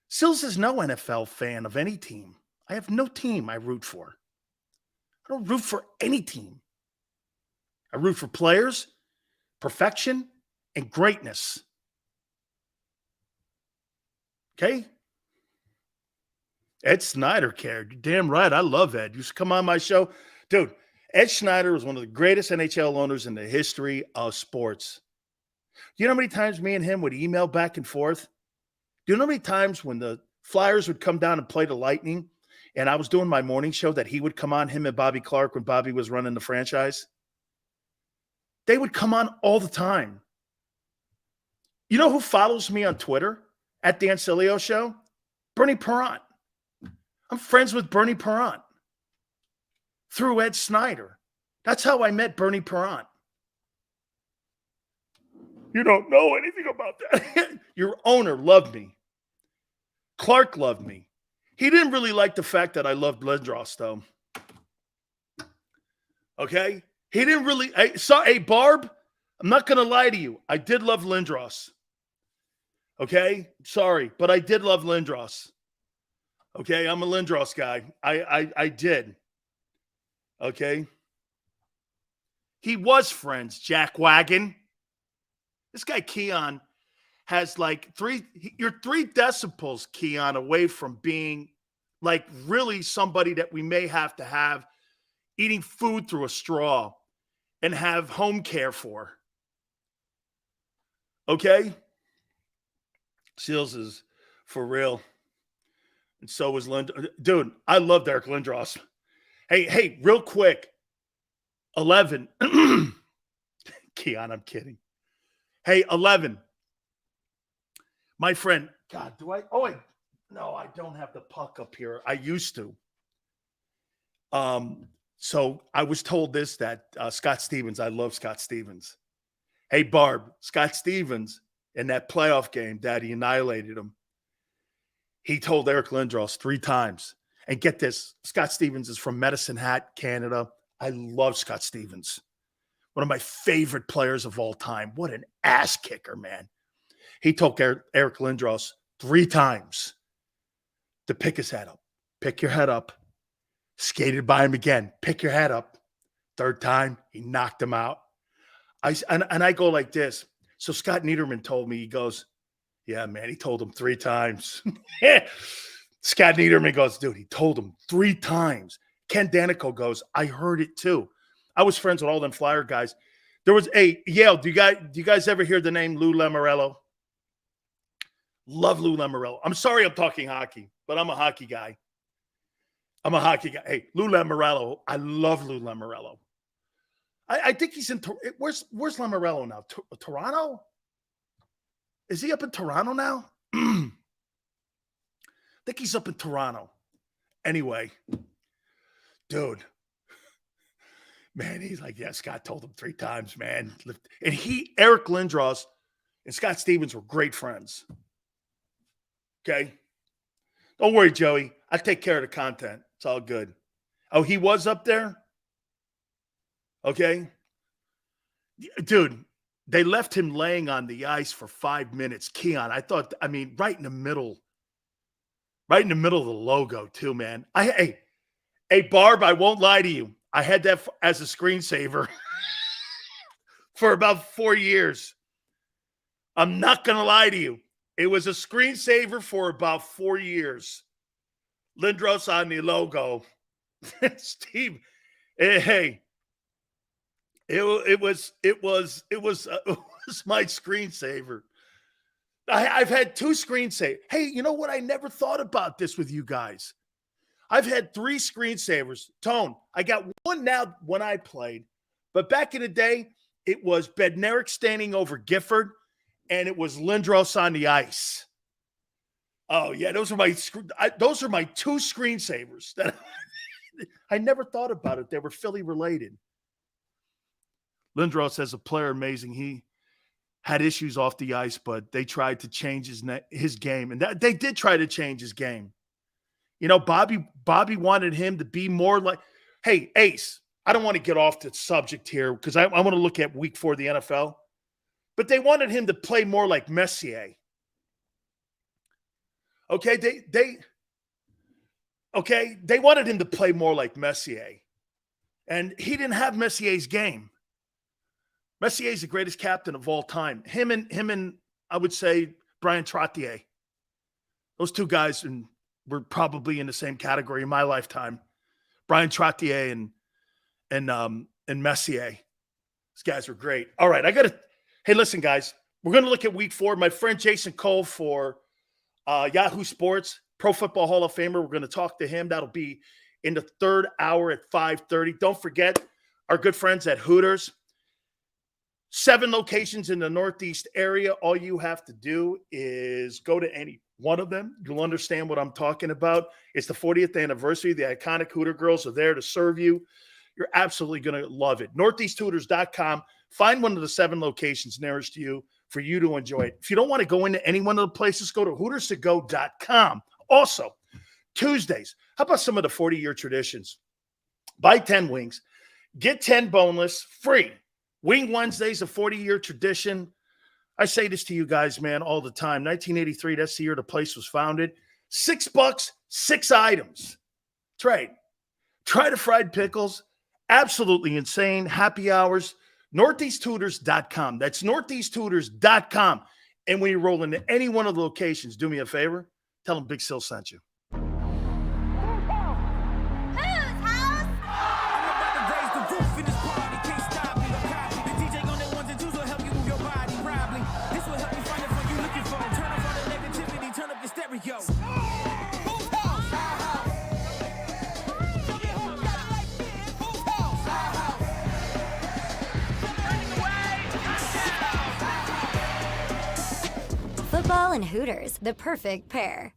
Sills is no NFL fan of any team. I have no team I root for. I don't root for any team. I root for players, perfection, and greatness. Okay? Ed Snyder cared. You're damn right. I love Ed. You used to come on my show. Dude, Ed Snyder was one of the greatest NHL owners in the history of sports. You know how many times me and him would email back and forth? Do you know how many times when the Flyers would come down and play the Lightning, and I was doing my morning show that he would come on, him and Bobby Clark, when Bobby was running the franchise? They would come on all the time. You know who follows me on Twitter at Dan Sileo Show? Bernie Perrant. I'm friends with Bernie Perrant through Ed Snyder. That's how I met Bernie Perrant. You don't know anything about that. Your owner loved me. Clark loved me. He didn't really like the fact that I loved Lindros, though. Okay? He didn't really. Hey, Barb, I'm not going to lie to you. I did love Lindros. Okay? Sorry, but I did love Lindros. Okay? I'm a Lindros guy. I did. Okay? He was friends, Jack Wagon. This guy, Keon, has like you're 3 decibels, Keon, away from being like really somebody that we may have to have eating food through a straw and have home care for. Okay? Seals is for real. And so was Lind. Dude, I loved Eric Lindros. Hey, real quick. 11. Keon, I'm kidding. Hey, 11. My friend, God, do I? Oh, no, I don't have the puck up here. I used to. So I was told this, that Scott Stevens, I love Scott Stevens. Hey, Barb, Scott Stevens, in that playoff game that he annihilated him, he told Eric Lindros 3 times. And get this, Scott Stevens is from Medicine Hat, Canada. I love Scott Stevens. One of my favorite players of all time. What an ass kicker, man. He told Eric Lindros 3 times to pick his head up. Pick your head up. Skated by him again. Pick your head up. 3rd time, he knocked him out. I go like this. So Scott Niederman told me, he goes, yeah, man, he told him 3 times. Scott Niederman goes, dude, he told him 3 times. Ken Danico goes, I heard it too. I was friends with all them Flyer guys. There was Yale. Do you guys ever hear the name Lou Lamoriello? Love Lou Lamoriello. I'm sorry I'm talking hockey, but I'm a hockey guy. Hey, Lou Lamoriello. I love Lou Lamoriello. I think he's in – where's Lamoriello now? Toronto? Is he up in Toronto now? I think he's up in Toronto. Anyway, dude. Man, he's like, yeah, Scott told him 3 times, man. And Eric Lindros and Scott Stevens were great friends. Okay? Don't worry, Joey. I take care of the content. It's all good. Oh, he was up there? Okay? Dude, they left him laying on the ice for 5 minutes. Keon, right in the middle of the logo, too, man. Hey, Barb, I won't lie to you. I had that as a screensaver for about 4 years. I'm not going to lie to you. It was a screensaver for about 4 years. Lindros on the logo. Steve, hey, it was my screensaver. I've had 2 screensavers. Hey, you know what? I never thought about this with you guys. I've had 3 screensavers. Tone, I got 1 now when I played. But back in the day, it was Bednarik standing over Gifford, and it was Lindros on the ice. Oh yeah, those are my two screensavers that I never thought about it. They were Philly related. Lindros says a player amazing. He had issues off the ice, but they tried to change his game, and they did try to change his game. You know, Bobby wanted him to be more like, hey, Ace, I don't want to get off the subject here because I want to look at week 4 of the NFL, but they wanted him to play more like Messier. Okay, they wanted him to play more like Messier, and he didn't have Messier's game. Messier is the greatest captain of all time. Him and I would say Brian Trottier. Those two guys were probably in the same category in my lifetime. Brian Trottier and Messier. These guys were great. All right, hey, listen, guys. We're going to look at week 4. My friend Jason Cole for Yahoo Sports, Pro Football Hall of Famer. We're going to talk to him. That'll be in the 3rd hour at 5:30. Don't forget our good friends at Hooters. 7 locations in the Northeast area. All you have to do is go to any one of them. You'll understand what I'm talking about. It's the 40th anniversary. The iconic Hooter girls are there to serve you. You're absolutely going to love it. NortheastHooters.com. Find one of the 7 locations nearest to you for you to enjoy it. If you don't want to go into any one of the places, go to HootersToGo.com. Also, Tuesdays, how about some of the 40-year traditions? Buy 10 wings, get 10 boneless, free. Wing Wednesday's a 40-year tradition. I say this to you guys, man, all the time. 1983, that's the year the place was founded. $6, 6 items. Trade. Try the fried pickles. Absolutely insane. Happy hours. NortheastHooters.com. That's NortheastHooters.com. And when you roll into any one of the locations, do me a favor. Tell them Big Sil sent you. Football and Hooters, the perfect pair.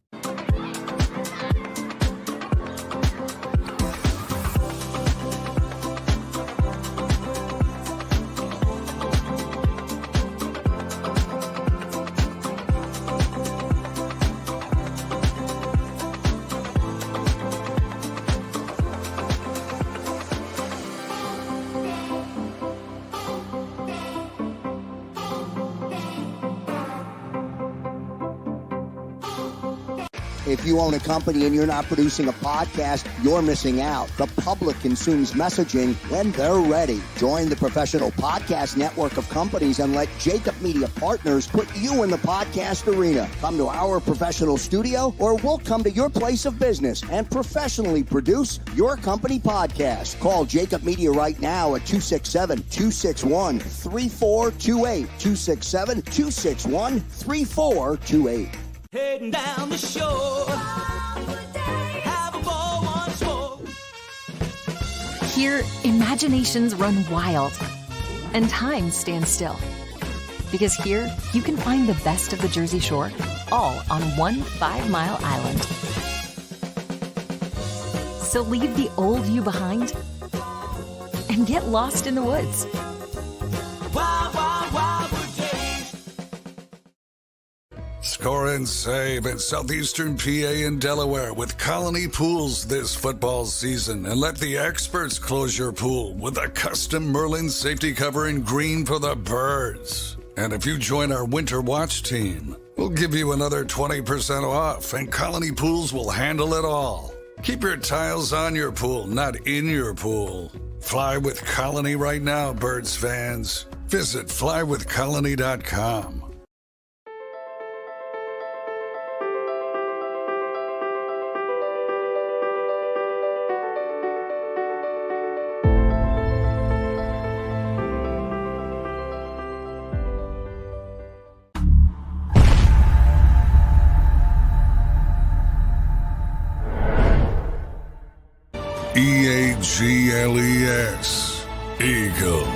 If you own a company and you're not producing a podcast, you're missing out. The public consumes messaging when they're ready. Join the professional podcast network of companies and let JAKIB Media Partners put you in the podcast arena. Come to our professional studio or we'll come to your place of business and professionally produce your company podcast. Call JAKIB Media right now at 267-261-3428. 267-261-3428. Heading down the shore. Have a ball once more. Here, imaginations run wild and time stands still. Because here, you can find the best of the Jersey Shore, all on one 5-mile island. So leave the old you behind and get lost in the woods. Wild, wild, wild days. Score and save at Southeastern PA and Delaware with Colony Pools this football season, and let the experts close your pool with a custom Merlin safety cover in green for the birds. And if you join our Winter Watch team, we'll give you another 20% off, and Colony Pools will handle it all. Keep your tiles on your pool, not in your pool. Fly with Colony right now, Birds fans. Visit flywithcolony.com. EAGLES, Eagles.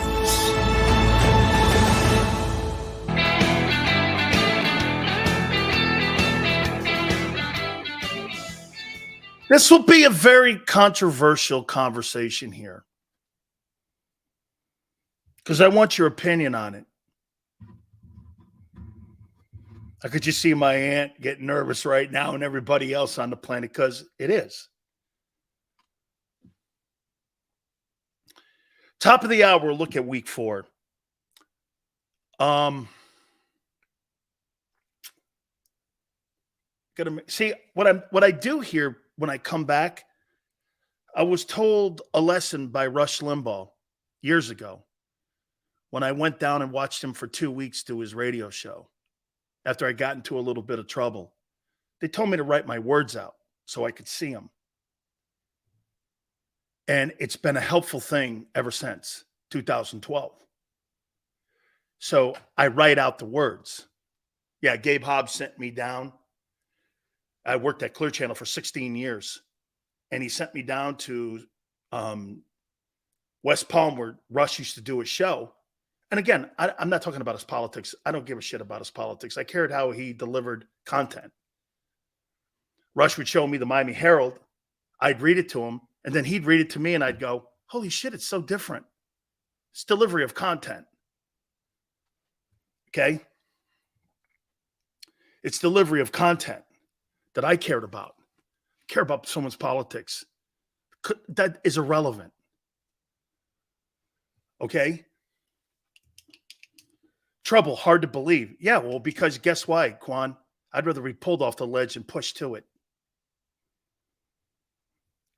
This will be a very controversial conversation here because I want your opinion on it. I could just see my aunt getting nervous right now and everybody else on the planet because it is. Top of the hour, we'll look at week 4. See what I do here when I come back. I was told a lesson by Rush Limbaugh years ago when I went down and watched him for 2 weeks do his radio show after I got into a little bit of trouble. They told me to write my words out so I could see them. And it's been a helpful thing ever since 2012. So I write out the words. Yeah, Gabe Hobbs sent me down. I worked at Clear Channel for 16 years. And he sent me down to West Palm where Rush used to do a show. And again, I'm not talking about his politics. I don't give a shit about his politics. I cared how he delivered content. Rush would show me the Miami Herald. I'd read it to him. And then he'd read it to me and I'd go, holy shit, it's so different. It's delivery of content. Okay? It's delivery of content that I cared about. I care about someone's politics. That is irrelevant. Okay? Trouble, hard to believe. Yeah, well, because guess why, Quan? I'd rather be pulled off the ledge and pushed to it.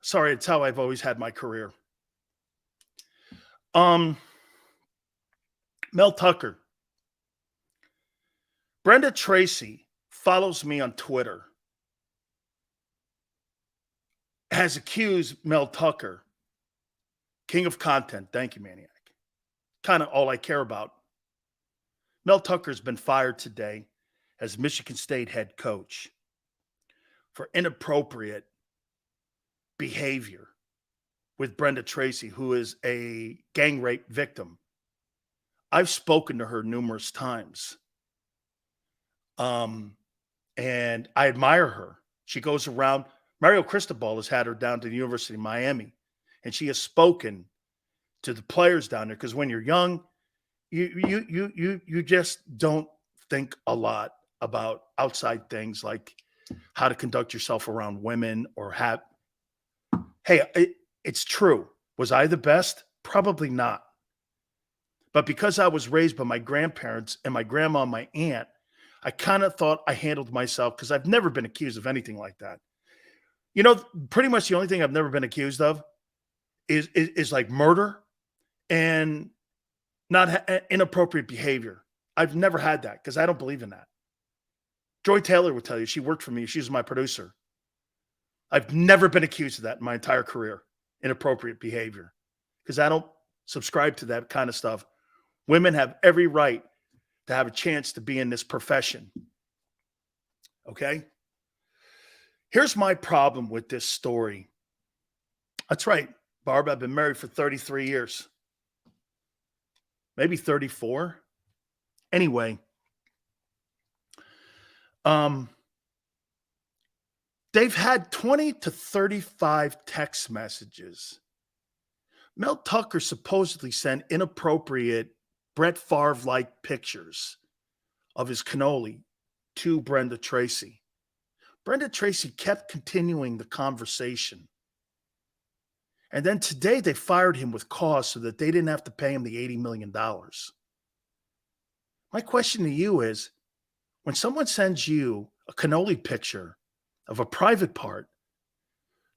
Sorry, it's how I've always had my career. Mel Tucker. Brenda Tracy follows me on Twitter. Has accused Mel Tucker, king of content. Thank you, Maniac. Kind of all I care about. Mel Tucker's been fired today as Michigan State head coach for inappropriate behavior with Brenda Tracy, who is a gang rape victim. I've spoken to her numerous times. And I admire her. She goes around. Mario Cristobal has had her down to the University of Miami, and she has spoken to the players down there because when you're young, you just don't think a lot about outside things like how to conduct yourself around women or have. Hey, it's true. Was I the best? Probably not. But because I was raised by my grandparents and my grandma and my aunt, I kind of thought I handled myself because I've never been accused of anything like that. You know, pretty much the only thing I've never been accused of is like murder and not inappropriate behavior. I've never had that because I don't believe in that. Joy Taylor would tell you, she worked for me. She's my producer. I've never been accused of that in my entire career, inappropriate behavior, because I don't subscribe to that kind of stuff. Women have every right to have a chance to be in this profession. Okay? Here's my problem with this story. That's right, Barb. I've been married for 33 years. Maybe 34. Anyway. They've had 20 to 35 text messages. Mel Tucker supposedly sent inappropriate Brett Favre-like pictures of his cannoli to Brenda Tracy. Brenda Tracy kept continuing the conversation. And then today they fired him with cause so that they didn't have to pay him the $80 million. My question to you is, when someone sends you a cannoli picture of a private part,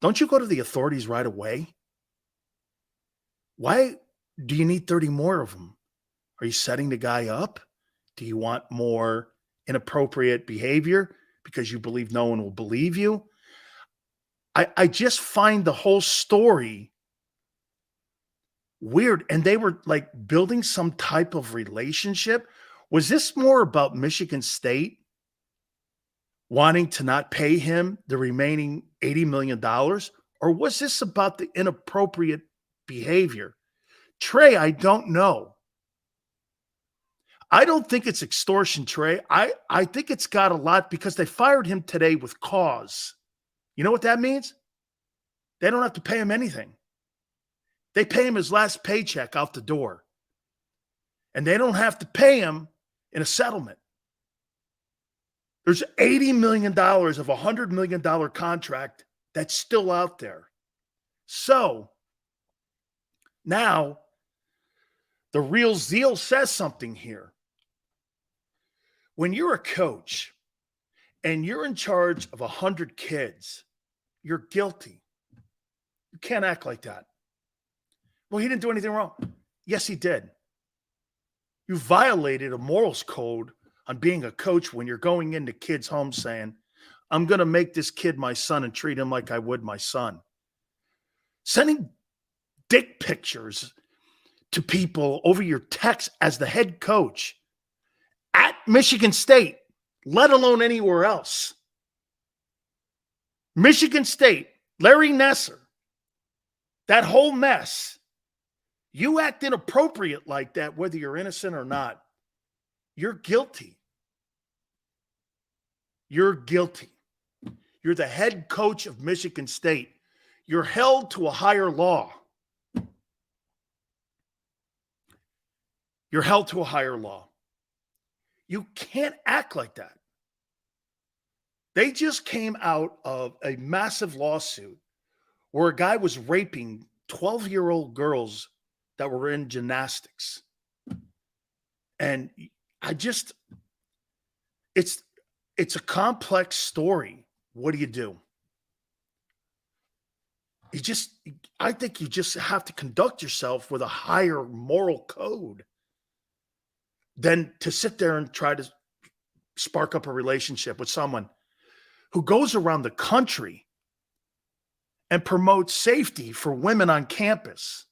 don't you go to the authorities right away? Why do you need 30 more of them? Are you setting the guy up? Do you want more inappropriate behavior because you believe no one will believe you? I just find the whole story weird. And they were like building some type of relationship. Was this more about Michigan State wanting to not pay him the remaining $80 million? Or was this about the inappropriate behavior? Trey, I don't know. I don't think it's extortion, Trey. I think it's got a lot because they fired him today with cause. You know what that means? They don't have to pay him anything. They pay him his last paycheck out the door. And they don't have to pay him in a settlement. There's $80 million of a $100 million contract that's still out there. So now the real Zeal says something here. When you're a coach and you're in charge of 100 kids, you're guilty. You can't act like that. Well, he didn't do anything wrong. Yes, he did. You violated a morals code on being a coach when you're going into kids' homes saying, I'm going to make this kid my son and treat him like I would my son. Sending dick pictures to people over your text as the head coach at Michigan State, let alone anywhere else. Michigan State, Larry Nasser, that whole mess. You act inappropriate like that, whether you're innocent or not. You're guilty. You're guilty. You're the head coach of Michigan State. You're held to a higher law. You're held to a higher law. You can't act like that. They just came out of a massive lawsuit where a guy was raping 12-year-old girls that were in gymnastics. And it's a complex story. What do? I think you just have to conduct yourself with a higher moral code than to sit there and try to spark up a relationship with someone who goes around the country and promotes safety for women on campus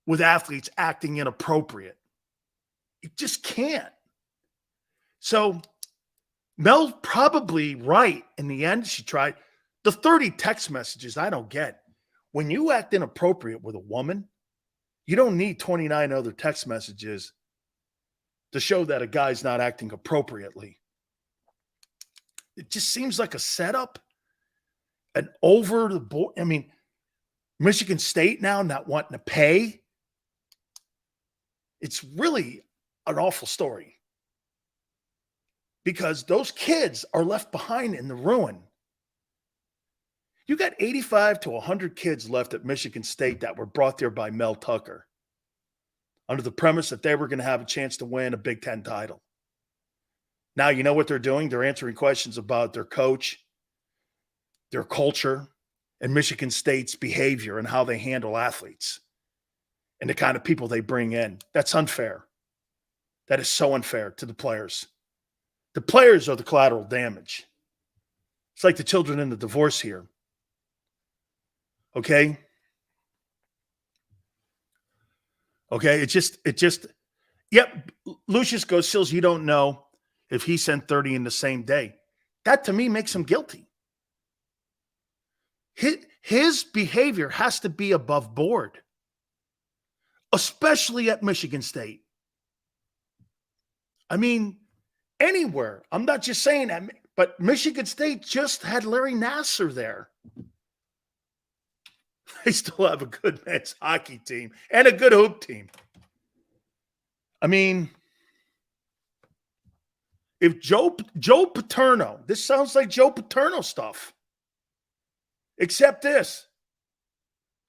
with athletes acting inappropriate. You just can't. So Mel's probably right. In the end, she tried. The 30 text messages I don't get. When you act inappropriate with a woman, you don't need 29 other text messages to show that a guy's not acting appropriately. It just seems like a setup, an over the board. I mean, Michigan State now not wanting to pay. It's really an awful story because those kids are left behind in the ruin. You got 85 to 100 kids left at Michigan State that were brought there by Mel Tucker under the premise that they were going to have a chance to win a Big Ten title. Now, you know what they're doing? They're answering questions about their coach, their culture, and Michigan State's behavior and how they handle athletes and the kind of people they bring in. That's unfair. That is so unfair to the players. The players are the collateral damage. It's like the children in the divorce here. Okay? Okay, it just, yep, Lucius goes, Sills, you don't know if he sent 30 in the same day. That to me makes him guilty. His behavior has to be above board, especially at Michigan State. I mean, anywhere. I'm not just saying that, but Michigan State just had Larry Nasser there. They still have a good men's hockey team and a good hoop team. I mean, if Joe Paterno, this sounds like Joe Paterno stuff, except this.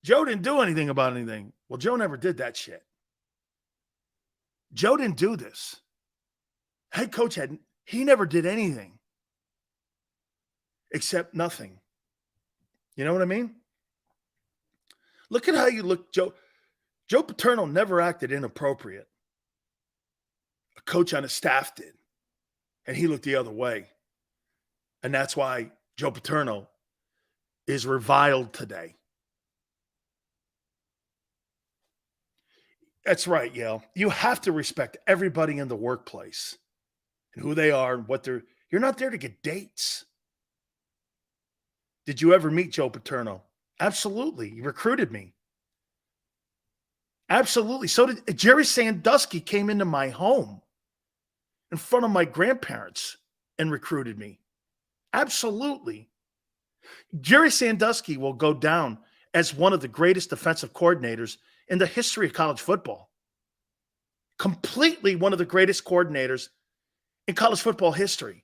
Joe didn't do anything about anything. Well, Joe never did that shit. Joe didn't do this. Head coach he never did anything except nothing. You know what I mean? Look at how you look, Joe. Joe Paterno never acted inappropriate. A coach on his staff did. And he looked the other way. And that's why Joe Paterno is reviled today. That's right, Yale. You have to respect everybody in the workplace and who they are and what you're not there to get dates. Did you ever meet Joe Paterno? Absolutely. He recruited me. Absolutely. So did Jerry Sandusky came into my home in front of my grandparents and recruited me. Absolutely. Jerry Sandusky will go down as one of the greatest defensive coordinators in the history of college football. Completely one of the greatest coordinators in college football history.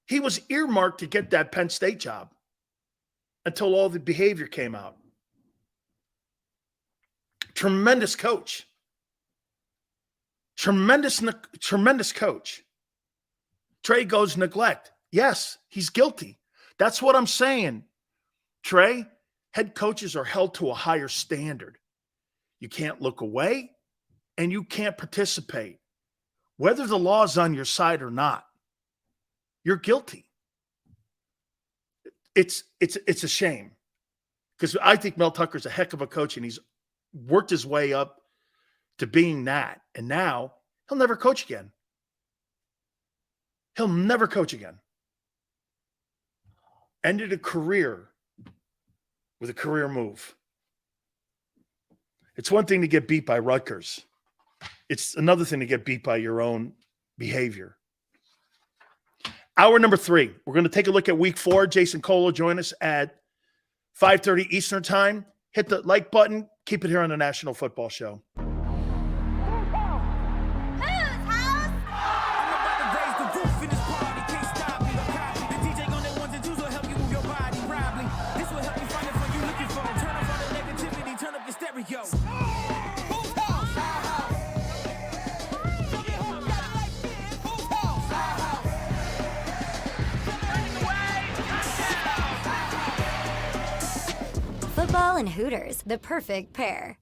He was earmarked to get that Penn State job until all the behavior came out. Tremendous coach. Tremendous coach. Trey goes neglect. Yes, he's guilty. That's what I'm saying. Trey, head coaches are held to a higher standard. You can't look away and you can't participate. Whether the law is on your side or not, you're guilty. It's a shame because I think Mel Tucker's a heck of a coach and he's worked his way up to being that. And now he'll never coach again. He'll never coach again. Ended a career with a career move. It's one thing to get beat by Rutgers. It's another thing to get beat by your own behavior. Hour number 3. We're going to take a look at week 4. Jason Cole will join us at 5:30 Eastern time. Hit the like button. Keep it here on the National Football Show. Football and Hooters, the perfect pair.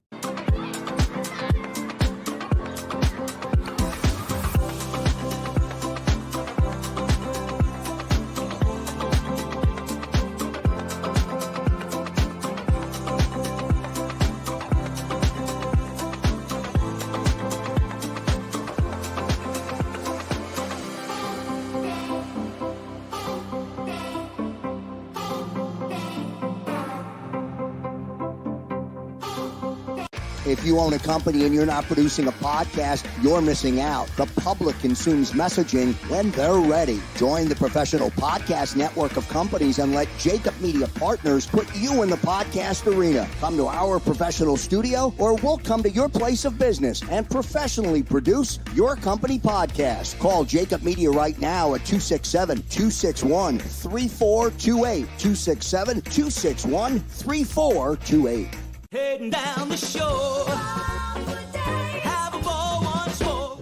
If you own a company and you're not producing a podcast, you're missing out. The public consumes messaging when they're ready. Join the professional podcast network of companies and let JAKIB Media Partners put you in the podcast arena. Come to our professional studio or we'll come to your place of business and professionally produce your company podcast. Call JAKIB Media right now at 267-261-3428. 267-261-3428. Heading down the shore. Have a ball once more.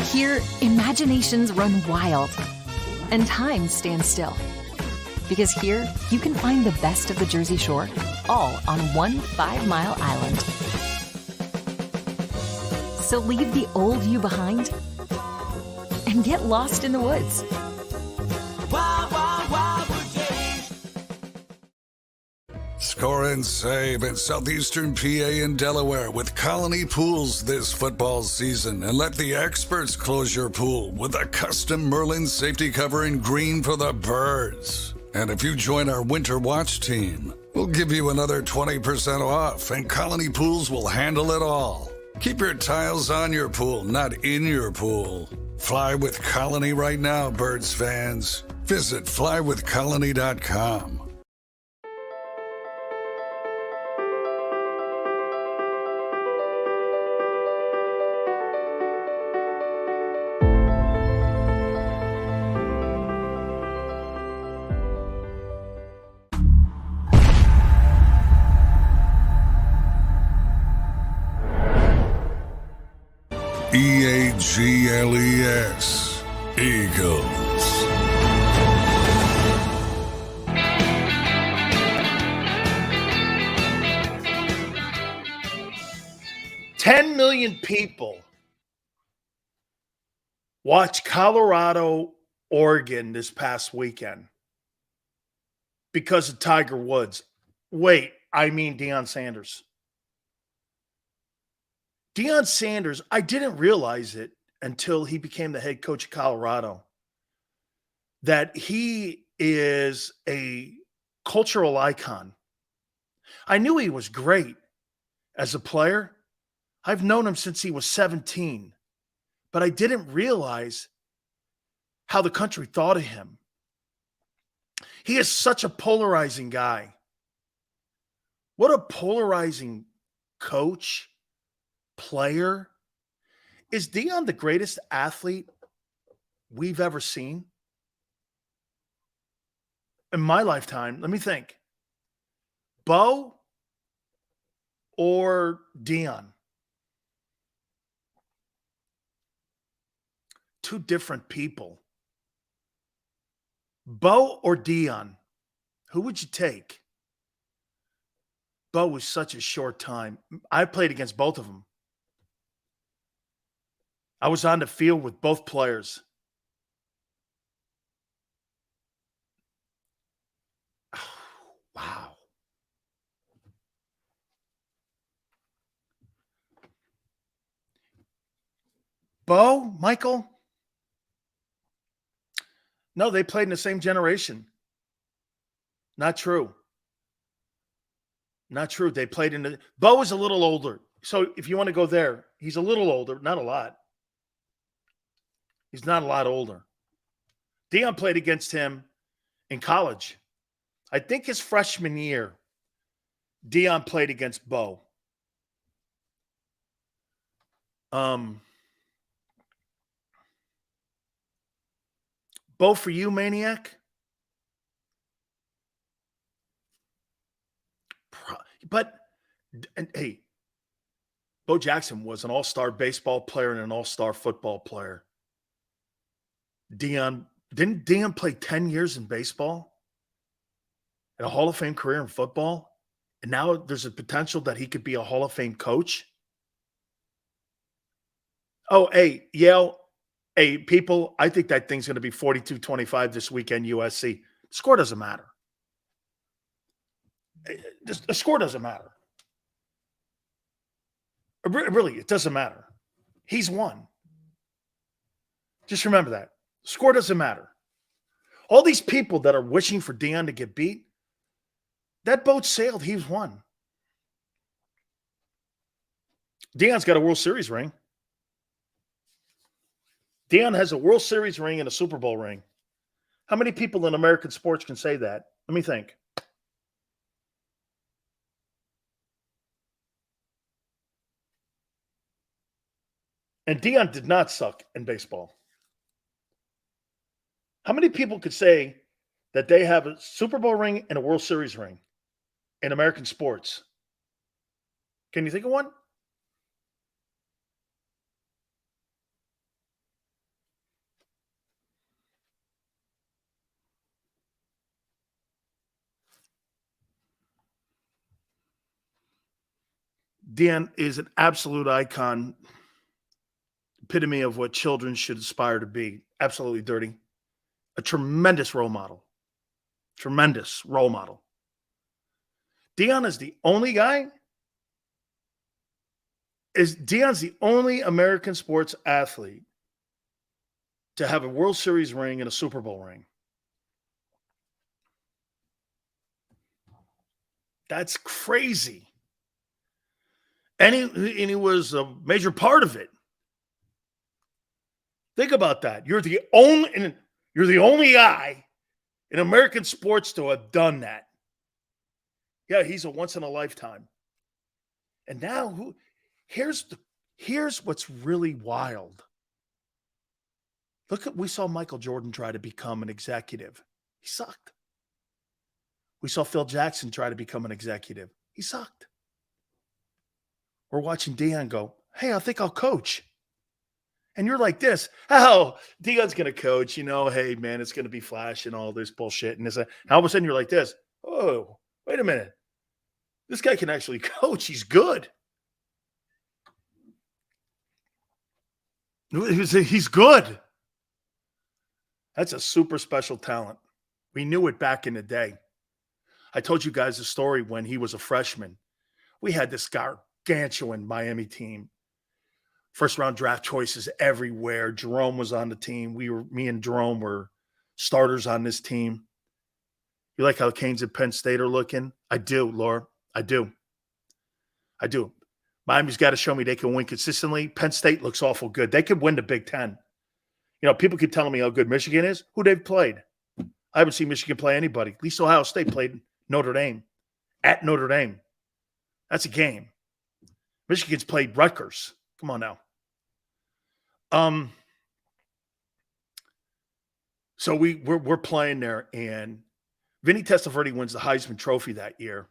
Here, imaginations run wild and time stands still. Because here, you can find the best of the Jersey Shore, all on one 5-mile island. So leave the old you behind and get lost in the woods. Wild, wild, wild wood days. Score and save in southeastern PA and Delaware with Colony Pools this football season, and let the experts close your pool with a custom Merlin safety cover in green for the birds. And if you join our Winter Watch team, we'll give you another 20% off, and Colony Pools will handle it all. Keep your tiles on your pool, not in your pool. Fly with Colony right now, Birds fans. Visit flywithcolony.com. EAGLES, Eagles. $10 million people watched Colorado, Oregon this past weekend because of Tiger Woods. Wait, I mean Deion Sanders. Deion Sanders, I didn't realize it until he became the head coach of Colorado, that he is a cultural icon. I knew he was great as a player. I've known him since he was 17, but I didn't realize how the country thought of him. He is such a polarizing guy. What a polarizing coach, player. Is Deion the greatest athlete we've ever seen? In my lifetime, let me think. Bo or Deion? Two different people. Bo or Deion? Who would you take? Bo was such a short time. I played against both of them. I was on the field with both players. Wow. Bo, Michael? No, they played in the same generation. Not true. Not true. They played in the... Bo was a little older. So if you want to go there, he's a little older. Not a lot. He's not a lot older. Deion played against him in college. I think his freshman year, Deion played against Bo. Bo for you, Maniac? But, hey, Bo Jackson was an all-star baseball player and an all-star football player. Didn't Deion play 10 years in baseball? And a Hall of Fame career in football? And now there's a potential that he could be a Hall of Fame coach? Oh, hey, Yale. Hey, people, I think that thing's going to be 42-25 this weekend, USC. The score doesn't matter. The score doesn't matter. Really, it doesn't matter. He's won. Just remember that. Score doesn't matter. All these people that are wishing for Deion to get beat, that boat sailed. He's won. Deion's got a World Series ring. Deion has a World Series ring and a Super Bowl ring. How many people in American sports can say that? Let me think. And Deion did not suck in baseball. How many people could say that they have a Super Bowl ring and a World Series ring in American sports? Can you think of one? Deion is an absolute icon, epitome of what children should aspire to be. Absolutely dirty. A tremendous role model. Tremendous role model. Deion is the only guy. Deion's the only American sports athlete to have a World Series ring and a Super Bowl ring. That's crazy. And he was a major part of it. Think about that. You're the only guy in American sports to have done that. Yeah, he's a once in a lifetime. And now here's what's really wild. We saw Michael Jordan try to become an executive. He sucked. We saw Phil Jackson try to become an executive. He sucked. We're watching Deion go, hey, I think I'll coach. And you're like this, oh, Deion's going to coach, hey, man, it's going to be flash and all this bullshit. And all of a sudden you're like this, oh, wait a minute. This guy can actually coach. He's good. He's good. That's a super special talent. We knew it back in the day. I told you guys a story when he was a freshman. We had this gargantuan Miami team. First round draft choices everywhere. Jerome was on the team. Me and Jerome were starters on this team. You like how Canes at Penn State are looking? I do, Laura. I do. Miami's got to show me they can win consistently. Penn State looks awful good. They could win the Big Ten. People keep telling me how good Michigan is. Who they've played? I haven't seen Michigan play anybody. At least Ohio State played Notre Dame at Notre Dame. That's a game. Michigan's played Rutgers. Come on now. So we're playing there, and Vinny Testaverde wins the Heisman Trophy that year.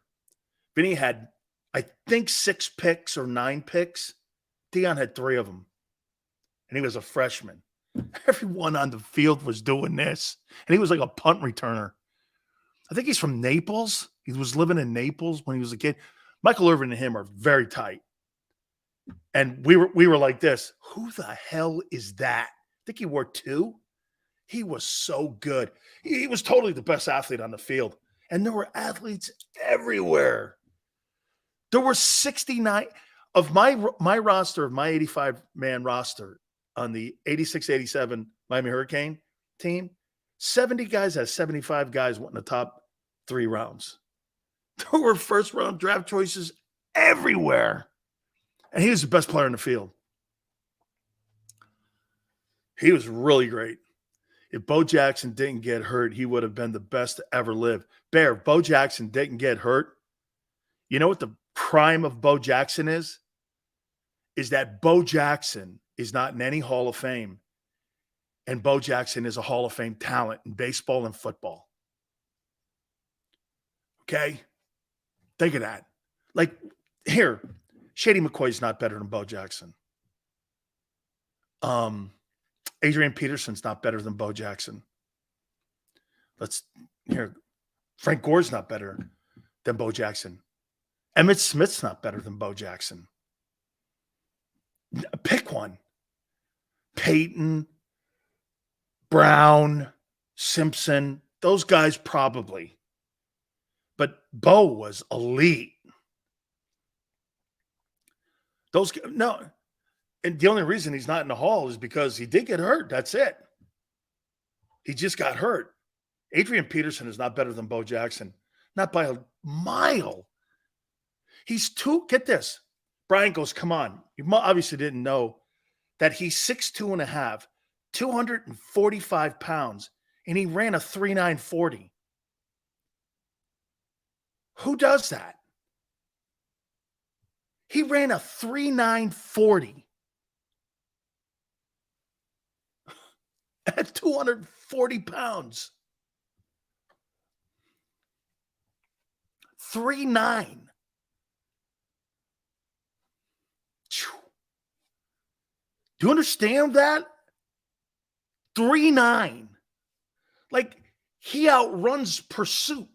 Vinny had, I think, 6 picks or 9 picks. Deion had 3 of them, and he was a freshman. Everyone on the field was doing this, and he was like a punt returner. I think he's from Naples. He was living in Naples when he was a kid. Michael Irvin and him are very tight. And we were like this. Who the hell is that? I think he wore 2. He was so good. He was totally the best athlete on the field. And there were athletes everywhere. There were 69 of my roster, of my 85-man roster on the 86-87 Miami Hurricane team. 70 guys out of 75 guys went in the top 3 rounds. There were first-round draft choices everywhere. And he was the best player in the field. He was really great. If Bo Jackson didn't get hurt, he would have been the best to ever live. Bear, if Bo Jackson didn't get hurt, you know what the prime of Bo Jackson is? Is that Bo Jackson is not in any Hall of Fame, and Bo Jackson is a Hall of Fame talent in baseball and football. Okay? Think of that. Like, here, Shady McCoy's not better than Bo Jackson. Adrian Peterson's not better than Bo Jackson. Frank Gore's not better than Bo Jackson. Emmitt Smith's not better than Bo Jackson. Pick one. Peyton, Brown, Simpson, those guys probably. But Bo was elite. And the only reason he's not in the Hall is because he did get hurt. That's it. He just got hurt. Adrian Peterson is not better than Bo Jackson. Not by a mile. Get this. Brian goes, come on. You obviously didn't know that he's 6'2 and a half, 245 pounds, and he ran a 3.940. Who does that? He ran a 3.940 at 240 pounds. 3.9. Do you understand that? 3.9. Like, he outruns pursuit.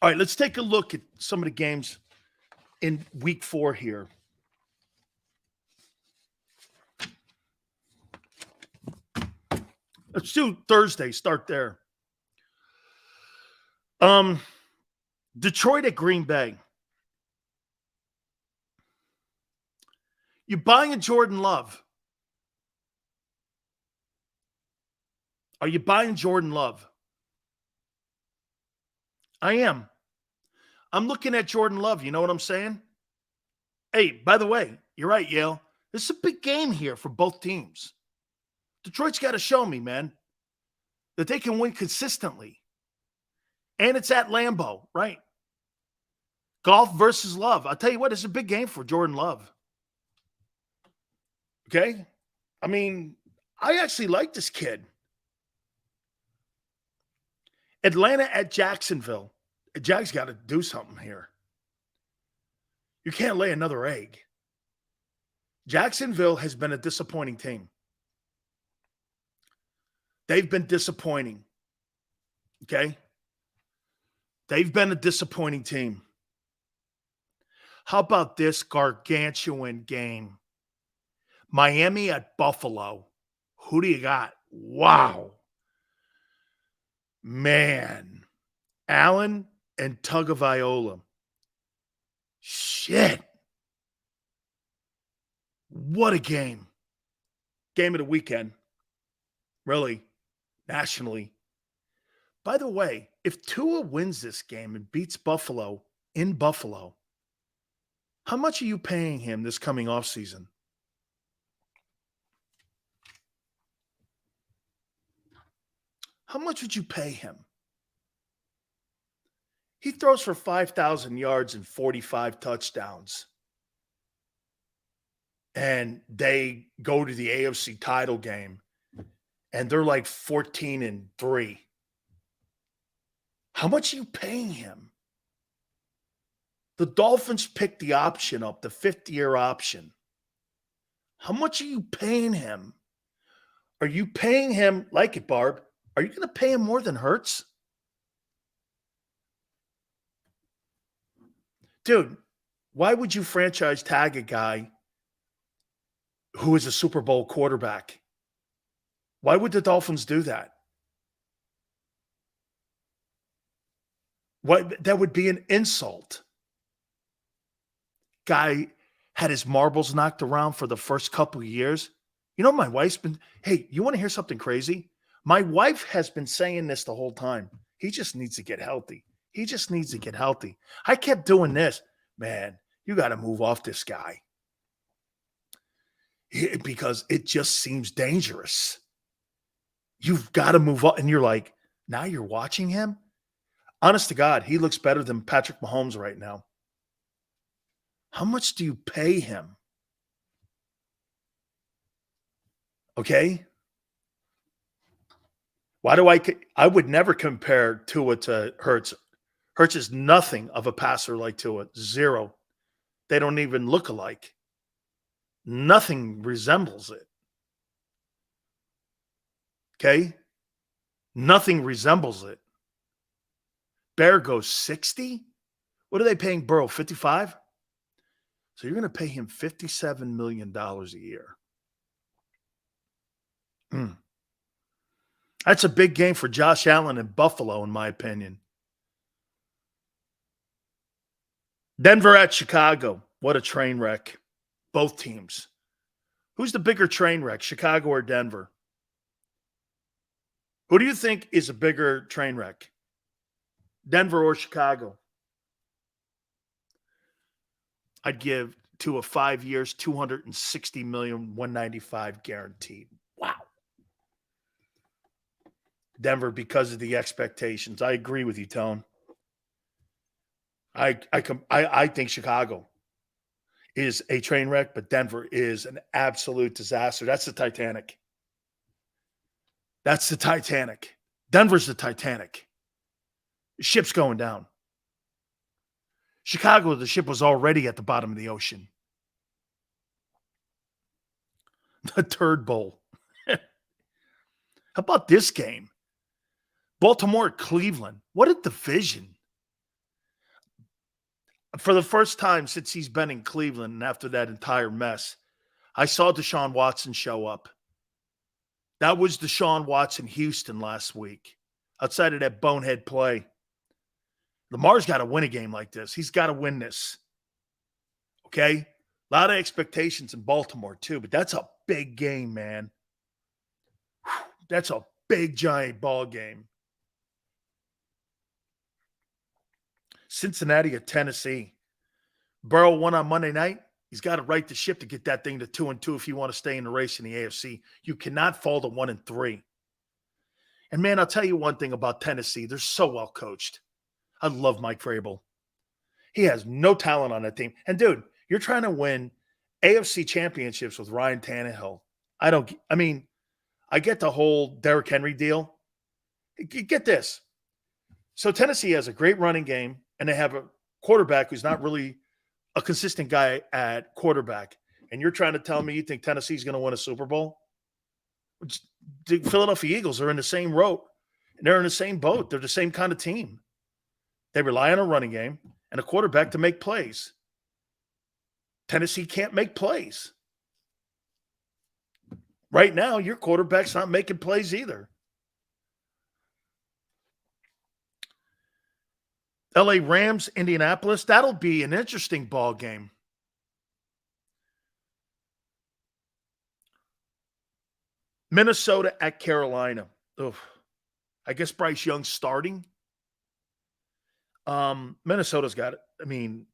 All right, let's take a look at some of the games in week 4 here. Let's do Thursday. Start there. Detroit at Green Bay. You buying Jordan Love? Are you buying Jordan Love? I am. I'm looking at Jordan Love. You know what I'm saying? Hey, by the way, you're right, Yale. This is a big game here for both teams. Detroit's got to show me, man, that they can win consistently. And it's at Lambeau, right? Golf versus Love. I'll tell you what, it's a big game for Jordan Love. Okay? I mean, I actually like this kid. Atlanta at Jacksonville. Jack's got to do something here. You can't lay another egg. Jacksonville has been a disappointing team. They've been disappointing. Okay? They've been a disappointing team. How about this gargantuan game? Miami at Buffalo. Who do you got? Wow. Man. Allen and Tagovailoa. Shit. What a game. Game of the weekend. Really. Nationally. By the way, if Tua wins this game and beats Buffalo in Buffalo, How much are you paying him this coming offseason? How much would you pay him? He throws for 5,000 yards and 45 touchdowns. And they go to the AFC title game, and they're like 14-3. How much are you paying him? The Dolphins picked the option up, the 5th-year option. How much are you paying him? Are you paying him, like it, Barb, are you going to pay him more than Hurts? Dude, why would you franchise tag a guy who is a Super Bowl quarterback? Why would the Dolphins do that? What, that would be an insult. Guy had his marbles knocked around for the first couple of years. You know, my wife's been, hey, you want to hear something crazy? My wife has been saying this the whole time. He just needs to get healthy. He just needs to get healthy. I kept doing this. Man, you got to move off this guy. Because it just seems dangerous. You've got to move on. And you're like, now you're watching him? Honest to God, he looks better than Patrick Mahomes right now. How much do you pay him? Okay? Why do I would never compare Tua to Hurts. Hurts is nothing of a passer like Tua. Zero. They don't even look alike. Nothing resembles it. Okay? Nothing resembles it. Bear goes 60? What are they paying Burrow? 55? So you're going to pay him $57 million a year. That's a big game for Josh Allen and Buffalo, in my opinion. Denver at Chicago. What a train wreck. Both teams. Who's the bigger train wreck, Chicago or Denver? Who do you think is a bigger train wreck? Denver or Chicago? I'd give Tua 5 years, $260 million, $195 guaranteed. Wow. Denver because of the expectations. I agree with you, Tone. I think Chicago is a train wreck, but Denver is an absolute disaster. That's the Titanic. That's the Titanic. Denver's the Titanic. The ship's going down. Chicago, the ship was already at the bottom of the ocean. The Turd Bowl. How about this game? Baltimore, Cleveland. What a division. For the first time since he's been in Cleveland and after that entire mess, I saw Deshaun Watson show up. That was Deshaun Watson Houston last week. Outside of that bonehead play. Lamar's got to win a game like this. He's got to win this. Okay? A lot of expectations in Baltimore too, but that's a big game, man. That's a big, giant ball game. Cincinnati at Tennessee. Burrow won on Monday night. He's got to right the ship to get that thing to 2-2 if you want to stay in the race in the AFC. You cannot fall to 1-3. And man, I'll tell you one thing about Tennessee. They're so well coached. I love Mike Vrabel. He has no talent on that team. And dude, you're trying to win AFC championships with Ryan Tannehill. I get the whole Derrick Henry deal. Get this. So Tennessee has a great running game, and they have a quarterback who's not really a consistent guy at quarterback. And you're trying to tell me you think Tennessee's going to win a Super Bowl? The Philadelphia Eagles are in the same boat. They're in the same boat. They're the same kind of team. They rely on a running game and a quarterback to make plays. Tennessee can't make plays. Right now, your quarterback's not making plays either. LA Rams, Indianapolis, that'll be an interesting ball game. Minnesota at Carolina. Ugh. I guess Bryce Young's starting. Minnesota's got it. I mean,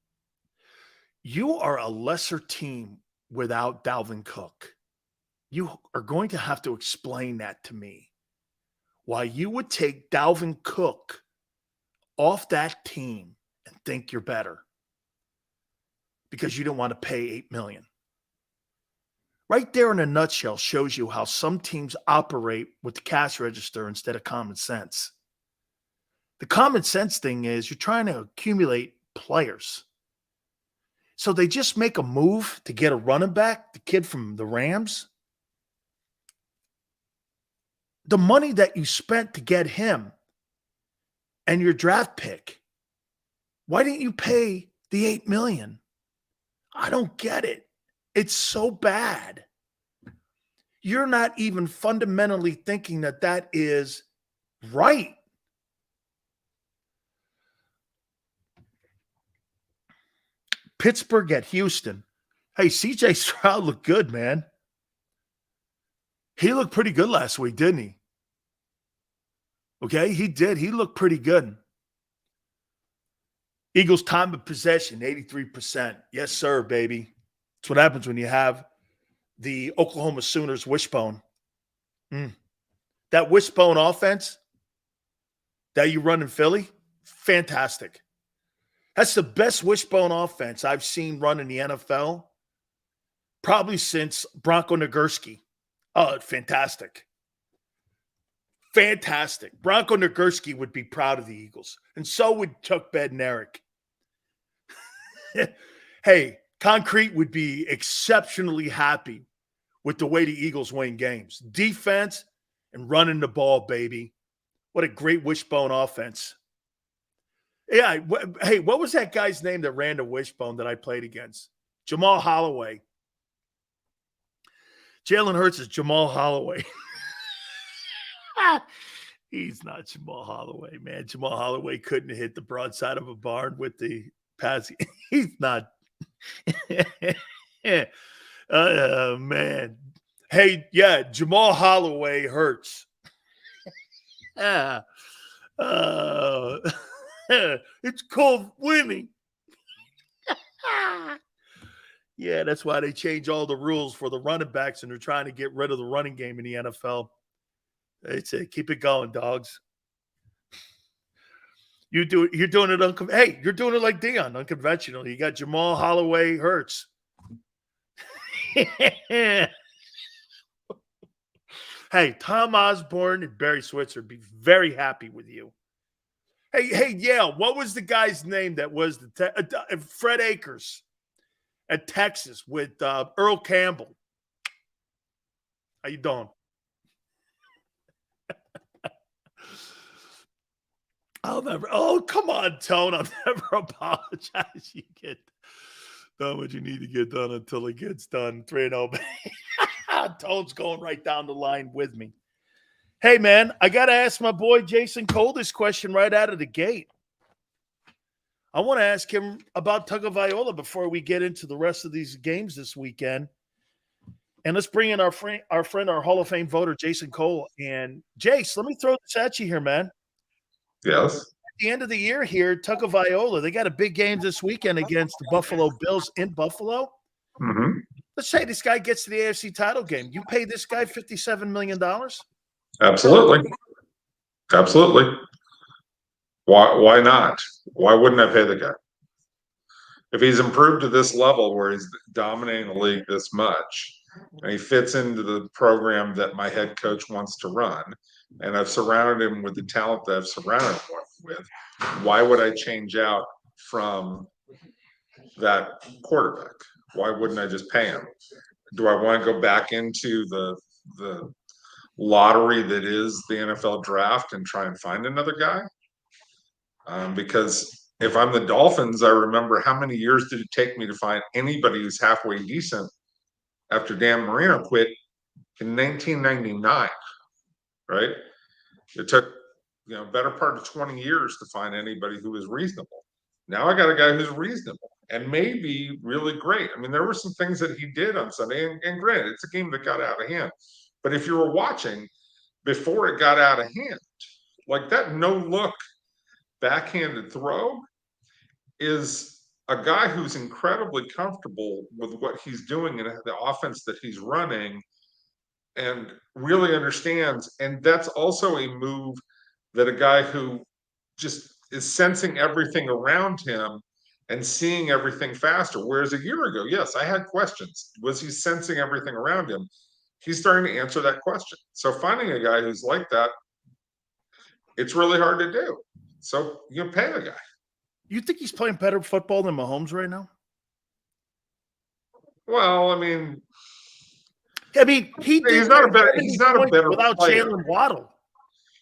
You are a lesser team without Dalvin Cook. You are going to have to explain that to me. Why you would take Dalvin Cook off that team and think you're better because you don't want to pay $8 million. Right there in a nutshell shows you how some teams operate with the cash register instead of common sense. The common sense thing is you're trying to accumulate players. So they just make a move to get a running back, the kid from the Rams. The money that you spent to get him and your draft pick, why didn't you pay the $8 million? I don't get it. It's so bad. You're not even fundamentally thinking that that is right. Pittsburgh at Houston. Hey, CJ Stroud looked good, man. He looked pretty good last week, didn't he? Okay, he did. He looked pretty good. Eagles time of possession, 83%. Yes, sir, baby. That's what happens when you have the Oklahoma Sooners wishbone. That wishbone offense that you run in Philly, fantastic. That's the best wishbone offense I've seen run in the NFL probably since Bronco Nagurski. Oh, fantastic. Fantastic. Bronco Nagurski would be proud of the Eagles, and so would Chuck Bednarik. Hey, Concrete would be exceptionally happy with the way the Eagles win games. Defense and running the ball, baby. What a great wishbone offense. Yeah. Hey, what was that guy's name that ran the wishbone that I played against? Jamal Holloway. Jalen Hurts is Jamal Holloway. He's not Jamal Holloway, man. Jamal Holloway couldn't hit the broadside of a barn with the pass. He's not. Man. Hey, yeah, Jamal Holloway hurts. It's called winning. Yeah, that's why they change all the rules for the running backs, and they're trying to get rid of the running game in the NFL. They say, keep it going, dogs. You're doing it hey, you're doing it like Deion, unconventional. You got Jamal Holloway Hurts. Hey, Tom Osborne and Barry Switzer be very happy with you. Hey, yeah, what was the guy's name that was Fred Akers at Texas with Earl Campbell? How you doing? Oh, come on, Tone. I'll never apologize. You get done what you need to get done until it gets done. 3-0. Tone's going right down the line with me. Hey, man, I got to ask my boy Jason Cole this question right out of the gate. I want to ask him about Tagovailoa before we get into the rest of these games this weekend. And let's bring in our friend, our Hall of Fame voter, Jason Cole. And, Jace, let me throw this at you here, man. Yes. At the end of the year here, Tagovailoa, they got a big game this weekend against the Buffalo Bills in Buffalo. Mm-hmm. Let's say this guy gets to the AFC title game. You pay this guy $57 million? Absolutely. Absolutely. Why not? Why wouldn't I pay the guy? If he's improved to this level where he's dominating the league this much, and he fits into the program that my head coach wants to run, and I've surrounded him with the talent that I've surrounded him with, why would I change out from that quarterback? Why wouldn't I just pay him? Do I want to go back into the lottery that is the NFL draft and try and find another guy? Because if I'm the Dolphins, I remember how many years did it take me to find anybody who's halfway decent after Dan Marino quit in 1999, right? It took, better part of 20 years to find anybody who was reasonable. Now I got a guy who's reasonable and maybe really great. I mean, there were some things that he did on Sunday, and granted, it's a game that got out of hand. But if you were watching before it got out of hand, like that no-look backhanded throw is a guy who's incredibly comfortable with what he's doing and the offense that he's running and really understands. And that's also a move that a guy who just is sensing everything around him and seeing everything faster. Whereas a year ago, yes, I had questions. Was he sensing everything around him? He's starting to answer that question. So finding a guy who's like that, it's really hard to do. So you pay the guy. You think he's playing better football than Mahomes right now? Well, I mean, he's not a better without player. Jalen Waddle.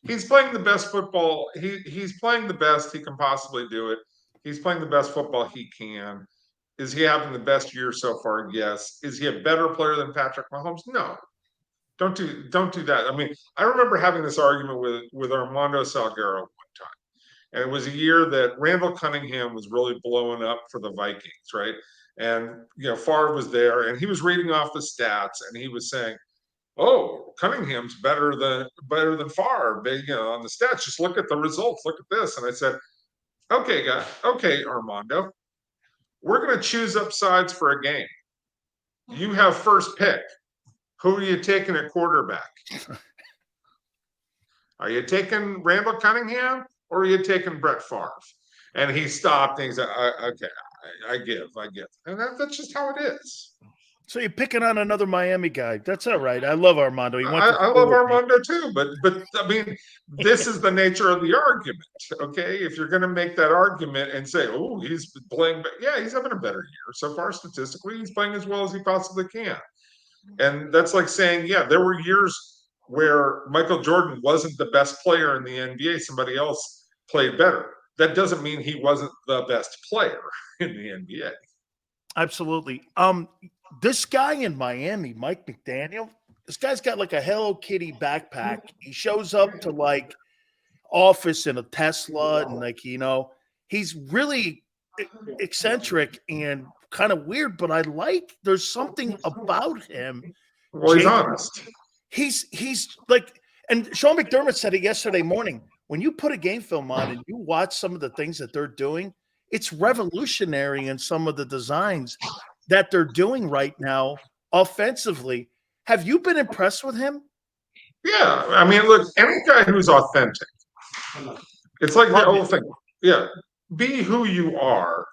He's playing the best football. He's playing the best he can possibly do it. He's playing the best football he can. Is he having the best year so far? Yes. Is he a better player than Patrick Mahomes? No. Don't do that. I mean, I remember having this argument with Armando Salguero one time. And it was a year that Randall Cunningham was really blowing up for the Vikings, right? And Favre was there, and he was reading off the stats, and he was saying, "Oh, Cunningham's better than Favre, on the stats. Just look at the results. Look at this." And I said, "Okay, guys. Okay, Armando, we're going to choose up sides for a game. You have first pick. Who are you taking at quarterback? Are you taking Randall Cunningham or are you taking Brett Favre?" And he stopped and he said, "Okay, I give." And that's just how it is. So you're picking on another Miami guy. That's all right. I love Armando. I love Armando too, but I mean, this is the nature of the argument. Okay, if you're going to make that argument and say, "Oh, he's playing," yeah, he's having a better year so far statistically. He's playing as well as he possibly can, and that's like saying, yeah, there were years where Michael Jordan wasn't the best player in the NBA. Somebody else played better. That doesn't mean he wasn't the best player in the NBA. Absolutely. This guy in Miami, Mike McDaniel, this guy's got like a Hello Kitty backpack. He shows up to like office in a Tesla and he's really eccentric and kind of weird, but there's something about him. Well, he's honest. He's like, and Sean McDermott said it yesterday morning, when you put a game film on and you watch some of the things that they're doing, it's revolutionary in some of the designs that they're doing right now offensively. Have you been impressed with him? Yeah. I mean, look, any guy who's authentic, it's like the whole thing. Yeah. Be who you are.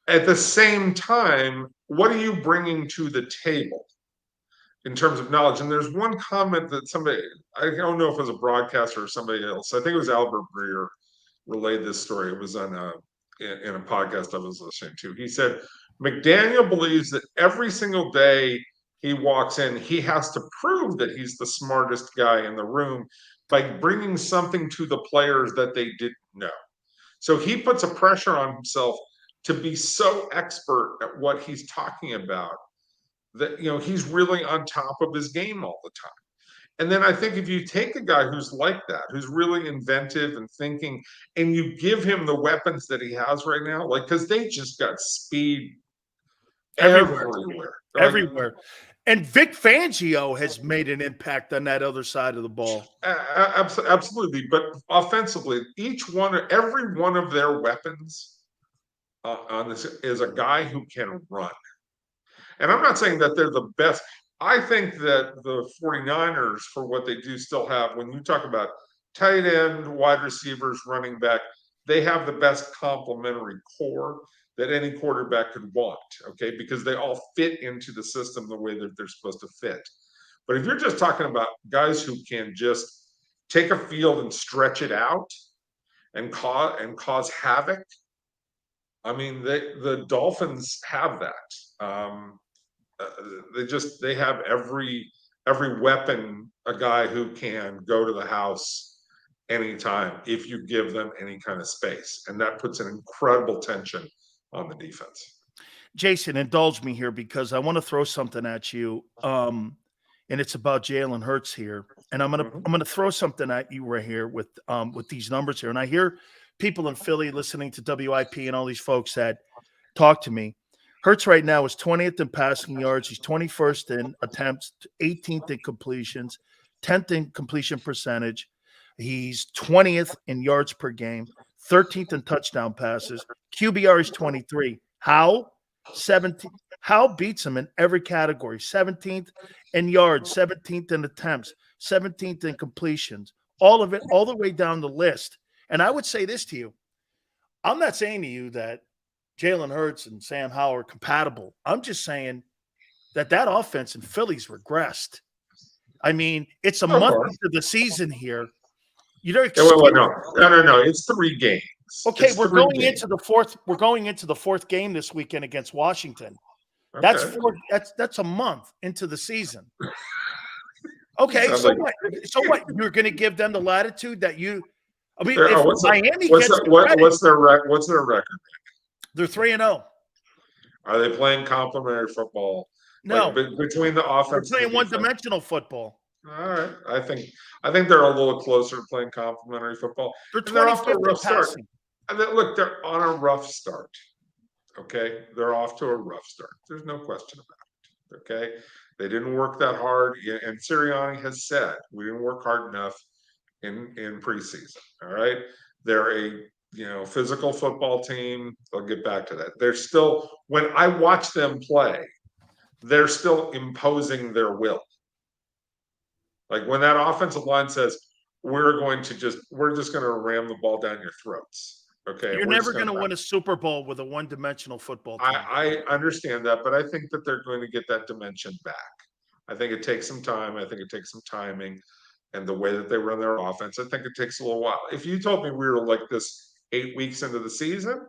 At the same time, what are you bringing to the table in terms of knowledge? And there's one comment that somebody, I don't know if it was a broadcaster or somebody else, I think it was Albert Breer, relayed this story. It was on in a podcast I was listening to. He said, McDaniel believes that every single day he walks in, he has to prove that he's the smartest guy in the room by bringing something to the players that they didn't know. So he puts a pressure on himself to be so expert at what he's talking about that, he's really on top of his game all the time. And then I think if you take a guy who's like that, who's really inventive and thinking, and you give him the weapons that he has right now, like, because they just got speed everywhere. And Vic Fangio has made an impact on that other side of the ball. Absolutely. But offensively, every one of their weapons on this is a guy who can run. And I'm not saying that they're the best. I think that the 49ers, for what they do, still have, when you talk about tight end, wide receivers, running back, they have the best complementary core that any quarterback could want, okay? Because they all fit into the system the way that they're supposed to fit. But if you're just talking about guys who can just take a field and stretch it out and cause havoc, I mean, the Dolphins have that. They have every weapon, a guy who can go to the house anytime if you give them any kind of space. And that puts an incredible tension on the defense. Jason, indulge me here because I want to throw something at you. And it's about Jalen Hurts here. And I'm gonna throw something at you right here with these numbers here. And I hear people in Philly listening to WIP and all these folks that talk to me. Hurts right now is 20th in passing yards. He's 21st in attempts, 18th in completions, 10th in completion percentage. He's 20th in yards per game, 13th in touchdown passes. QBR is 23. Howell, 17. Howell beats him in every category. 17th in yards, 17th in attempts, 17th in completions. All of it, all the way down the list. And I would say this to you. I'm not saying to you that Jalen Hurts and Sam Howell are compatible. I'm just saying that offense in Philly's regressed. I mean, it's a month into the season here. You don't no. It's 3 games. Okay, we're going into the fourth. We're going into the 4th game this weekend against Washington. Okay. That's a month into the season. Okay, so what? So what? You're going to give them the latitude that you? I mean, if Miami what's their record? They're 3-0. Are they playing complementary football? No, between the offense, they're playing one-dimensional football. All right, I think they're a little closer to playing complementary football. They're off to a rough start. Passing. And then, look, they're on a rough start. Okay, they're off to a rough start. There's no question about it. Okay, they didn't work that hard, and Sirianni has said we didn't work hard enough in preseason. All right, they're a physical football team. I'll get back to that. They're still, when I watch them play, they're still imposing their will. Like when that offensive line says, we're just going to ram the ball down your throats. Okay. You're never going to win a Super Bowl with a one-dimensional football team. I understand that, but I think that they're going to get that dimension back. I think it takes some time. I think it takes some timing, and the way that they run their offense, I think it takes a little while. If you told me we were like this 8 weeks into the season,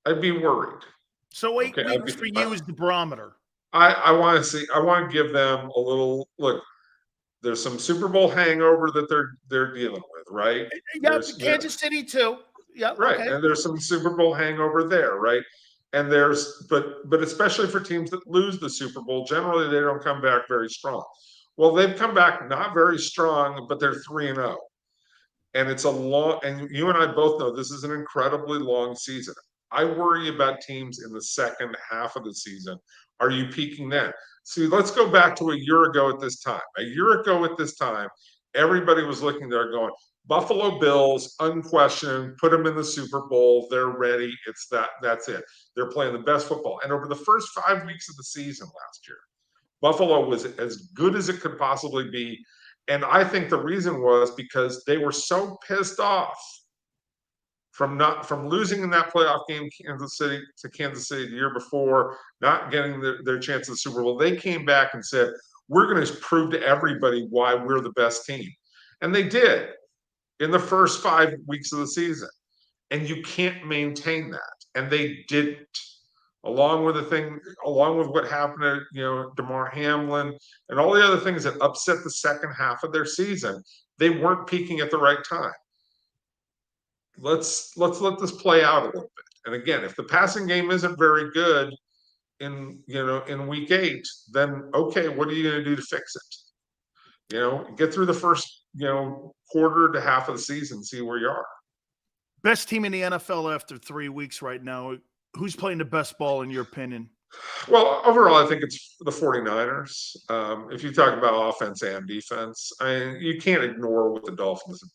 I'd be worried. So 8 weeks for you is the barometer. I want to give them a little look. There's some Super Bowl hangover that they're dealing with, right? Yeah, Kansas City too. Yeah, right. Okay. And there's some Super Bowl hangover there, right? And but especially for teams that lose the Super Bowl, generally they don't come back very strong. Well, they've come back not very strong, but they're 3-0. And it's and you and I both know this is an incredibly long season. I worry about teams in the second half of the season. Are you peaking then? See, let's go back to a year ago at this time. A year ago at this time, everybody was looking there going, Buffalo Bills, unquestioned, put them in the Super Bowl. They're ready. That's it. They're playing the best football. And over the first 5 weeks of the season last year, Buffalo was as good as it could possibly be. And I think the reason was because they were so pissed off from losing in that playoff game Kansas City the year before, not getting their chance at the Super Bowl. They came back and said, we're going to prove to everybody why we're the best team. And they did in the first 5 weeks of the season. And you can't maintain that. And they didn't. Along with what happened to DeMar Hamlin and all the other things that upset the second half of their season, they weren't peaking at the right time. Let's let this play out a little bit. And again, if the passing game isn't very good in week 8, then okay, what are you going to do to fix it? Get through the first quarter to half of the season, see where you are. Best team in the NFL after 3 weeks right now. Who's playing the best ball in your opinion? Well, overall, I think it's the 49ers. If you talk about offense and defense, you can't ignore what the Dolphins are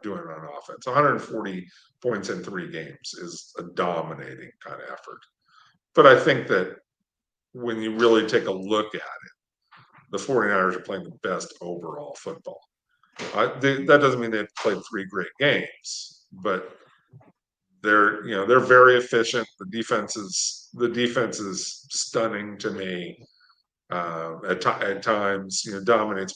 doing on offense. 140 points in 3 games is a dominating kind of effort. But I think that when you really take a look at it, the 49ers are playing the best overall football. That doesn't mean they've played 3 great games, but they're very efficient. The defense is stunning to me. At times, dominates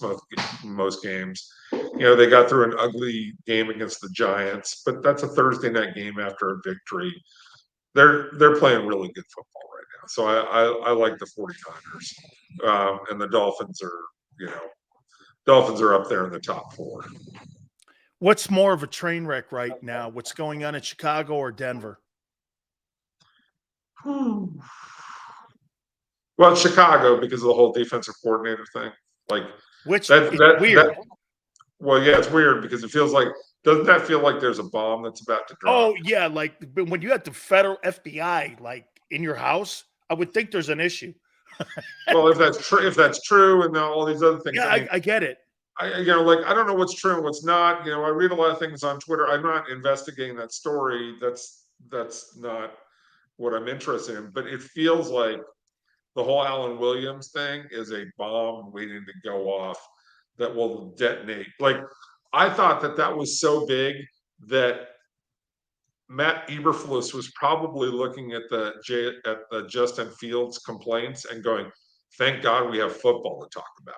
most games. They got through an ugly game against the Giants, but that's a Thursday night game after a victory. They're playing really good football right now. So I like the 49ers, and the Dolphins are up there in the top 4. What's more of a train wreck right now? What's going on in Chicago or Denver? Well, it's Chicago because of the whole defensive coordinator thing. Which is weird. Well, yeah, it's weird because it feels like, doesn't that feel like there's a bomb that's about to drop? Oh, yeah. When you have the federal FBI in your house, I would think there's an issue. Well, if that's true and all these other things. Yeah, I get it. I don't know what's true and what's not. I read a lot of things on Twitter. I'm not investigating that story. That's not what I'm interested in. But it feels like the whole Alan Williams thing is a bomb waiting to go off that will detonate. Like, I thought that was so big that Matt Eberflus was probably looking at the Justin Fields complaints and going, "Thank God we have football to talk about."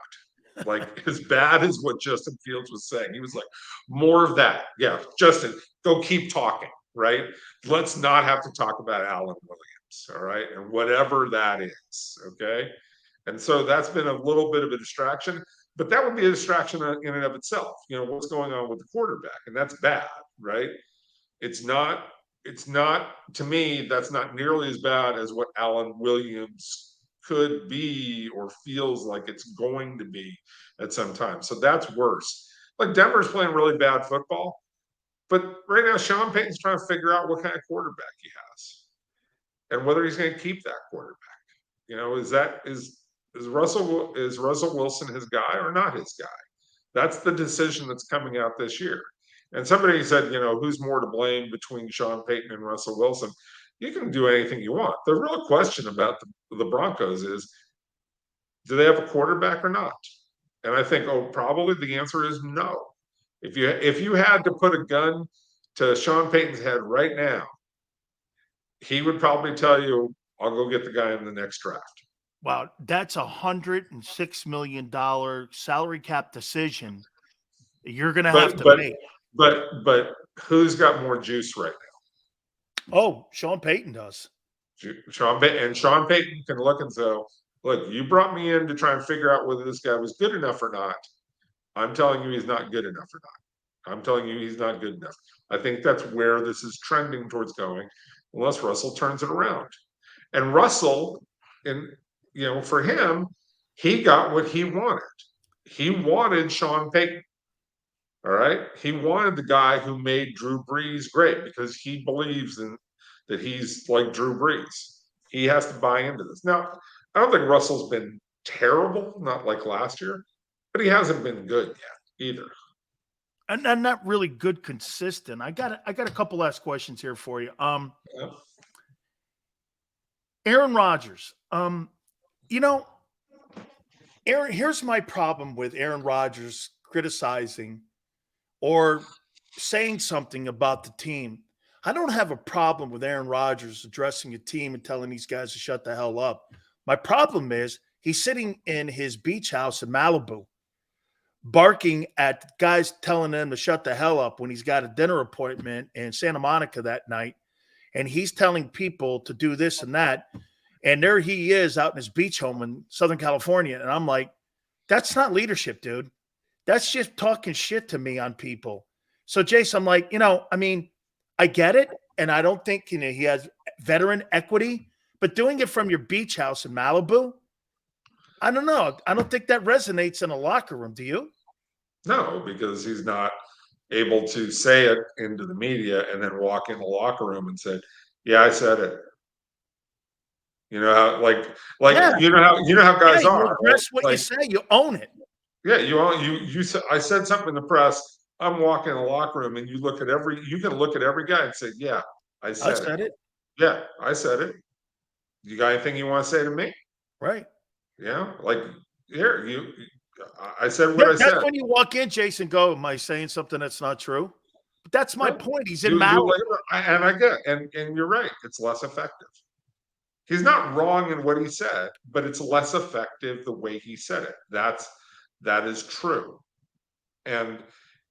Like, as bad as what Justin Fields was saying, he was like, "More of that, yeah, Justin, go keep talking, right? Let's not have to talk about Alan Williams, all right, and whatever that is, okay." And so that's been a little bit of a distraction, but that would be a distraction in and of itself. What's going on with the quarterback, and that's bad, right? It's not, to me, that's not nearly as bad as what Alan Williams could be or feels like it's going to be at some time. So that's worse. Like, Denver's playing really bad football, but right now Sean Payton's trying to figure out what kind of quarterback he has and whether he's going to keep that quarterback. Is Russell Wilson his guy or not his guy? That's the decision that's coming out this year. And somebody said, who's more to blame between Sean Payton and Russell Wilson? You can do anything you want. The real question about the Broncos is, do they have a quarterback or not? And I think, probably the answer is no. If you had to put a gun to Sean Payton's head right now, he would probably tell you, "I'll go get the guy in the next draft." Wow, that's $106 million salary cap decision you're going to have to make. But who's got more juice right now? Oh, Sean Payton does. Sean Payton can look and say, "Look, you brought me in to try and figure out whether this guy was good enough or not. I'm telling you he's not good enough or not. I'm telling you he's not good enough." I think that's where this is trending towards going, unless Russell turns it around. And Russell, for him, he got what he wanted. He wanted Sean Payton. All right. He wanted the guy who made Drew Brees great because he believes that he's like Drew Brees. He has to buy into this. Now, I don't think Russell's been terrible, not like last year, but he hasn't been good yet either. And not really good consistent. I got a couple last questions here for you. Yeah. Aaron Rodgers. Here's my problem with Aaron Rodgers criticizing or saying something about the team. I don't have a problem with Aaron Rodgers addressing a team and telling these guys to shut the hell up. My problem is he's sitting in his beach house in Malibu, barking at guys telling them to shut the hell up when he's got a dinner appointment in Santa Monica that night, and he's telling people to do this and that. And there he is out in his beach home in Southern California. And I'm like, that's not leadership, dude. That's just talking shit to me on people. So, Jace, I'm like, I get it. And I don't think, he has veteran equity, but doing it from your beach house in Malibu, I don't know. I don't think that resonates in a locker room. Do you? No, because he's not able to say it into the media and then walk in the locker room and say, "Yeah, I said it." You know how, Yeah. you know how guys are. You address what you say. You own it. Yeah, you said, I said something in the press. I'm walking in the locker room, and you can look at every guy and say, "Yeah, I said it. Yeah, I said it. You got anything you want to say to me?" Right. Yeah, here, I said what I said. That's when you walk in, Jason, go, "Am I saying something that's not true?" But that's my point. He's in Malibu. And I get it. And you're right. It's less effective. He's not wrong in what he said, but it's less effective the way he said it. That is true. And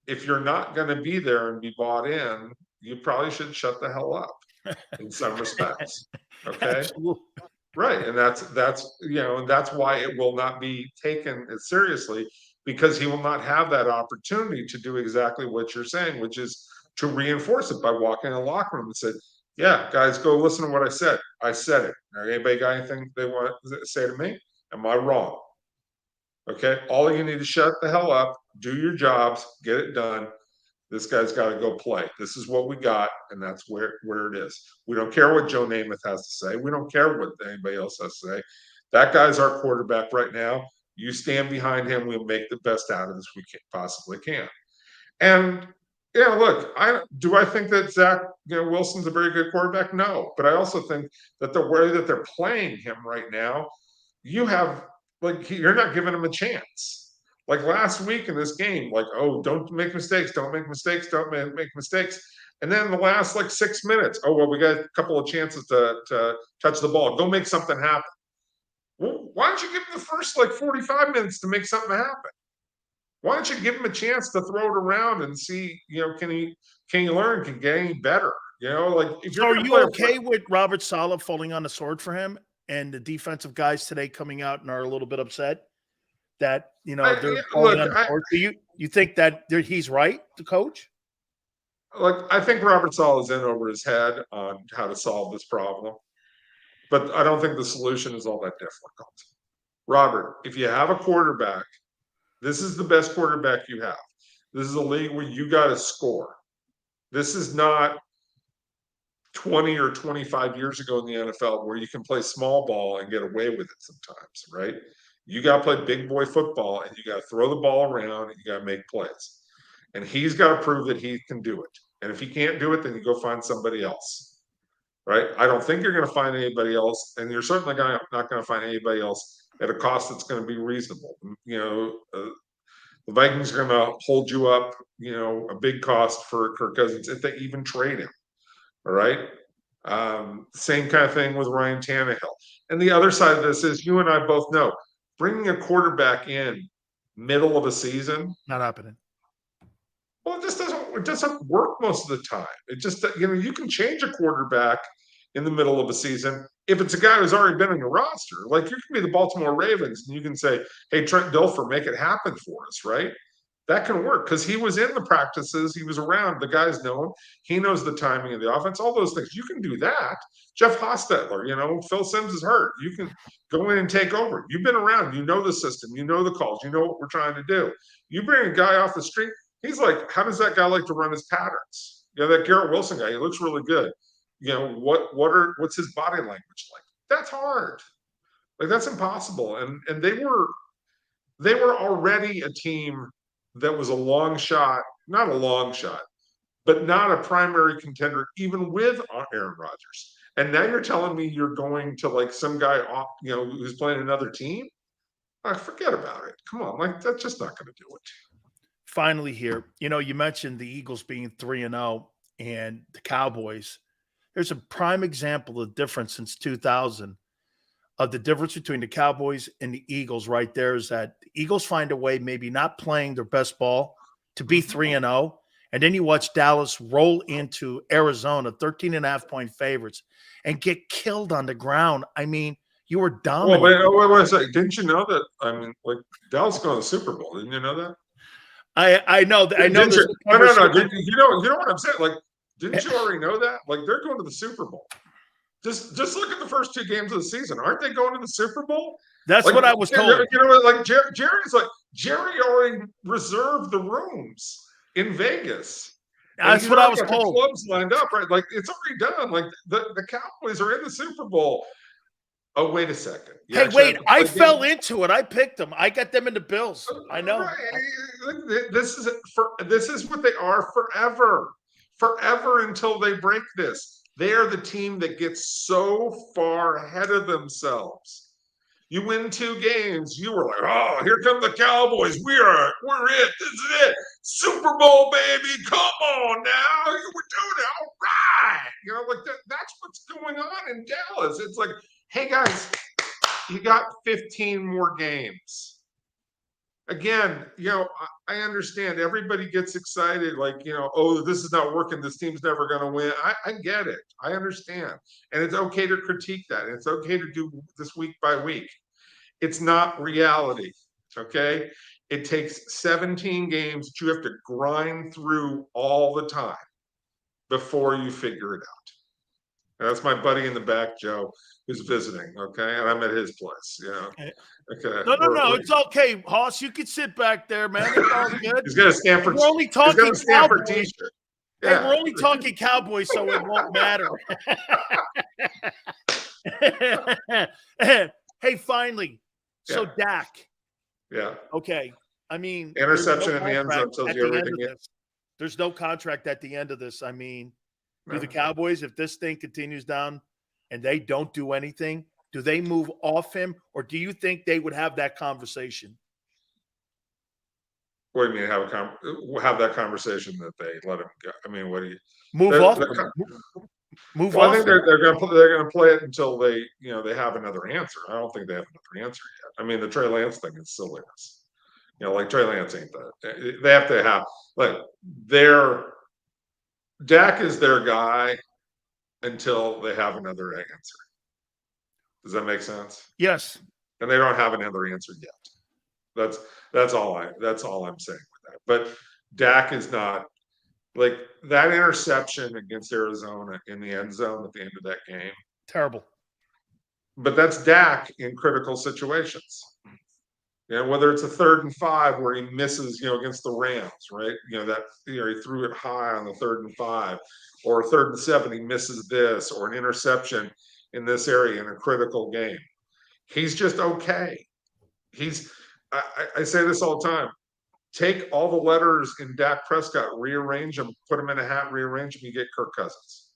if you're not going to be there and be bought in, you probably should shut the hell up in some respects. Okay. Absolutely. Right. And that's why it will not be taken as seriously, because he will not have that opportunity to do exactly what you're saying, which is to reinforce it by walking in the locker room and say, "Yeah, guys, go listen to what I said. I said it. Anybody got anything they want to say to me? Am I wrong?" Okay. All you need to shut the hell up, do your jobs, get it done. This guy's got to go play. This is what we got, and that's where it is. We don't care what Joe Namath has to say. We don't care what anybody else has to say. That guy's our quarterback right now. You stand behind him. We'll make the best out of this we possibly can. And look, I think that Zach Wilson's a very good quarterback? No, but I also think that the way that they're playing him right now, you're not giving him a chance. Like last week in this game, don't make mistakes, don't make mistakes, don't make mistakes. And then the last 6 minutes, we got a couple of chances to touch the ball. Go make something happen. Well, why don't you give him the first 45 minutes to make something happen? Why don't you give him a chance to throw it around and see, can he learn, can get any better? If you're are you okay with Robert Saleh falling on the sword for him and the defensive guys today coming out and are a little bit upset that, they're falling on the sword? Do you think that he's right, the coach? I think Robert Saleh is in over his head on how to solve this problem, but I don't think the solution is all that difficult. Robert, if you have a quarterback, this is the best quarterback you have. This is a league where you got to score. This is not 20 or 25 years ago in the NFL where you can play small ball and get away with it sometimes, right? You got to play big boy football, and you got to throw the ball around, and you got to make plays. And he's got to prove that he can do it. And if he can't do it, then you go find somebody else, right? I don't think you're going to find anybody else, and you're certainly not going to find anybody else at a cost that's going to be reasonable. The Vikings are going to hold you up, a big cost for Kirk Cousins if they even trade him. All right. Same kind of thing with Ryan Tannehill. And the other side of this is you and I both know bringing a quarterback in middle of a season, not happening. Well, it doesn't work most of the time. It just, you can change a quarterback in the middle of a season if it's a guy who's already been on your roster. You can be the Baltimore Ravens and you can say, hey, Trent Dilfer, make it happen for us, right? That can work because he was in the practices. He was around. The guy's known. He knows the timing of the offense, all those things. You can do that. Jeff Hostetler, Phil Simms is hurt. You can go in and take over. You've been around. You know the system. You know the calls. You know what we're trying to do. You bring a guy off the street. He's like, how does that guy like to run his patterns? That Garrett Wilson guy, he looks really good. What's his body language like? That's hard. That's impossible. And they were already a team that was a long shot, not a long shot, but not a primary contender, even with Aaron Rodgers. And now you're telling me you're going to some guy off, who's playing another team? Forget about it. Come on, that's just not going to do it. Finally here, you mentioned the Eagles being 3-0 and the Cowboys. There's a prime example of the difference since 2000 of the difference between the Cowboys and the Eagles right there is that the Eagles find a way, maybe not playing their best ball, to be 3-0. And then you watch Dallas roll into Arizona, 13.5-point favorites, and get killed on the ground. I mean, you were dominant. Wait a second. Didn't you know that? Dallas going to the Super Bowl. Didn't you know that? I know that. I know. No. You know what I'm saying? Didn't you already know that? They're going to the Super Bowl. Just look at the first two games of the season. Aren't they going to the Super Bowl? That's what I was told. Jerry already reserved the rooms in Vegas. That's what I was told. The clubs lined up, right? It's already done. The Cowboys are in the Super Bowl. Oh, wait a second. I fell into it. I picked them. I got them in the Bills. I know. Right. This is what they are forever. Forever until they break this. They are the team that gets so far ahead of themselves. You win 2 games, you were like, oh, here come the Cowboys. We're it. This is it. Super Bowl, baby. Come on now. We're doing it. All right. That's what's going on in Dallas. It's like, hey, guys, you got 15 more games. Again, I understand everybody gets excited, oh, this is not working. This team's never going to win. I get it. I understand. And it's okay to critique that. It's okay to do this week by week. It's not reality. Okay. It takes 17 games that you have to grind through all the time before you figure it out. And that's my buddy in the back, Joe, who's visiting. Okay. And I'm at his place, Okay. No. It's okay, Hoss. You can sit back there, man. It's all good. He's got a Stanford. We're only talking Stanford Cowboys. T-shirt. Yeah. Hey, we're only talking Cowboys, so it won't matter. Hey, finally. So Dak, Yeah. Okay. I mean, Interception in the end zone tells you everything. There's no contract at the end of this. I mean, No. do the Cowboys, if this thing continues down and they don't do anything, do they move off him, or do you think they would have that conversation? What do you mean have that conversation that they let him go? I mean, what do you Move they're- off they're him? kind- Move Well, I off think him? they're going to play it until they have another answer. I don't think they have another answer yet. I mean, the Trey Lance thing is silliness. Like Trey Lance ain't that. They have to have Dak is their guy until they have another answer. Does that make sense? Yes. And they don't have another answer yet. That's all I'm saying with that. But Dak is not like that interception against Arizona in the end zone at the end of that game. Terrible. But that's Dak in critical situations. Whether it's a 3rd and 5 where he misses, against the Rams, right? He threw it high on the 3rd and 5, or 3rd and 7, he misses this, or an interception in this area in a critical game. He's just okay. I say this all the time. Take all the letters in Dak Prescott, rearrange them, put them in a hat, rearrange them, you get Kirk Cousins.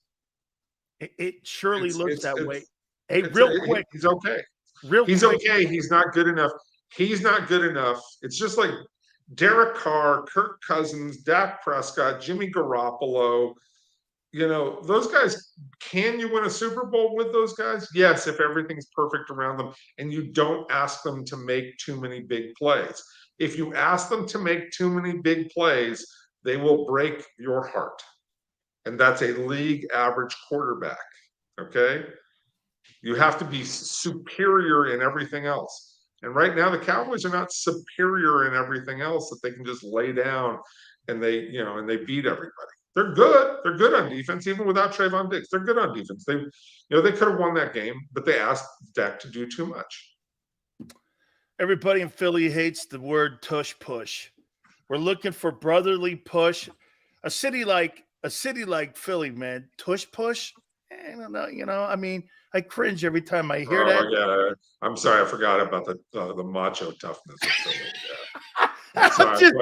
It surely looks that way. Hey, He's okay. He's okay. He's not good enough. He's not good enough. It's just like Derek Carr, Kirk Cousins, Dak Prescott, Jimmy Garoppolo. Those guys, can you win a Super Bowl with those guys? Yes, if everything's perfect around them and you don't ask them to make too many big plays. If you ask them to make too many big plays, they will break your heart. And that's a league average quarterback. Okay? You have to be superior in everything else. And right now, the Cowboys are not superior in everything else that they can just lay down and they beat everybody. They're good. They're good on defense, even without Trayvon Diggs. They're good on defense. They could have won that game, but they asked Dak to do too much. Everybody in Philly hates the word tush push. We're looking for brotherly push. A city like Philly, man, tush push. I don't know. I mean, I cringe every time I hear that. Yeah, I'm sorry, I forgot about the macho toughness of Philly. Yeah. I'm sorry,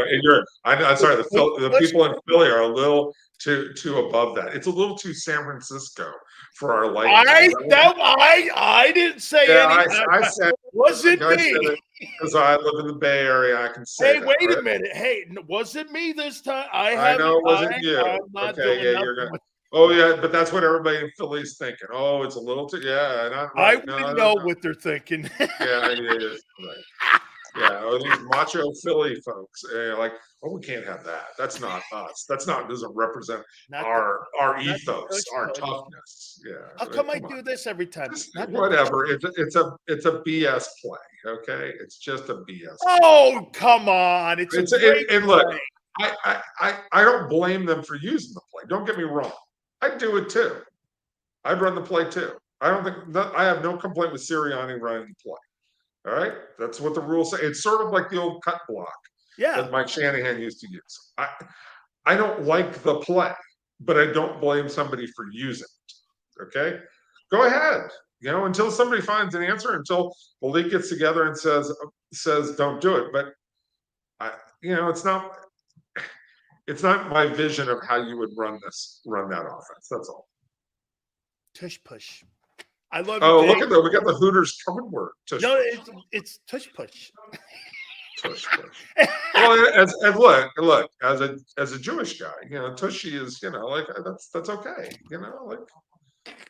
I'm sorry. The people in Philly are a little too above that. It's a little too San Francisco for our liking. I didn't say anything. I said, was it me? Because I live in the Bay Area, I can say. Hey, wait a minute. Hey, was it me this time? I know it wasn't you. Okay, yeah, you're gonna. Oh yeah, but that's what everybody in Philly's thinking. Oh, it's a little too. Yeah, not right. I wouldn't know what they're thinking. Yeah, it is. Right. Yeah, these macho Philly folks, we can't have that. That's not us. Doesn't represent our ethos, our toughness. Yeah. How come I do this every time? Whatever. It's a BS play. Okay, it's just a BS. Oh, come on! And look, I don't blame them for using the play. Don't get me wrong. I'd do it too. I'd run the play too. I have no complaint with Sirianni running the play. All right, that's what the rules say. It's sort of like the old cut block that Mike Shanahan used to use. I don't like the play, but I don't blame somebody for using it. Okay, go ahead. Until somebody finds an answer, until the league gets together and says don't do it. But it's not my vision of how you would run that offense. That's all. Tush push. I love. Oh, look at that! We got the Hooters covered word. No, it's tush push. Tush push. Well, look. As a Jewish guy, tushy is that's okay.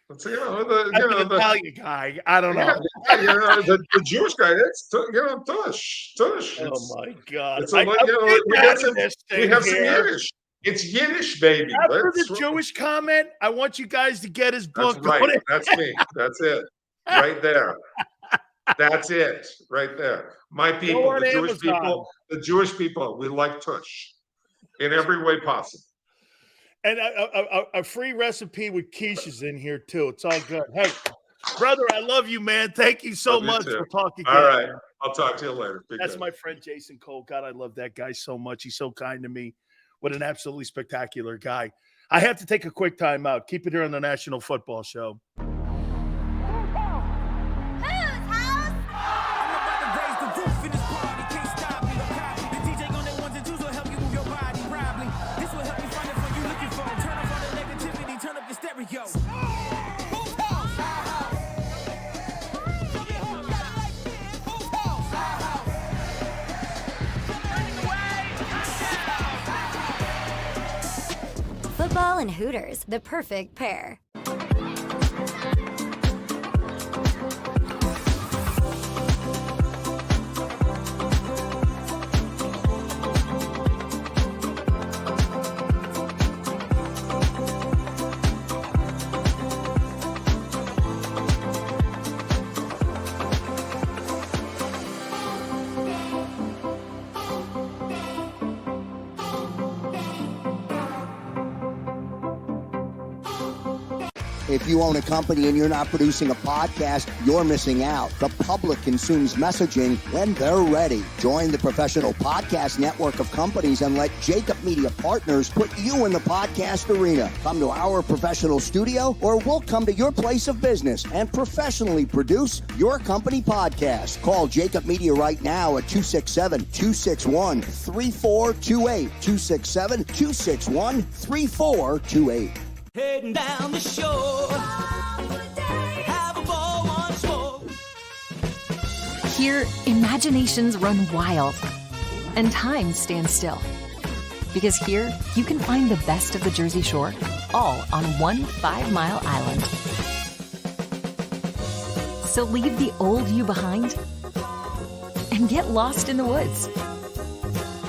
That's the Italian guy. I don't know. The Jewish guy. It's tush. Oh my God! We have some Yiddish. It's Yiddish, baby. After the Jewish comment, I want you guys to get his book. That's right. That's me. That's it. Right there. That's it. Right there. My people, the Jewish people, we like tush in every way possible. And a free recipe with quiches in here too. It's all good. Hey, brother, I love you, man. Thank you so much for talking. All right. I'll talk to you later. That's my friend Jason Cole. God, I love that guy so much. He's so kind to me. What an absolutely spectacular guy. I have to take a quick time out. Keep it here on the National Football Show. Whose house? I'm about to raise the roof in this party, can't Football and Hooters, the perfect pair. If you own a company and you're not producing a podcast, you're missing out. The public consumes messaging when they're ready. Join the professional podcast network of companies and let JAKIB Media Partners put you in the podcast arena. Come to our professional studio or we'll come to your place of business and professionally produce your company podcast. Call JAKIB Media right now at 267-261-3428. 267-261-3428. Heading down the shore. Have a ball once more. Here, imaginations run wild and time stands still. Because here, you can find the best of the Jersey Shore, all on one 5-mile island. So leave the old you behind and get lost in the woods.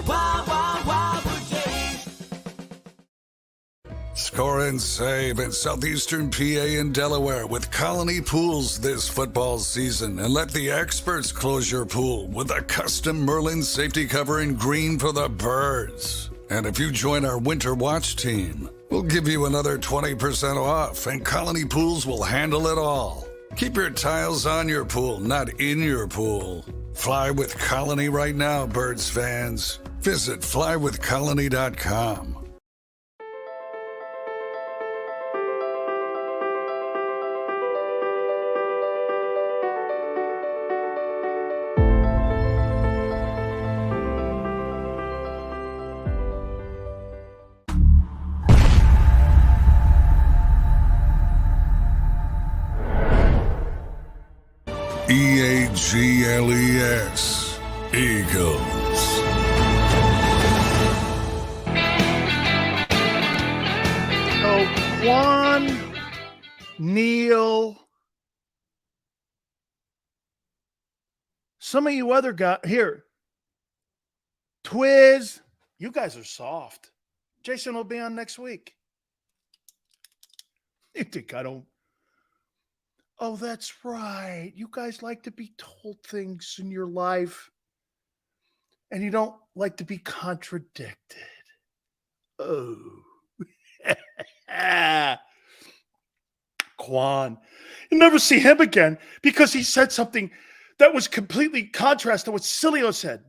Wild, wild, wild wood days. Score and save in southeastern PA and Delaware with Colony Pools this football season, and let the experts close your pool with a custom Merlin safety cover in green for the birds. And if you join our Winter Watch team, we'll give you another 20% off, and Colony Pools will handle it all. Keep your tiles on your pool, not in your pool. Fly with Colony right now, Birds fans. Visit flywithcolony.com. EAGLES, Eagles. So Juan, Neil, some of you other guys here, Twiz, you guys are soft. Jason will be on next week. You think I don't? Oh, that's right. You guys like to be told things in your life, and you don't like to be contradicted. Oh. Quan. You'll never see him again because he said something that was completely contrast to what Sileo said.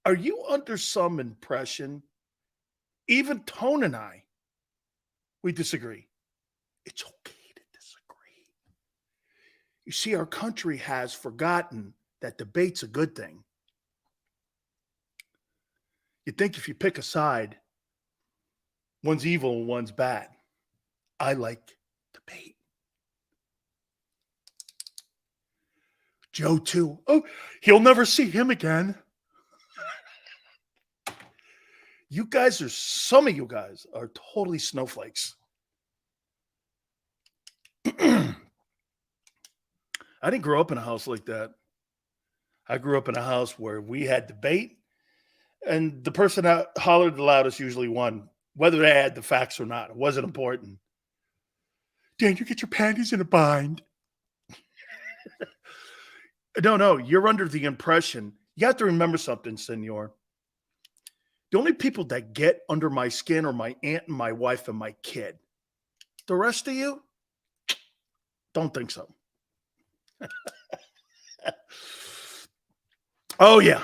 Are you under some impression? Even Tone and I, we disagree. It's okay. You see, our country has forgotten that debate's a good thing. You think if you pick a side, one's evil and one's bad. I like debate. Joe, too. Oh, he'll never see him again. You guys are, some of you guys are totally snowflakes. I didn't grow up in a house like that. I grew up in a house where we had debate, and the person that hollered the loudest usually won, whether they had the facts or not. It wasn't important. Dan, you get your panties in a bind. No, you're under the impression. You have to remember something, senor. The only people that get under my skin are my aunt and my wife and my kid. The rest of you, don't think so. Oh, yeah.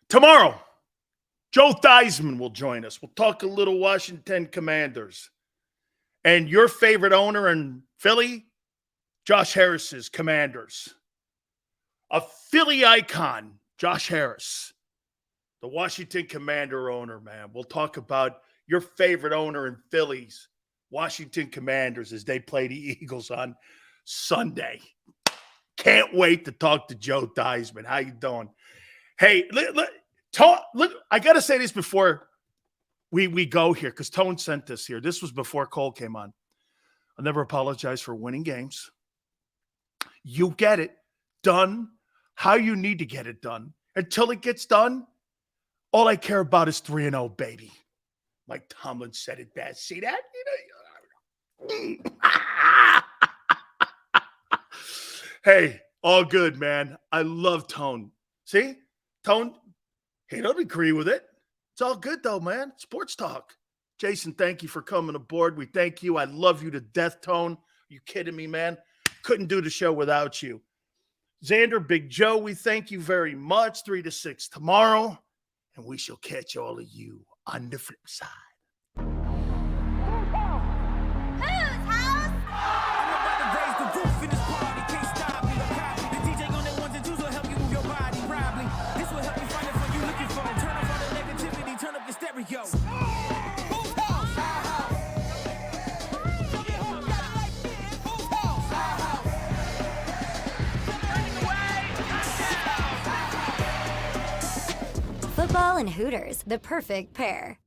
Tomorrow, Joe Theismann will join us. We'll talk a little Washington Commanders. And your favorite owner in Philly, Josh Harris's Commanders. A Philly icon, Josh Harris, the Washington Commander owner, man. We'll talk about your favorite owner in Philly's Washington Commanders as they play the Eagles on Sunday. Can't wait to talk to Joe Theismann. How you doing? Hey, I got to say this before we go here because Tone sent this here. This was before Cole came on. I'll never apologize for winning games. You get it done how you need to get it done. Until it gets done, all I care about is 3-0, baby. Mike Tomlin said it best. See that? Hey, all good, man. I love Tone. See? Tone, he don't agree with it. It's all good, though, man. Sports talk. Jason, thank you for coming aboard. We thank you. I love you to death, Tone. Are you kidding me, man? Couldn't do the show without you. Xander, Big Joe, we thank you very much. 3 to 6 tomorrow. And we shall catch all of you on the flip side. Football and Hooters, the perfect pair.